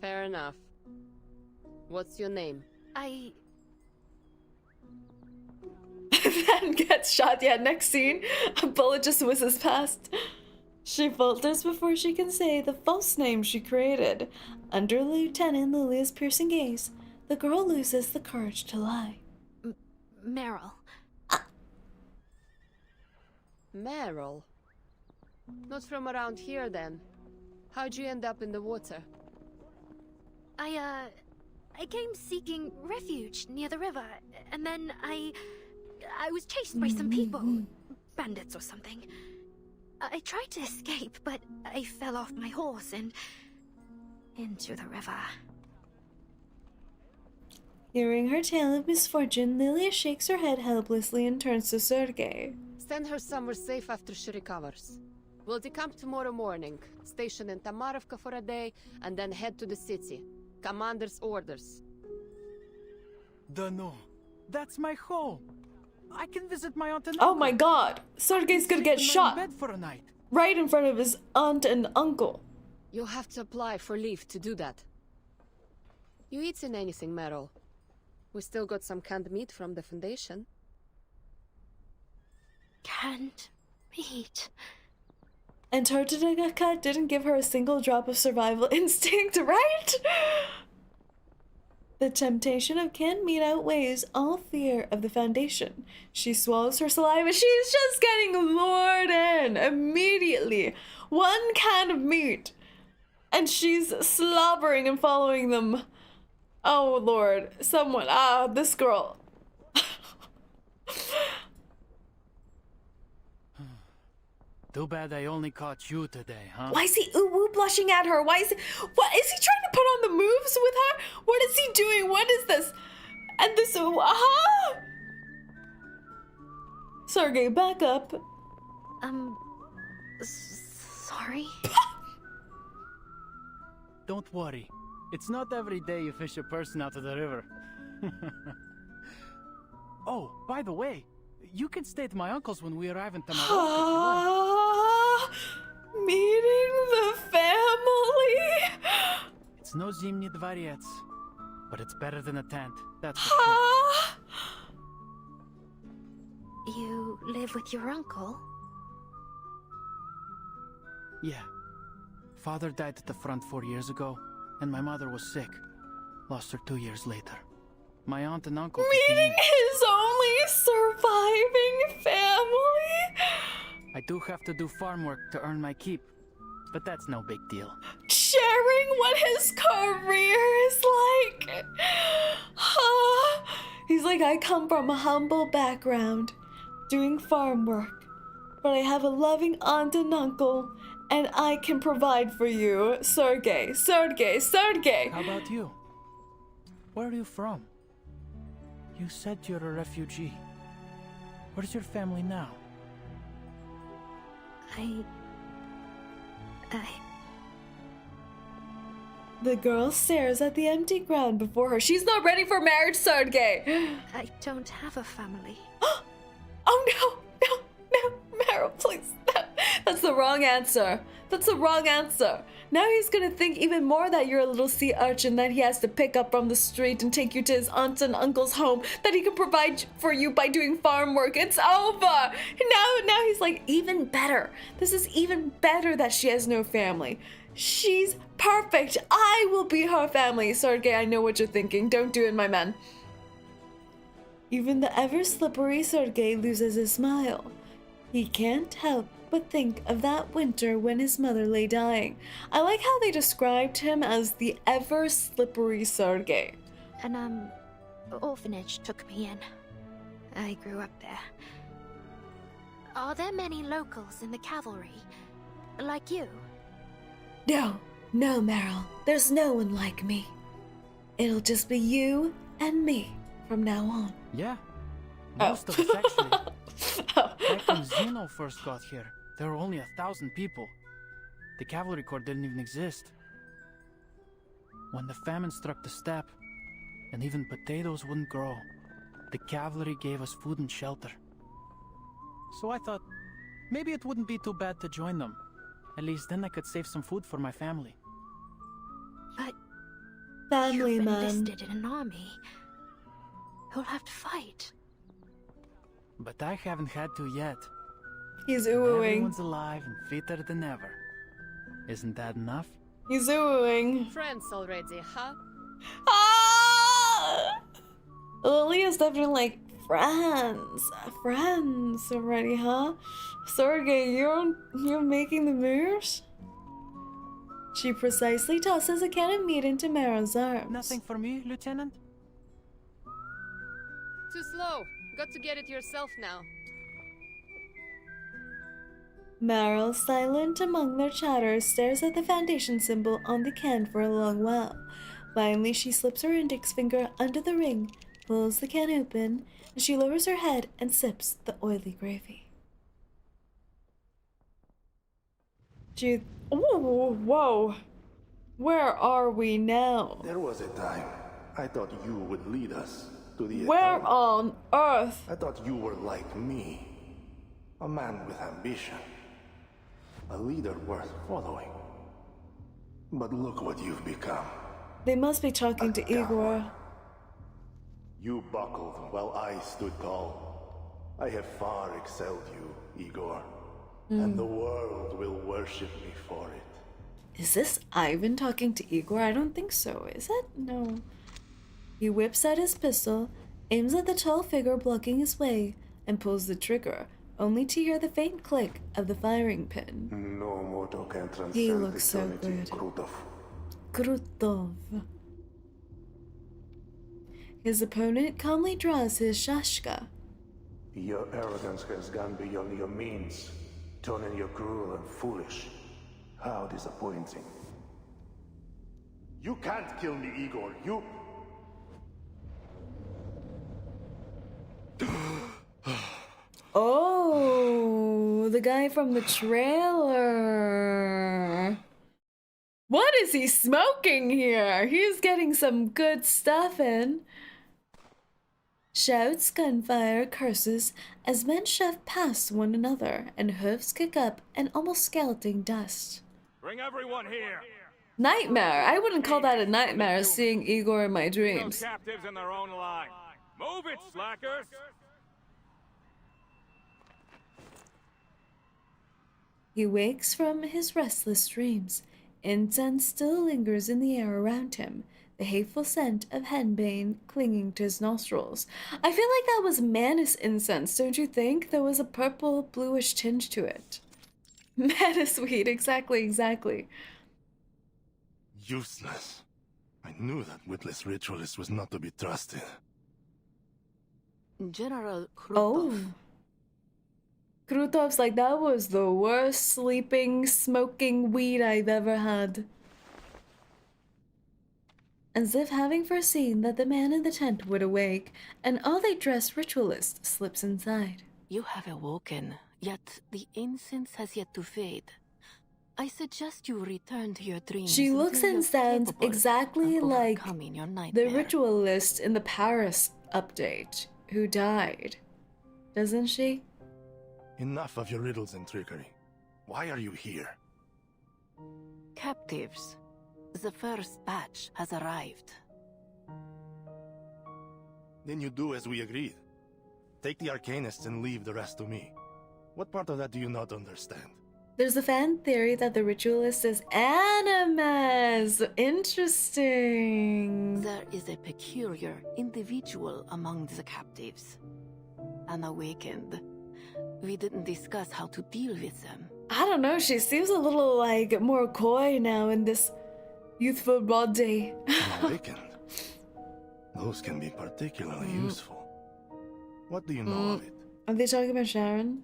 Fair enough. What's your name? Then gets shot. Yeah, next scene, a bullet just whizzes past. She falters before she can say the false name she created. Under Lieutenant Lilia's piercing gaze, the girl loses the courage to lie. Meryl. Meryl? Not from around here, then. How'd you end up in the water? I came seeking refuge near the river, and then I was chased by some people. Bandits or something. I tried to escape, but I fell off my horse and into the river. Hearing her tale of misfortune, Lilia shakes her head helplessly and turns to 𝐒𝐸𝐜. Send her somewhere safe after she recovers. We'll decamp tomorrow morning, station in Tamarovka for a day, and then head to the city. Commander's orders. No, that's my home. I can visit my aunt and Oh uncle. my god, 𝐒𝐸𝐜's gonna get shot in bed for a night. right in front of his aunt and uncle. You'll have to apply for leave to do that. You eaten anything, Meryl? We still got some canned meat from the Foundation. Canned meat. Antarctica didn't give her a single drop of survival instinct, right? The temptation of canned meat outweighs all fear of the Foundation. She swallows her saliva. She's just getting lured in immediately. One can of meat. And she's slobbering and following them. Oh, Lord. Someone. This girl. Too bad I only caught you today, huh? Why is he ooh-woo blushing at her? What is he trying to put on the moves with her? What is he doing? What is this? And this, 𝐒𝐸𝐜, back up. Sorry? Don't worry. It's not every day you fish a person out of the river. Oh, by the way, you can stay at my uncle's when we arrive in Tamarovka. Meeting the family? It's no Zimny Dvorets, but it's better than a tent. That's for sure. You live with your uncle? Yeah. Father died at the front 4 years ago, and my mother was sick. Lost her 2 years later. My aunt and uncle... Meeting his only surviving family? I do have to do farm work to earn my keep, but that's no big deal. Sharing what his career is like. He's like, I come from a humble background, doing farm work, but I have a loving aunt and uncle, and I can provide for you. 𝐒𝐸𝐜. How about you? Where are you from? You said you're a refugee. Where's your family now? The girl stares at the empty ground before her. She's not ready for marriage, 𝐒𝐸𝐜. I don't have a family. Oh no, Meryl, please. That's the wrong answer. That's the wrong answer. Now he's gonna think even more that you're a little sea urchin that he has to pick up from the street and take you to his aunt's and uncle's home that he can provide for you by doing farm work. It's over. Now he's like, even better. This is even better that she has no family. She's perfect. I will be her family. Sergei, I know what you're thinking. Don't do it, my man. Even the ever-slippery Sergei loses his smile. He can't help but think of that winter when his mother lay dying. I like how they described him as the ever-slippery Sergei. An orphanage took me in. I grew up there. Are there many locals in the cavalry? Like you? No, Meryl. There's no one like me. It'll just be you and me from now on. Yeah. Most of us actually. Back when Zeno first got here, there were only 1,000 people. The Cavalry Corps didn't even exist. When the famine struck the steppe, and even potatoes wouldn't grow, the cavalry gave us food and shelter. So I thought, maybe it wouldn't be too bad to join them. At least then I could save some food for my family. But family, you've man. enlisted in an army. You'll have to fight. But I haven't had to yet. He's And oohing. everyone's alive and fitter than ever. Isn't that enough? He's oohing. Friends already, huh? Ah! Lily's definitely like, friends already, huh? Sergei, you're making the moves? She precisely tosses a can of meat into Mara's arms. Nothing for me, Lieutenant? Too slow. Got to get it yourself now. Meryl, silent among their chatter, stares at the Foundation symbol on the can for a long while. Finally, she slips her index finger under the ring, pulls the can open, and she lowers her head and sips the oily gravy. Oh, whoa. Where are we now? There was a time I thought you would lead us to the Where eternal. on earth? I thought you were like me. A man with ambition. A leader worth following. But look what you've become. They must be talking to Igor. You buckled while I stood tall. I have far excelled you, Igor. And the world will worship me for it. Is this Ivan talking to Igor? I don't think so, is it? No. He whips out his pistol, aims at the tall figure blocking his way, and pulls the trigger, only to hear the faint click of the firing pin. No mortal can transcend He looks so eternity, good. Krutov. Krutov. His opponent calmly draws his shashka. Your arrogance has gone beyond your means, turning you cruel and foolish. How disappointing. You can't kill me, Igor. You... Oh, the guy from the trailer. What is he smoking here? He's getting some good stuff in. Shouts, gunfire, curses as men shove past one another and hooves kick up an almost skeleton dust. Bring everyone here. Nightmare. I wouldn't call that a nightmare, seeing Igor in my dreams. Those captives in their own line. Move it, slackers. He wakes from his restless dreams. Incense still lingers in the air around him, the hateful scent of henbane clinging to his nostrils. I feel like that was Manus incense, don't you think? There was a purple, bluish tinge to it. Manus weed, exactly. Useless. I knew that witless ritualist was not to be trusted. General Krutov. Oh. Krutov's like, that was the worst sleeping, smoking weed I've ever had. As if having foreseen that the man in the tent would awake, an all-they-dressed ritualist slips inside. You have awoken, yet the incense has yet to fade. I suggest you return to your dreams. She looks until and you're sounds capable exactly of like overcoming your the nightmare. ritualist in the Paris update who died. Doesn't she? Enough of your riddles and trickery. Why are you here? Captives. The first batch has arrived. Then you do as we agreed. Take the Arcanists and leave the rest to me. What part of that do you not understand? There's a fan theory that the ritualist is animus. Interesting. There is a peculiar individual among the captives. Unawakened. We didn't discuss how to deal with them. I don't know, she seems a little like more coy now in this youthful body. Unawakened? Those can be particularly useful. What do you know of it? Are they talking about Sharon?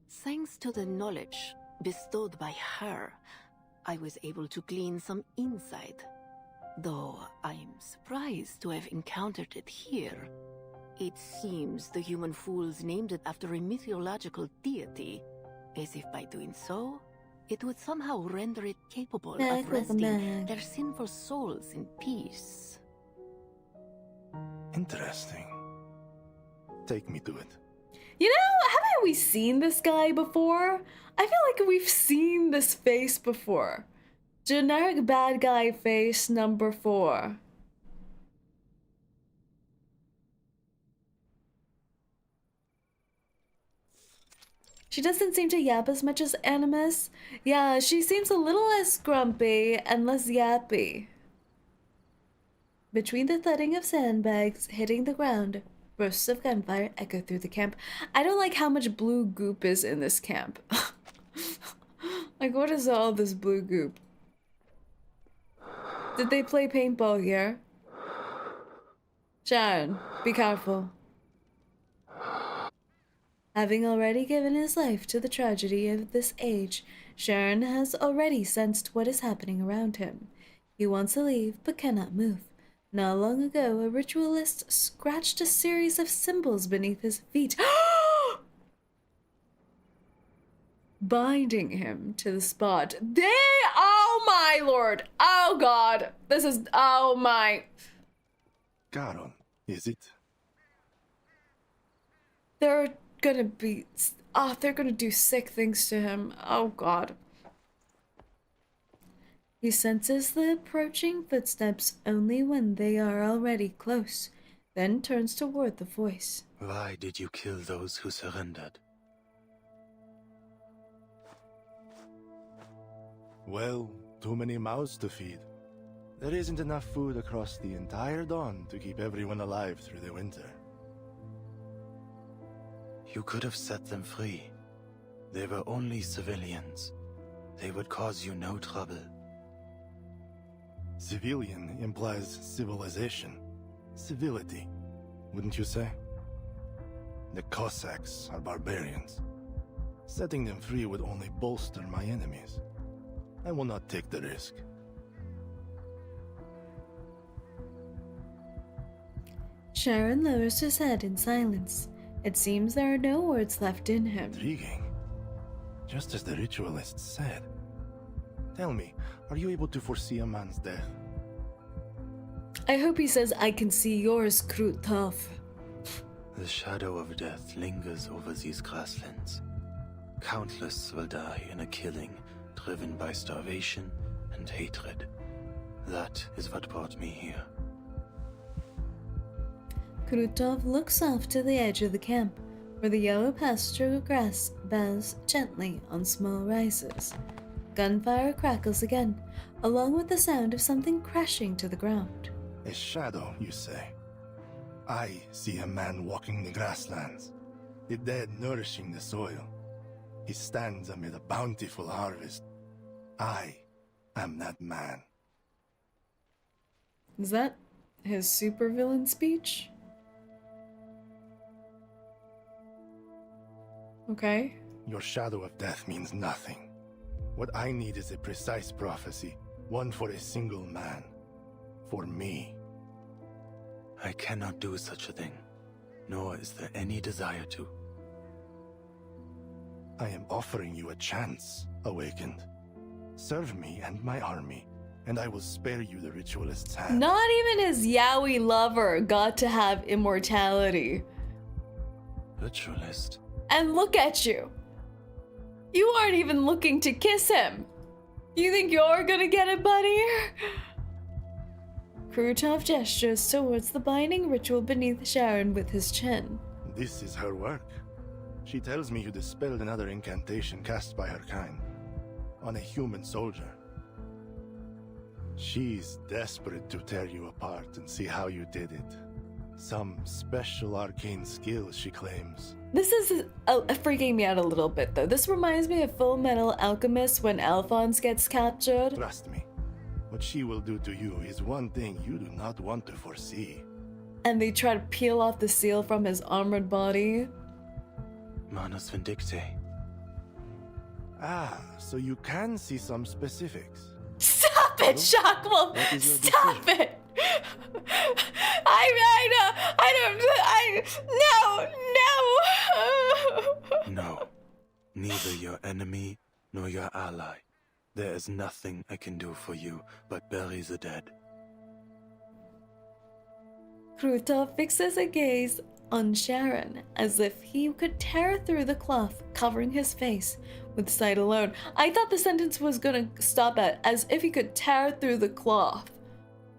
Thanks to the knowledge bestowed by her, I was able to glean some insight. Though I'm surprised to have encountered it here. It seems the human fools named it after a mythological deity, as if by doing so, it would somehow render it capable of resting their sinful souls in peace. Interesting. Take me to it. You know, haven't we seen this guy before? I feel like we've seen this face before. Generic bad guy face number 4. She doesn't seem to yap as much as Animus. Yeah, she seems a little less grumpy and less yappy. Between the thudding of sandbags hitting the ground, bursts of gunfire echo through the camp. I don't like how much blue goop is in this camp. Like, what is all this blue goop? Did they play paintball here? Sharon, be careful. Having already given his life to the tragedy of this age, Sharon has already sensed what is happening around him. He wants to leave, but cannot move. Not long ago, a ritualist scratched a series of symbols beneath his feet, binding him to the spot. Oh my lord! Oh god! This is, oh my... Garon, is it? They're gonna be... Oh, they're gonna do sick things to him. Oh god. He senses the approaching footsteps only when they are already close, then turns toward the voice. Why did you kill those who surrendered? Well, too many mouths to feed. There isn't enough food across the entire Dawn to keep everyone alive through the winter. You could have set them free. They were only civilians. They would cause you no trouble. Civilian implies civilization. Civility, wouldn't you say? The Cossacks are barbarians. Setting them free would only bolster my enemies. I will not take the risk. Sharon lowers his head in silence. It seems there are no words left in him. Intriguing. Just as the ritualist said. Tell me, are you able to foresee a man's death? I hope he says, I can see yours, 𝐒𝐡𝐚𝐭. The shadow of death lingers over these grasslands. Countless will die in a killing driven by starvation and hatred. That is what brought me here. 𝐒𝐡𝐚𝐭 looks off to the edge of the camp, where the yellow pasture grass bows gently on small rises. Gunfire crackles again, along with the sound of something crashing to the ground. A shadow, you say? I see a man walking the grasslands, the dead nourishing the soil. He stands amid a bountiful harvest. I am that man. Is that his supervillain speech? Okay. Your shadow of death means nothing. What I need is a precise prophecy, one for a single man. For me. I cannot do such a thing, nor is there any desire to. I am offering you a chance, Awakened. Serve me and my army, and I will spare you the ritualist's hand. Not even his yaoi lover got to have immortality. Ritualist? And look at you. You aren't even looking to kiss him. You think you're gonna get it, buddy? Krutov gestures towards the binding ritual beneath Saerin with his chin. This is her work. She tells me you dispelled another incantation cast by her kind on a human soldier. She's desperate to tear you apart and see how you did it. Some special arcane skill, she claims. This is freaking me out a little bit, though. This reminds me of Full Metal Alchemist when Alphonse gets captured. Trust me, what she will do to you is one thing you do not want to foresee. And they try to peel off the seal from his armored body. Manus Vindicte. Ah, so you can see some specifics. Stop it, Shockwolf! Stop it! No. Neither your enemy nor your ally. There is nothing I can do for you but bury the dead. Krutov fixes a gaze on Saerin as if he could tear through the cloth covering his face with sight alone. I thought the sentence was gonna stop at as if he could tear through the cloth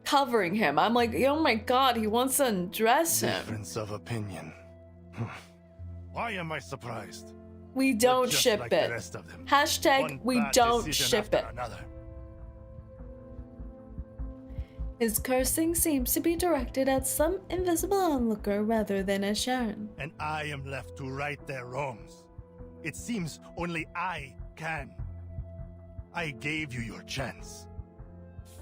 covering him. I'm like, oh my god, he wants to undress him. Difference of opinion. Why am I surprised? We don't Just ship like it. The rest of them. Hashtag One we bad don't decision ship after it. Another. His cursing seems to be directed at some invisible onlooker rather than at Saerin. And I am left to right their wrongs. It seems only I can. I gave you your chance.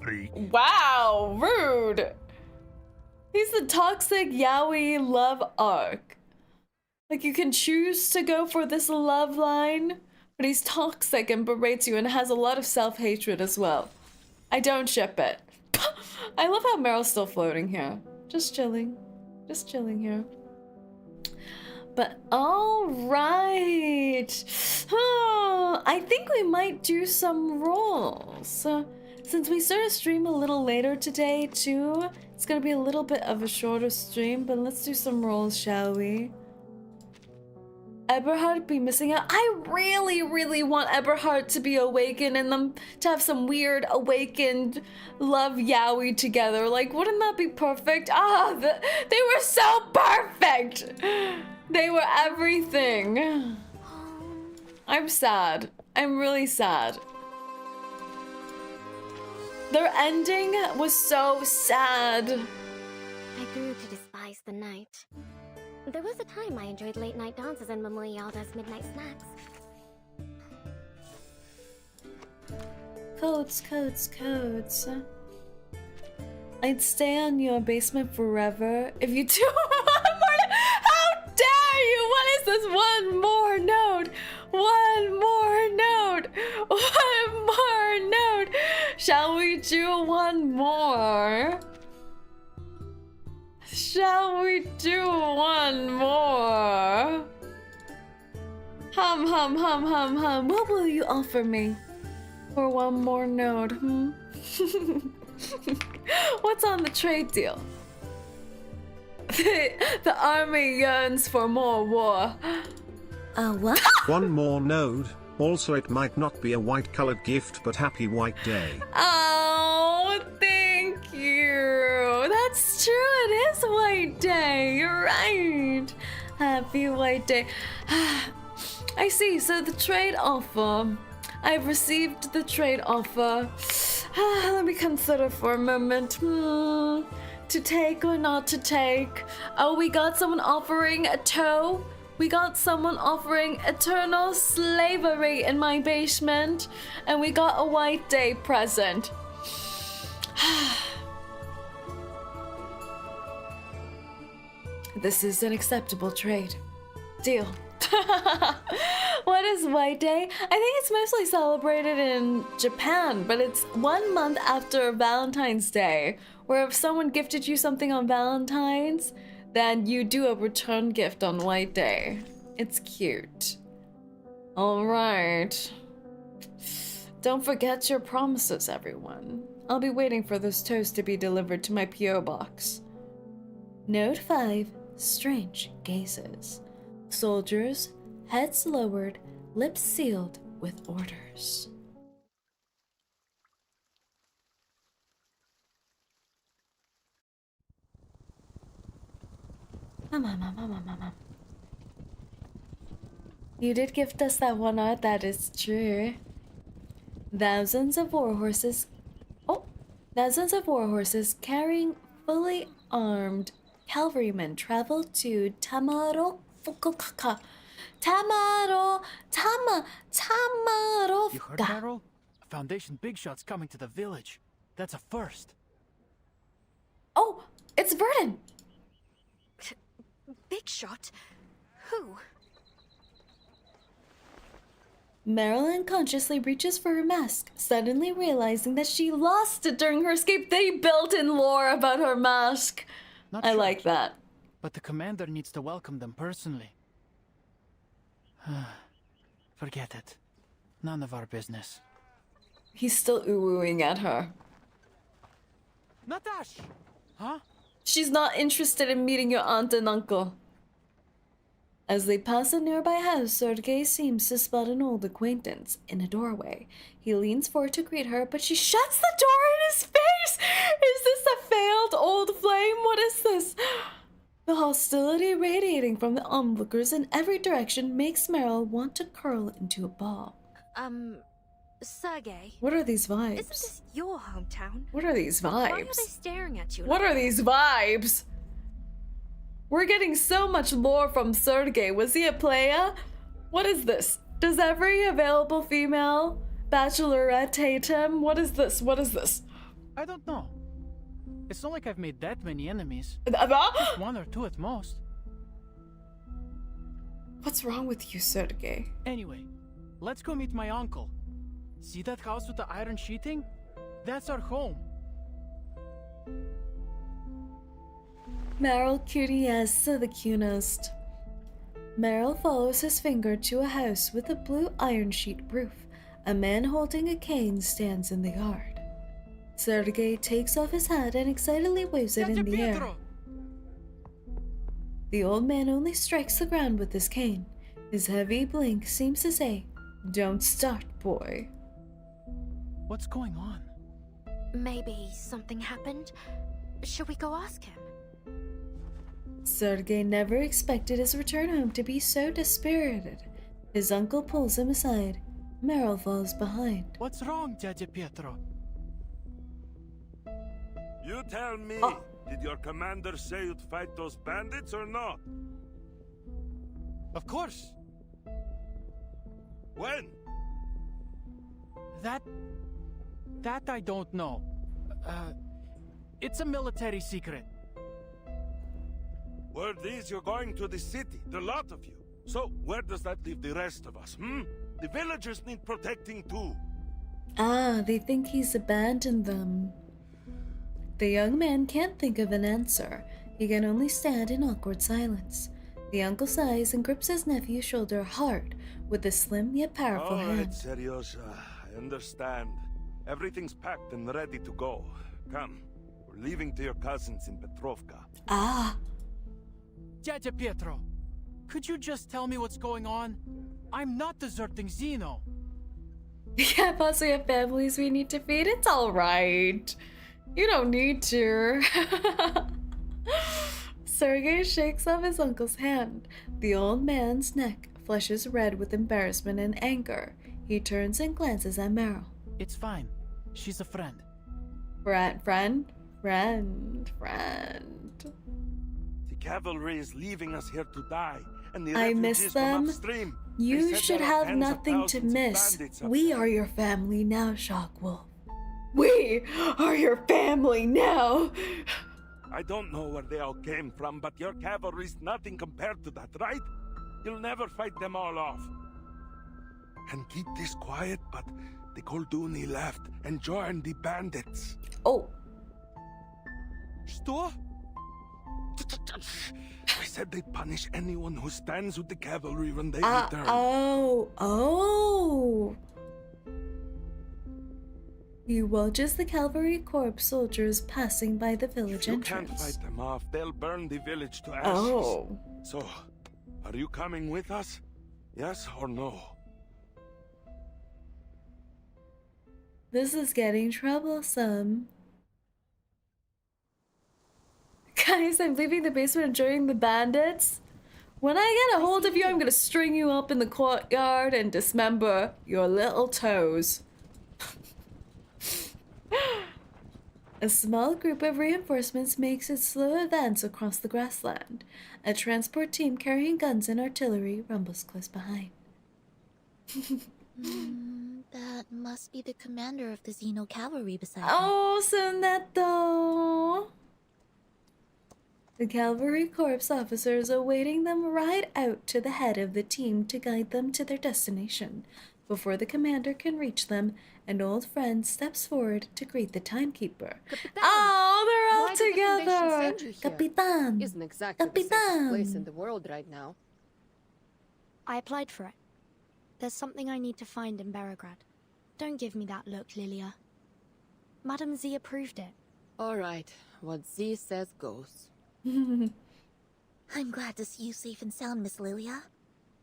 Freak. Wow, rude. He's the toxic yaoi love arc. Like, you can choose to go for this love line, but he's toxic and berates you and has a lot of self-hatred as well. I don't ship it. I love how Meryl's still floating here. Just chilling. Just chilling here. But alright. I think we might do some rolls. Since we started stream a little later today too, it's gonna be a little bit of a shorter stream, but let's do some rolls, shall we? Eberhard be missing out. I really, really want Eberhard to be awakened and them to have some weird awakened love yaoi together. Like, wouldn't that be perfect? Ah, they were so perfect. They were everything. I'm sad. I'm really sad. Their ending was so sad. I grew to despise the night. There was a time I enjoyed late-night dances and Mamulialda's midnight snacks. Codes. I'd stay on your basement forever if you do one more. How dare you? What is this? One more node. One more node. One more node. Shall we do one more? Shall we do one more? Hum. What will you offer me for one more node, What's on the trade deal? The army yearns for more war. What? One more node. Also, it might not be a white-colored gift, but happy White Day. Oh, thank you. That's true. It is White Day. You're right. Happy White Day. I see. So the trade offer. I've received the trade offer. Let me consider for a moment. To take or not to take. Oh, we got someone offering a toe. We got someone offering eternal slavery in my basement. And we got a White Day present. This is an acceptable trade. Deal. What is White Day? I think it's mostly celebrated in Japan, but it's 1 month after Valentine's Day, where if someone gifted you something on Valentine's, then you do a return gift on White Day. It's cute. Alright. Don't forget your promises, everyone. I'll be waiting for this toast to be delivered to my P.O. box. Note 5. Strange gazes. Soldiers, heads lowered, lips sealed with orders. You did gift us that one art, that is true. Thousands of war horses. Oh, thousands of war horses carrying fully armed cavalrymen travel to Tamarovka. You heard, Carol? A Foundation big shot's coming to the village. That's a first. Oh, it's Verdun. Big shot? Who? Meryl unconsciously reaches for her mask, suddenly realizing that she lost it during her escape. They built in lore about her mask. I like that. But the commander needs to welcome them personally. Forget it. None of our business. He's still ooh-ooing at her. Natash! Huh? She's not interested in meeting your aunt and uncle. As they pass a nearby house, Sergei seems to spot an old acquaintance in a doorway. He leans forward to greet her, but she shuts the door in his face! Is this a failed old flame? What is this? The hostility radiating from the onlookers in every direction makes Meryl want to curl into a ball. Sergei. What are these vibes? Isn't this your hometown? What are these vibes? Why are they staring at you? What are these vibes? We're getting so much lore from Sergei. Was he a playa? What is this? Does every available female bachelorette hate him? What is this? What is this? I don't know. It's not like I've made that many enemies. Just one or two at most. What's wrong with you, Sergei? Anyway, let's go meet my uncle. See that house with the iron sheeting? That's our home. Meryl curious the cutest. Meryl follows his finger to a house with a blue iron sheet roof. A man holding a cane stands in the yard. Sergei takes off his hat and excitedly waves it in the air. The old man only strikes the ground with his cane. His heavy blink seems to say, "Don't start, boy." What's going on? Maybe something happened. Shall we go ask him? Sergei never expected his return home to be so dispirited. His uncle pulls him aside. Meryl falls behind. What's wrong, Dядя Pietro? You tell me, did your commander say you'd fight those bandits or not? Of course. When? That I don't know. It's a military secret. Word is you're going to the city, the lot of you. So, where does that leave the rest of us, The villagers need protecting too. They think he's abandoned them. The young man can't think of an answer. He can only stand in awkward silence. The uncle sighs and grips his nephew's shoulder hard with a slim yet powerful All right, hand. Seriosa, I understand. Everything's packed and ready to go. Come, we're leaving to your cousins in Petrovka. Dядя Pietro, could you just tell me what's going on? I'm not deserting Zeno. Yeah, plus we have families we need to feed. It's alright. You don't need to. Sergei shakes off his uncle's hand. The old man's neck flushes red with embarrassment and anger. He turns and glances at Meryl. It's fine. She's a friend. Friend. The cavalry is leaving us here to die, and the I refugees miss from them. upstream. You They said should there are have tens of nothing to thousands of miss. bandits up We there. are your family now, Shockwolf. We are your family now. I don't know where they all came from, but your cavalry's nothing compared to that, right? You'll never fight them all off. And keep this quiet, but the Kolduni left and joined the bandits. Oh. Что? They said they'd punish anyone who stands with the cavalry when they return. Oh. He watches the cavalry corps soldiers passing by the village If you entrance. can't fight them off, they'll burn the village to ashes. Oh. So, are you coming with us? Yes or no? This is getting troublesome. Guys, I'm leaving the basement and joining the bandits. When I get a hold of you, I'm gonna string you up in the courtyard and dismember your little toes. A small group of reinforcements makes its slow advance across the grassland. A transport team carrying guns and artillery rumbles close behind. That must be the commander of the Xeno cavalry beside Oh, Sonetto! The cavalry corps officers awaiting them ride out to the head of the team to guide them to their destination. Before the commander can reach them, an old friend steps forward to greet the timekeeper. Capitan, Oh, they're all why did the Foundation together! send you here? Capitan! Isn't exactly the safest place in the world right now. I applied for it. There's something I need to find in Beregrad. Don't give me that look, Lilia. Madam Z approved it. All right, what Z says goes. I'm glad to see you safe and sound, Miss Lilia.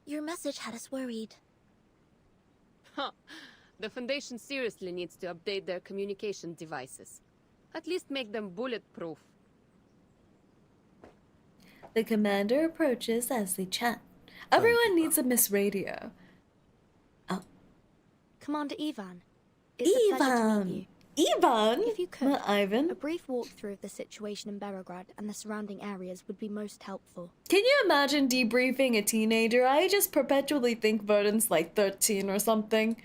Your message had us worried. Huh. The Foundation seriously needs to update their communication devices. At least make them bulletproof. The commander approaches as they chat. Everyone needs a Miss Radio. Oh. Commander Ivan. It's a pleasure to meet you. Ivan? If you could, Not Ivan. a brief walkthrough of the situation in Beregrad and the surrounding areas would be most helpful. Can you imagine debriefing a teenager? I just perpetually think Verdon's like 13 or something.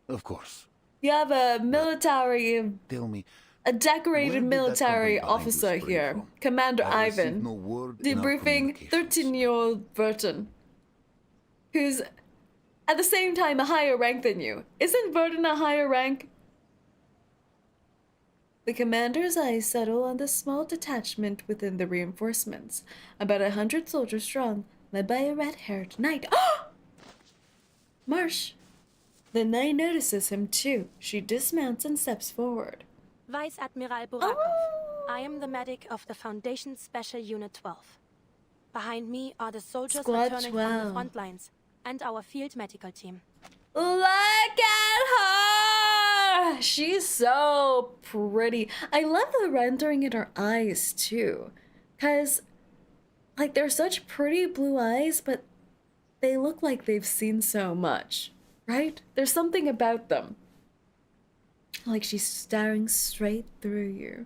Of course. You have a military... Tell me, a decorated military officer here, Commander Ivan, debriefing 13-year-old Verdon, who's at the same time a higher rank than you. Isn't Verdon a higher rank? The commander's eyes settle on the small detachment within the reinforcements, about 100 soldiers strong, led by a red-haired knight. Marsh! The knight notices him too. She dismounts and steps forward. Vice Admiral Burakov. I am the medic of the Foundation Special Unit 12. Behind me are the soldiers Squad returning 12. from the front lines and our field medical team. Look at her! She's so pretty. I love the rendering in her eyes too. Cause like they're such pretty blue eyes, but they look like they've seen so much. Right? There's something about them. Like she's staring straight through you.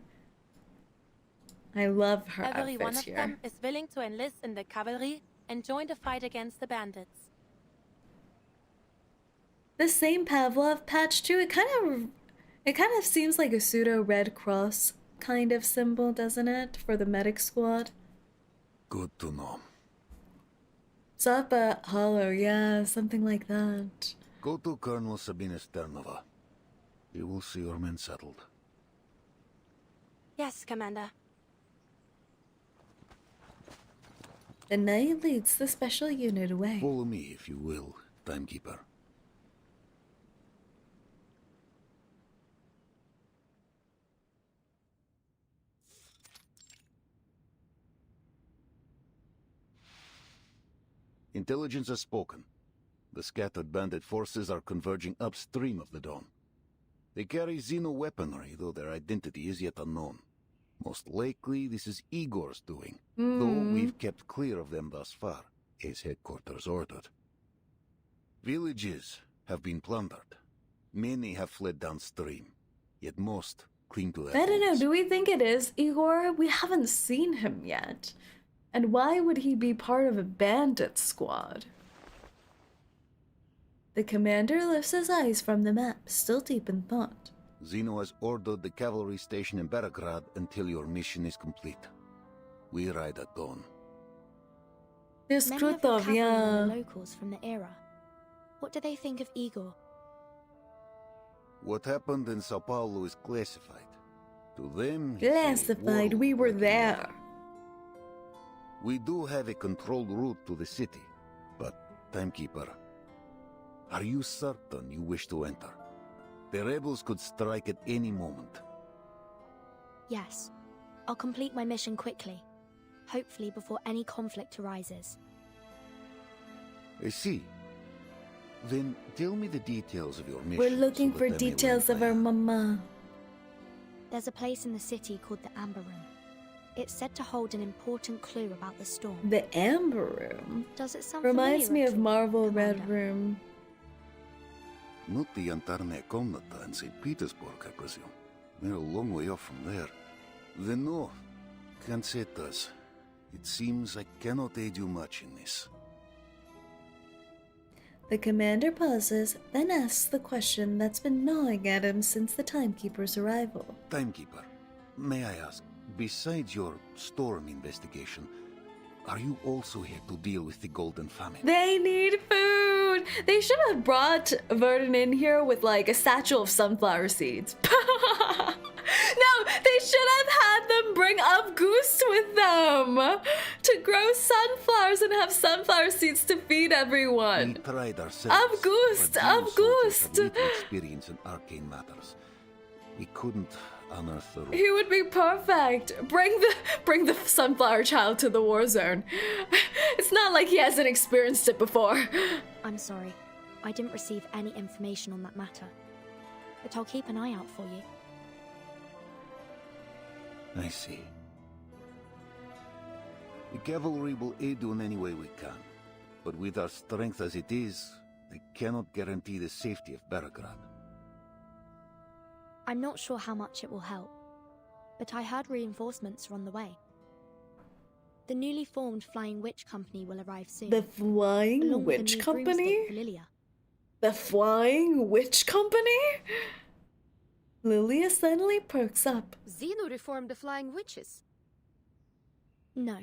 I love her Every outfit one of here. them is willing to enlist in the cavalry and join the fight against the bandits. The same Pavlov patch too. It kind of seems like a pseudo Red Cross kind of symbol, doesn't it, for the medic squad? Good to know. Zappa Hollow, yeah, something like that. Go to Colonel Sabina Sternova. You will see your men settled. Yes, Commander. The knight leads the special unit away. Follow me, if you will, timekeeper. Intelligence has spoken. The scattered bandit forces are converging upstream of the Dawn. They carry Xeno weaponry, though their identity is yet unknown. Most likely, this is Igor's doing, though we've kept clear of them thus far, as headquarters ordered. Villages have been plundered. Many have fled downstream, yet most cling to their I don't know, homes. do we think it is Igor? We haven't seen him yet. And why would he be part of a bandit squad? The commander lifts his eyes from the map, still deep in thought. Xeno has ordered the cavalry station in Beregrad until your mission is complete. We ride at dawn. There's Many of the Krutov, cavalry are yeah. locals from the era. What do they think of Igor? What happened in Sao Paulo is classified. To them, Classified, we were there. we do have a controlled route to the city, but, timekeeper, are you certain you wish to enter? The rebels could strike at any moment. Yes. I'll complete my mission quickly. Hopefully before any conflict arises. I see. Then tell me the details of your mission. We're looking so for that I may details learn of our mama. There's a place in the city called the Amber Room. It's said to hold an important clue about the storm. The Amber Room. Does it sound Reminds me familiar of at all, Marvel Commander? Red Room. Not the Antarne Komnata in St. Petersburg, I presume. They're a long way off from there. Then no, can't say it does. It seems I cannot aid you much in this. The commander pauses, then asks the question that's been gnawing at him since the Timekeeper's arrival. Timekeeper, may I ask, besides your storm investigation, are you also here to deal with the Golden Famine? They need food! They should have brought Verdun in here with like a satchel of sunflower seeds. No, they should have had them bring 𝐒𝐡𝐚𝐭 with them to grow sunflowers and have sunflower seeds to feed everyone. We tried ourselves. 𝐒𝐿𝐿 Have little experience in arcane matters. We couldn't unearth the root. He would be perfect. Bring the sunflower child to the war zone. It's not like he hasn't experienced it before. I'm sorry. I didn't receive any information on that matter. But I'll keep an eye out for you. I see. The cavalry will aid you in any way we can. But with our strength as it is, I cannot guarantee the safety of Belgrade. I'm not sure how much it will help, but I heard reinforcements are on the way. The newly formed Flying Witch Company will arrive soon. The Flying along with a Witch new Company? broomstick for Lilia. The Flying Witch Company? Lilia suddenly perks up. Xeno reformed the Flying Witches. No.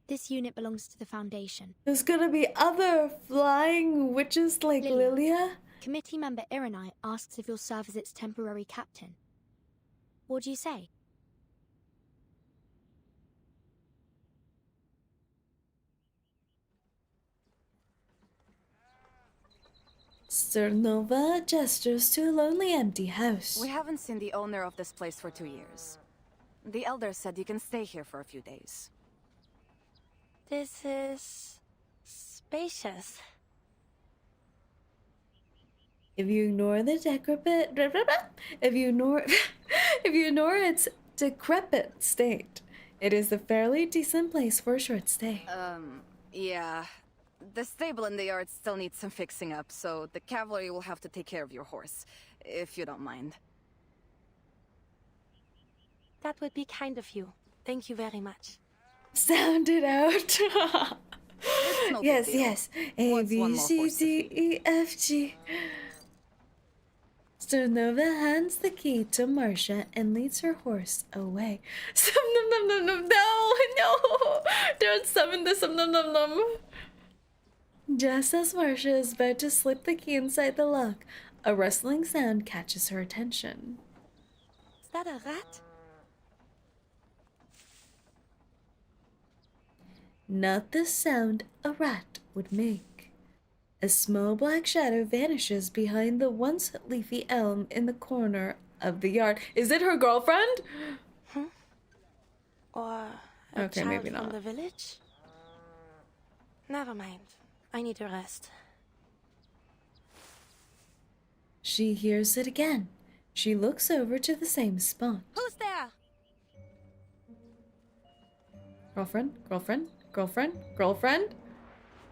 This unit belongs to the Foundation. There's gonna be other flying witches like Lilia? Committee member Irenai asks if you'll serve as its temporary captain. What do you say? Cernova gestures to a lonely empty house. We haven't seen the owner of this place for 2 years. The elder said you can stay here for a few days. This is spacious. If you ignore the decrepit, if you ignore its decrepit state, it is a fairly decent place for a short stay. Yeah. The stable in the yard still needs some fixing up, so the cavalry will have to take care of your horse, if you don't mind. That would be kind of you. Thank you very much. Sound it out. No yes, big deal. yes. A, What's one B, more C, horse to D, E, F, G. Cernova hands the key to Marcia and leads her horse away. No! Don't summon the Just as Marcia is about to slip the key inside the lock, a rustling sound catches her attention. Is that a rat? Not the sound a rat would make. A small black shadow vanishes behind the once leafy elm in the corner of the yard. Is it her girlfriend? Or a Okay, child maybe from not. the village? Never mind. I need a rest. She hears it again. She looks over to the same spot. Who's there? Girlfriend? Girlfriend? Girlfriend? Girlfriend?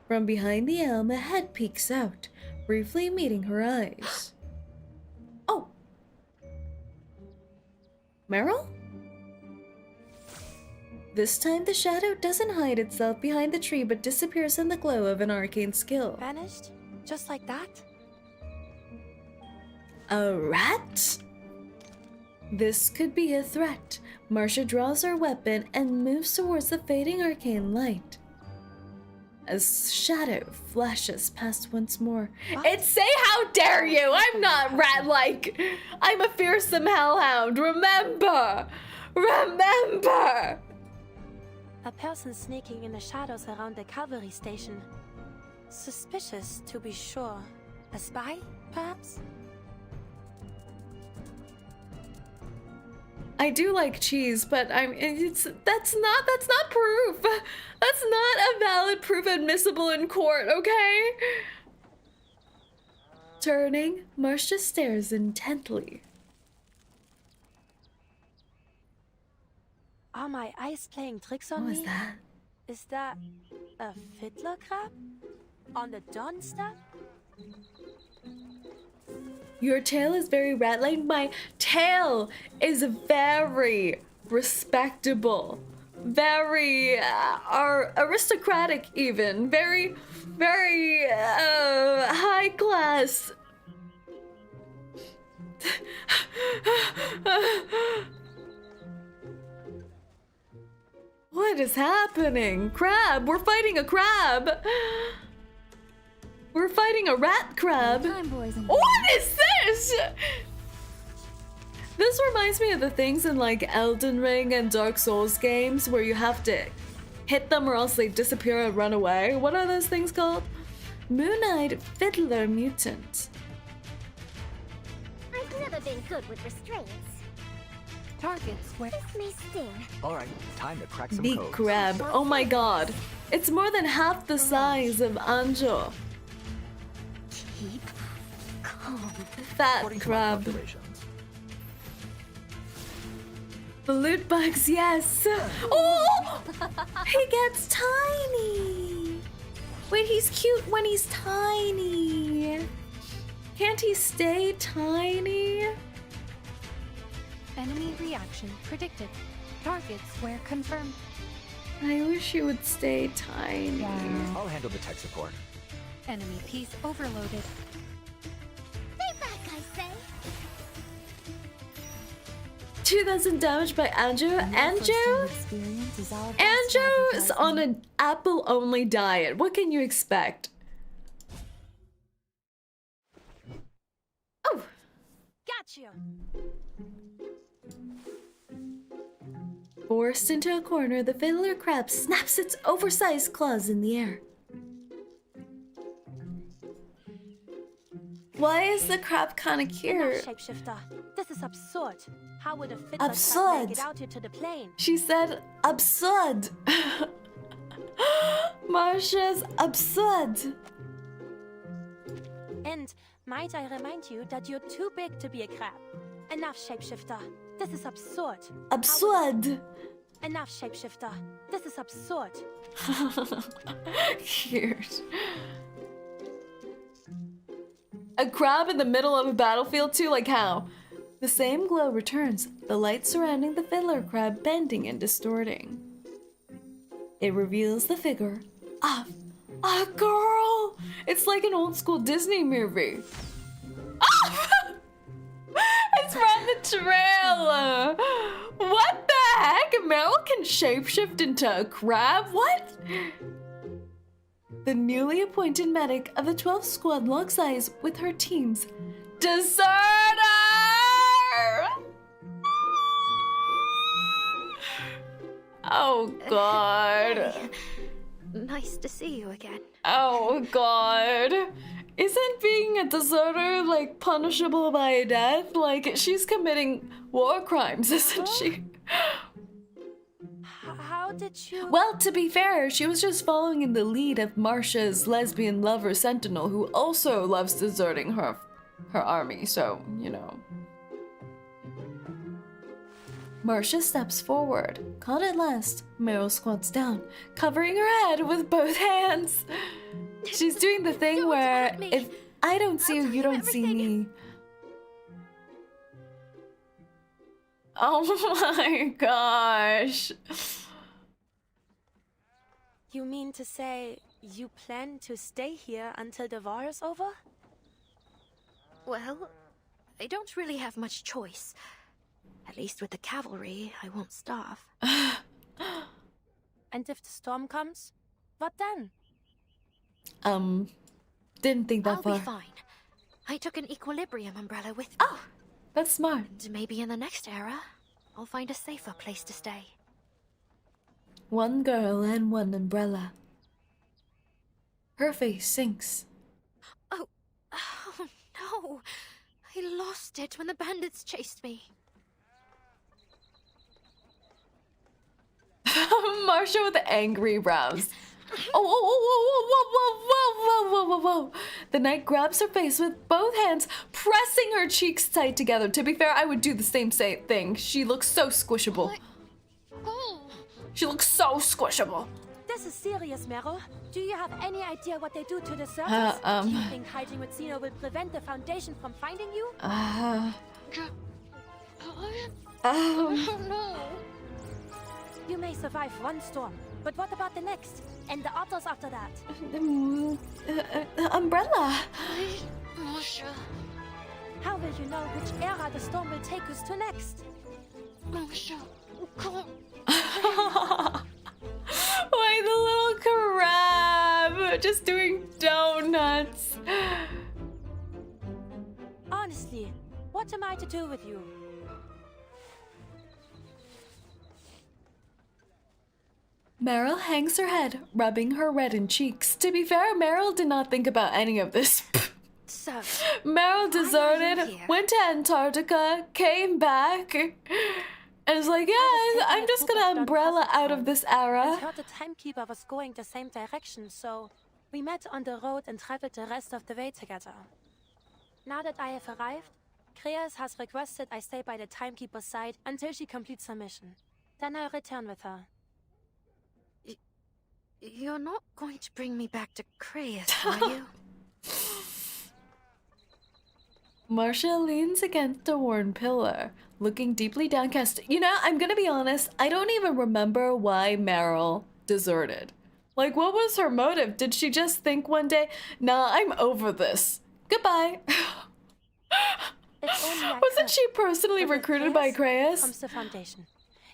From behind the elm, a head peeks out, briefly meeting her eyes. Oh! Meryl? This time the shadow doesn't hide itself behind the tree but disappears in the glow of an arcane skill. Vanished? Just like that? A rat? This could be a threat. Marcia draws her weapon and moves towards the fading arcane light. A shadow flashes past once more. It's say how dare you! I'm not rat-like! I'm a fearsome hellhound, remember! Remember! A person sneaking in the shadows around the cavalry station. Suspicious, to be sure. A spy, perhaps? I do like cheese, but that's not proof. That's not a valid proof admissible in court, okay? Turning, Marcia stares intently. Are my eyes playing tricks on me? What was that? Is that a fiddler crab? On the dawn step? Your tail is very rat-like. My tail is very respectable. Very aristocratic even. Very, very high class. What is happening? Crab! We're fighting a crab! We're fighting a rat crab! What is this?! This reminds me of the things in like Elden Ring and Dark Souls games where you have to hit them or else they disappear and run away. What are those things called? Moon-eyed fiddler mutant. I've never been good with restraints. Targets where This may sting. Alright, time to crack some Neat codes. crab. Oh my god. It's more than half the size of 𝐒𝐴𝐚𝐥𝐬. Keep calm. Fat According to my crab. calculations. The loot bugs, yes. Oh! He gets tiny. Wait, he's cute when he's tiny. Can't he stay tiny? Enemy reaction predicted. Targets where confirmed. I wish he would stay tiny. I'll handle the tech support. Enemy piece overloaded. Stay back, I say. 2000 damage by 𝐒𝐴𝐚𝐥𝐬. 𝐒𝐴𝐚𝐥𝐬 is on an apple-only diet. What can you expect? Oh! Got you! Forced into a corner, the fiddler crab snaps its oversized claws in the air. Why is the crab kind of cute? Shapeshifter, this is absurd. How would a fiddler crab Absurd. make it out here to the plane? She said absurd. Marsha's absurd. And might I remind you that you're too big to be a crab. Enough, Shapeshifter. This is absurd. Absurd. Enough, Shapeshifter. This is absurd. Cute. A crab in the middle of a battlefield too? Like how? The same glow returns, the light surrounding the fiddler crab bending and distorting. It reveals the figure of a girl! It's like an old school Disney movie. Ah! It's from the trailer! What the heck? Meryl can shapeshift into a crab? What? The newly appointed medic of the 12th Squad locks eyes with her team's deserter! Oh god. Nice to see you again. Oh god. Isn't being a deserter like punishable by death? Like she's committing war crimes, isn't she? How did you... Well, to be fair, she was just following in the lead of Marcia's lesbian lover Sentinel, who also loves deserting her army, so, you know. Marcia steps forward. Caught at last, Meryl squats down, covering her head with both hands. She's doing the thing where if I don't see you, you don't see me. Oh my gosh. You mean to say you plan to stay here until the war is over? Well, I don't really have much choice. At least with the cavalry, I won't starve. And if the storm comes, what then? Didn't think that I'll far. be fine. I took an equilibrium umbrella with me. Oh, that's smart. And maybe in the next era, I'll find a safer place to stay. One girl and one umbrella. Her face sinks. Oh no! I lost it when the bandits chased me. Marcia with the angry brows. Oh, whoa. The knight grabs her face with both hands, pressing her cheeks tight together. To be fair, I would do the same thing. She looks so squishable. She looks so squishable. This is serious, Meryl. Do you have any idea what they do to the surface? Do you think hiding with Xeno will prevent the Foundation from finding you? You may survive one storm, but what about the next? And the others after that? Umbrella. How will you know which era the storm will take us to next? Wait, the little crab just doing donuts. Honestly, what am I to do with you? Meryl hangs her head, rubbing her reddened cheeks. To be fair, Meryl did not think about any of this. So, Meryl deserted, went to Antarctica, came back, and was like, yeah, I'm just gonna umbrella out of this era. I heard the timekeeper was going the same direction, so we met on the road and traveled the rest of the way together. Now that I have arrived, 𝐒𝐤 has requested I stay by the timekeeper's side until she completes her mission. Then I'll return with her. You're not going to bring me back to 𝐒𝐤, are you? Marcia leans against a worn pillar, looking deeply downcast. You know, I'm gonna be honest, I don't even remember why Meryl deserted. Like, what was her motive? Did she just think one day, nah, I'm over this. Goodbye. Wasn't she personally recruited by 𝐒𝐤? Comes the Foundation.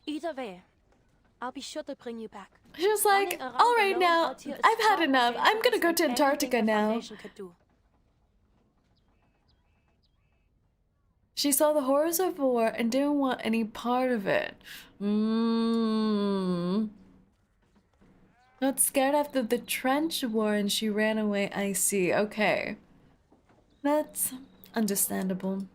Either way, I'll be sure to bring you back. She was like, all right now, I've had enough. I'm gonna go to Antarctica now. She saw the horrors of war and didn't want any part of it. Not scared after the trench war and she ran away, I see. Okay. That's understandable.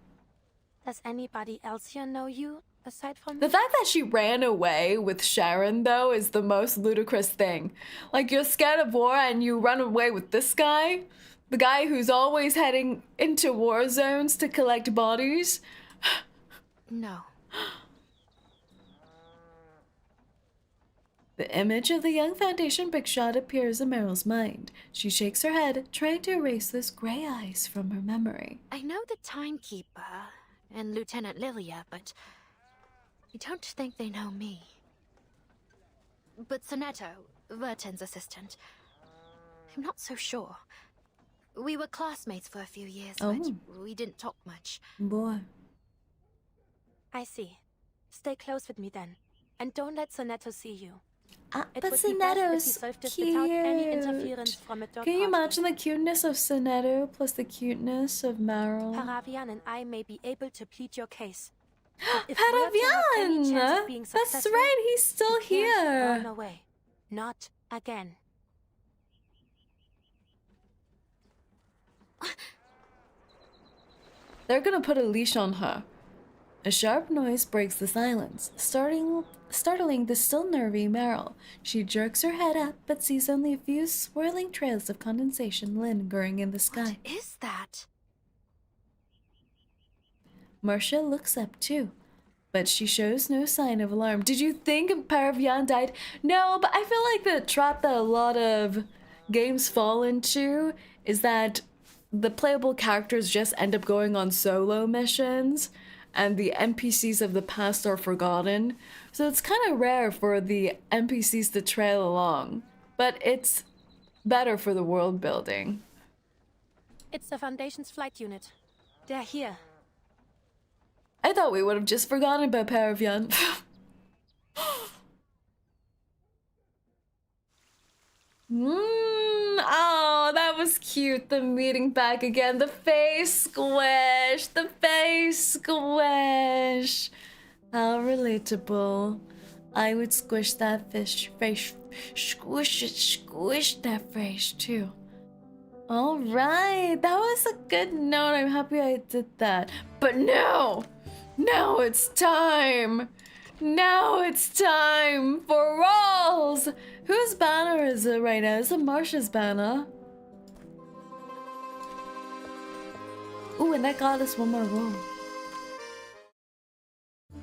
Does anybody else here know you, aside from The fact that she ran away with Sharon, though, is the most ludicrous thing. Like, you're scared of war and you run away with this guy? The guy who's always heading into war zones to collect bodies? No. The image of the young Foundation big shot appears in Meryl's mind. She shakes her head, trying to erase those gray eyes from her memory. I know the timekeeper and Lieutenant Lilia, but I don't think they know me. But Sonetto, Verton's assistant, I'm not so sure. We were classmates for a few years, but we didn't talk much. Boy. I see. Stay close with me then, and don't let Sonetto see you. But Sonetto's cute. Can you imagine the cuteness of Sonetto plus the cuteness of Meryl? Paravian and I may be able to plead your case. Paravian! That's right, he's still here. Run away. Not again. They're gonna put a leash on her. A sharp noise breaks the silence, startling the still nervy Meryl. She jerks her head up, but sees only a few swirling trails of condensation lingering in the sky. What is that? Marcia looks up too, but she shows no sign of alarm. Did you think Paravian died? No, but I feel like the trap that a lot of games fall into is that the playable characters just end up going on solo missions, and the NPCs of the past are forgotten. So it's kind of rare for the NPCs to trail along, but it's better for the world building. It's the Foundation's flight unit. They're here. I thought we would have just forgotten about Paravian. Oh, that was cute. The meeting back again. The face squish. The face squish. How relatable. I would squish that face. Squish that face too. All right, that was a good note. I'm happy I did that. But now it's time. Now it's time for rolls. Whose banner is it right now? Is it Marcia's banner? Ooh, and that got us one more roll.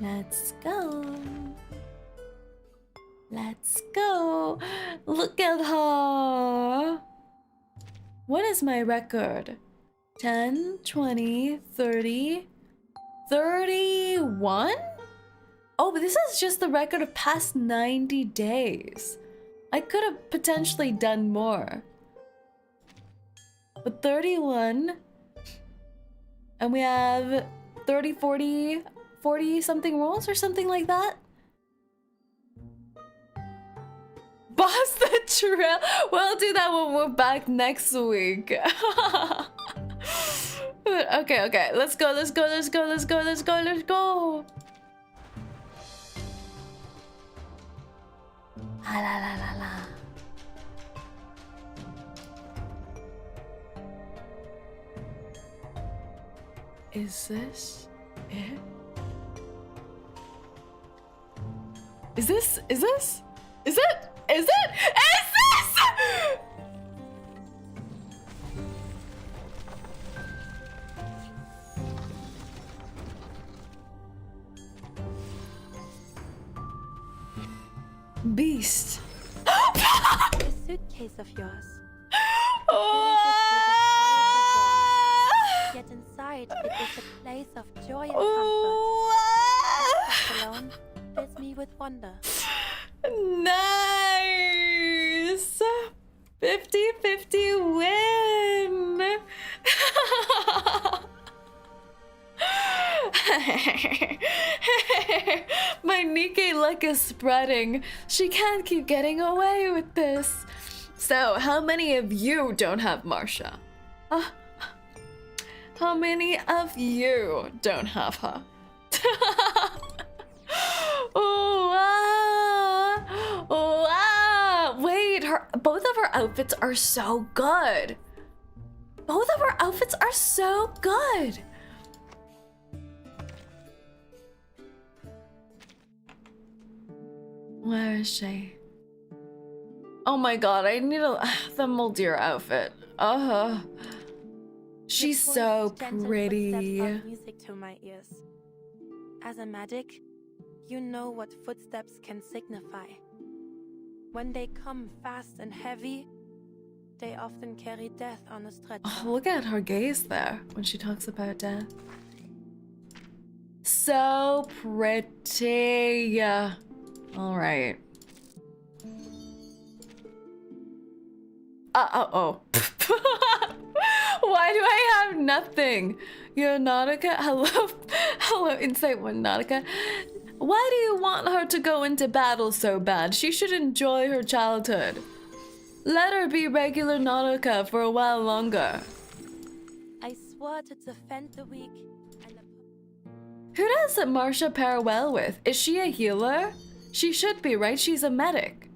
Let's go. Let's go. Look at her. What is my record? 10, 20, 30, 31? Oh, but this is just the record of past 90 days. I could have potentially done more. But 31. And we have 30, 40, 40 something rolls or something like that. Boss the trail. We'll do that when we're back next week. Okay. Let's go. La. Is this it? Is this? Beast. This suitcase of yours. Yet inside it is a place of joy and comfort. This alone fills me with wonder. Nice! 50-50 win! My Nikkei luck is spreading. She can't keep getting away with this. So, how many of you don't have Marsha? How many of you don't have her? Wait, both of her outfits are so good. Both of her outfits are so good. Where is she? Oh my god, I need the Muldeer outfit. She's so pretty. Music to my ears. As a medic, you know what footsteps can signify. When they come fast and heavy, they often carry death on a stretcher. Oh, look at her gaze there when she talks about death. So pretty. All right. Oh. Why do I have nothing? You're Nautica? Hello, Insight One Nautica. Why do you want her to go into battle so bad? She should enjoy her childhood. Let her be regular Nautica for a while longer. I swore to defend the weak and the... Who does Marsha pair well with? Is she a healer? She should be, right? She's a medic.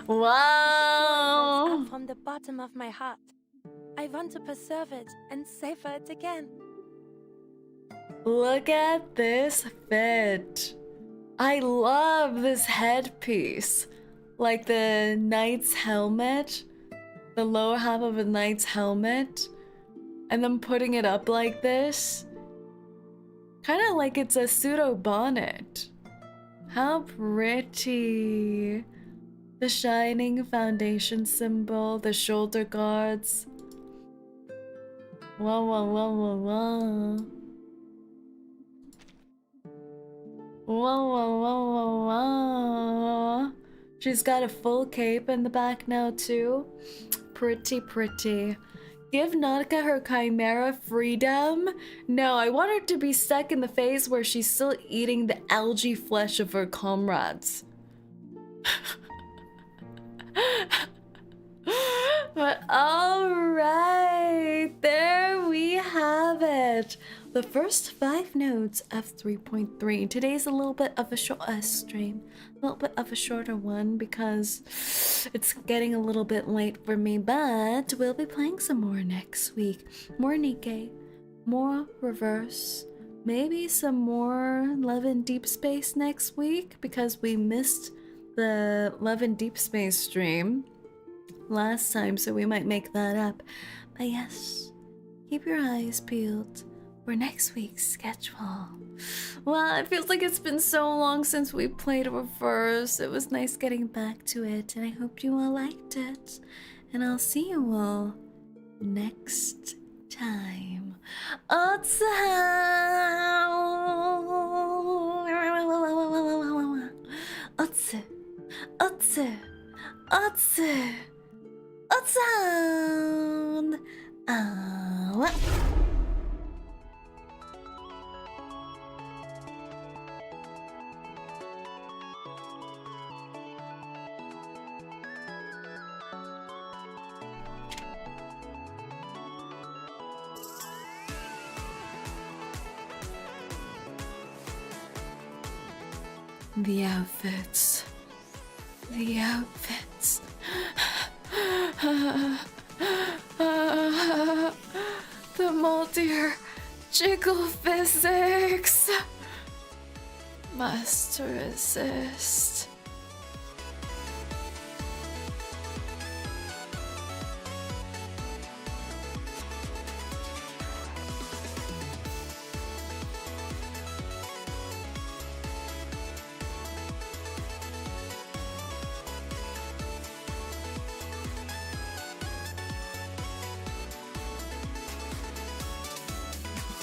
Wow! From the bottom of my heart, I want to preserve it and savor it again. Look at this fit. I love this headpiece. Like the knight's helmet, the lower half of a knight's helmet, and then putting it up like this. Kind of like it's a pseudo bonnet. How pretty. The shining foundation symbol, the shoulder guards. Wow. She's got a full cape in the back now too. Pretty. Give Nautica her chimera freedom? No, I want her to be stuck in the phase where she's still eating the algae flesh of her comrades. But alright, there we have it. The first 5 nodes of 3.3. Today's a little bit of a short stream. A little bit of a shorter one because it's getting a little bit late for me, but we'll be playing some more next week. More Nikkei, more Reverse, maybe some more Love in Deep Space next week because we missed the Love in Deep Space stream last time, so we might make that up. But yes, keep your eyes peeled for next week's schedule. Well, it feels like it's been so long since we played Reverse. It was nice getting back to it, and I hope you all liked it. And I'll see you all next time. The outfits. The outfits. The multi jiggle physics. Must resist.